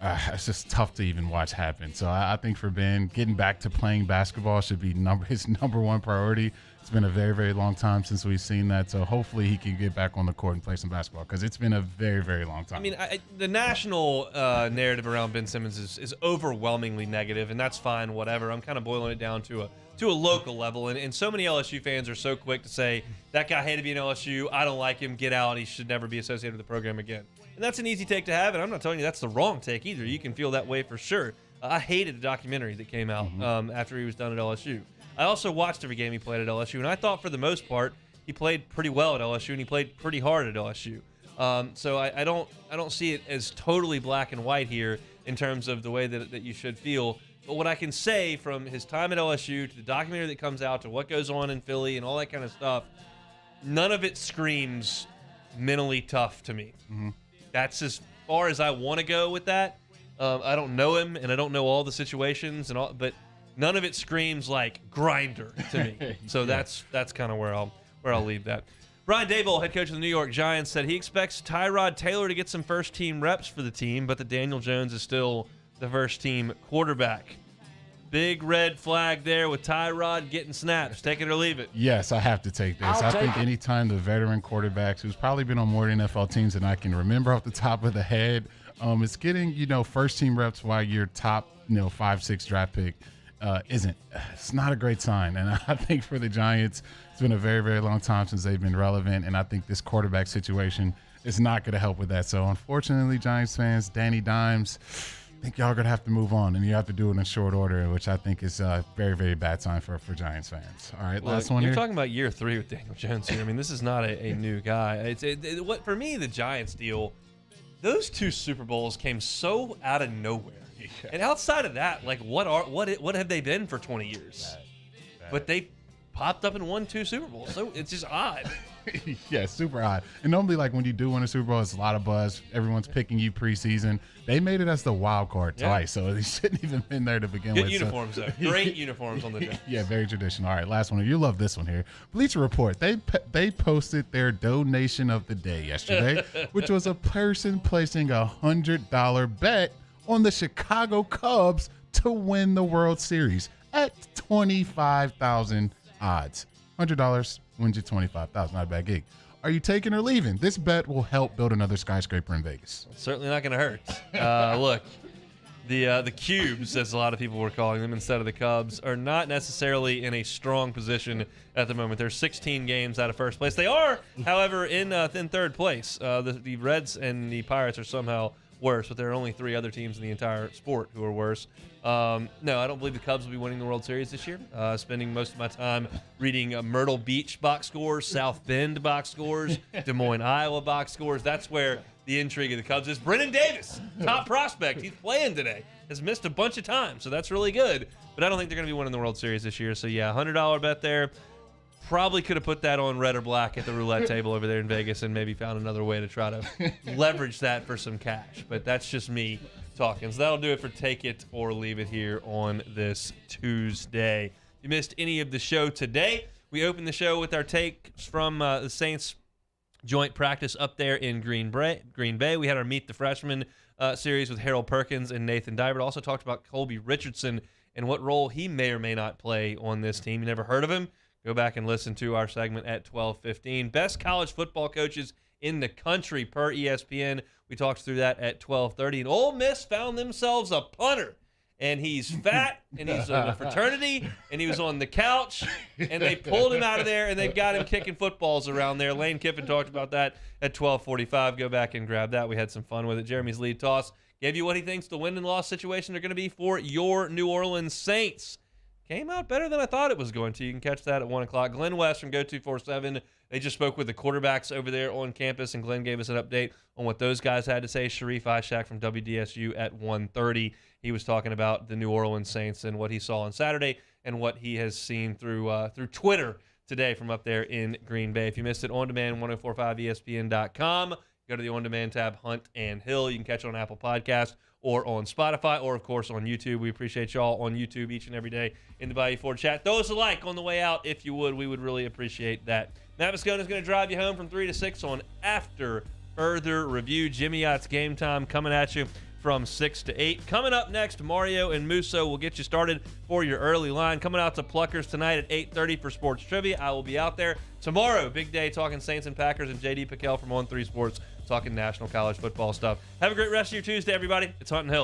S3: it's just tough to even watch happen. So I think for Ben, getting back to playing basketball should be his number one priority. It's been a very, very long time since we've seen that. So hopefully he can get back on the court and play some basketball, because it's been a very, very long time.
S2: I mean, the national narrative around Ben Simmons is overwhelmingly negative, and that's fine, whatever. I'm kind of boiling it down to a local level. And so many LSU fans are so quick to say, that guy hated being LSU, I don't like him, get out, he should never be associated with the program again. And that's an easy take to have, and I'm not telling you that's the wrong take either. You can feel that way for sure. I hated the documentary that came out after he was done at LSU. I also watched every game he played at LSU, and I thought for the most part he played pretty well at LSU, and he played pretty hard at LSU. So I don't see it as totally black and white here in terms of the way that you should feel. But what I can say from his time at LSU to the documentary that comes out to what goes on in Philly and all that kind of stuff, none of it screams mentally tough to me.
S3: Mm-hmm.
S2: That's as far as I want to go with that. I don't know him, and I don't know all the situations, but none of it screams like grinder to me. So that's kind of where I'll leave that. Brian Daboll, head coach of the New York Giants, said he expects Tyrod Taylor to get some first-team reps for the team, but that Daniel Jones is still the first-team quarterback. Big red flag there with Tyrod getting snaps. Take it or leave it.
S3: Yes, I have to take this. I think anytime the veteran quarterbacks, who's probably been on more NFL teams than I can remember off the top of the head, is getting, first-team reps while your top, 5-6 draft pick it's not a great sign. And I think for the Giants, it's been a very, very long time since they've been relevant, and I think this quarterback situation is not going to help with that. So unfortunately, Giants fans, Danny Dimes, I think y'all are going to have to move on, and you have to do it in short order, which I think is a very, very bad sign for Giants fans. All right, last one
S2: You're
S3: here.
S2: talking about year 3 with Daniel Jones here. I mean, this is not a new guy. What for me, the Giants deal, those 2 Super Bowls came so out of nowhere. Yeah. And outside of that, like what have they been for 20 years? Bad. But they popped up and won 2 Super Bowls, so it's just odd.
S3: Yeah, super odd. And normally, like when you do win a Super Bowl, it's a lot of buzz. Everyone's picking you preseason. They made it as the wild card twice, so they shouldn't even been there to begin with.
S2: Good uniforms, though. Great uniforms on the Giants.
S3: Yeah, very traditional. All right, last one. You love this one here. Bleacher Report. They posted their donation of the day yesterday, which was a person placing a $100 bet on the Chicago Cubs to win the World Series at 25,000 odds. $100 wins you 25,000. Not a bad gig. Are you taking or leaving? This bet will help build another skyscraper in Vegas.
S2: It's certainly not going to hurt. Look, The Cubes, as a lot of people were calling them instead of the Cubs, are not necessarily in a strong position at the moment. They're 16 games out of first place. They are, however, in third place. The Reds and the Pirates are somehow worse, but there are only 3 other teams in the entire sport who are worse. No, I don't believe the Cubs will be winning the World Series this year. Spending most of my time reading Myrtle Beach box scores, South Bend box scores, Des Moines, Iowa box scores. That's where the intrigue of the Cubs is. Brennan Davis, top prospect. He's playing today. Has missed a bunch of times, so that's really good. But I don't think they're going to be winning the World Series this year. So, yeah, $100 bet there. Probably could have put that on red or black at the roulette table over there in Vegas and maybe found another way to try to leverage that for some cash. But that's just me talking. So that'll do it for Take It or Leave It here on this Tuesday. If you missed any of the show today, we opened the show with our takes from the Saints joint practice up there in Green Bay. We had our Meet the Freshman series with Harold Perkins and Nathan Dybert. Also talked about Colby Richardson and what role he may or may not play on this team. You never heard of him? Go back and listen to our segment at 12:15. Best college football coaches in the country per ESPN. We talked through that at 12:30. And Ole Miss found themselves a punter. And he's fat, and he's in a fraternity, and he was on the couch, and they pulled him out of there, and they've got him kicking footballs around there. Lane Kiffin talked about that at 12:45. Go back and grab that. We had some fun with it. Jeremy's lead toss gave you what he thinks the win and loss situation are going to be for your New Orleans Saints. Came out better than I thought it was going to. You can catch that at 1 o'clock. Glenn West from Go247. They just spoke with the quarterbacks over there on campus, and Glenn gave us an update on what those guys had to say. Sharif Ishak from WDSU at 1:30. He was talking about the New Orleans Saints and what he saw on Saturday and what he has seen through Twitter today from up there in Green Bay. If you missed it, on demand, 1045ESPN.com. Go to the on-demand tab, Hunt and Hill. You can catch it on Apple Podcasts or on Spotify or, of course, on YouTube. We appreciate y'all on YouTube each and every day in the Bayou Ford chat. Throw us a like on the way out if you would. We would really appreciate that. Matt Viscona is going to drive you home from 3 to 6 on After Further Review. Jimmy Yacht's Game Time coming at you from 6 to 8. Coming up next, Mario and Musso will get you started for your early line. Coming out to Pluckers tonight at 8:30 for Sports Trivia. I will be out there. Tomorrow, big day, talking Saints and Packers, and J.D. Piquel from On3 Sports talking national college football stuff. Have a great rest of your Tuesday, everybody. It's Hunt and Hill.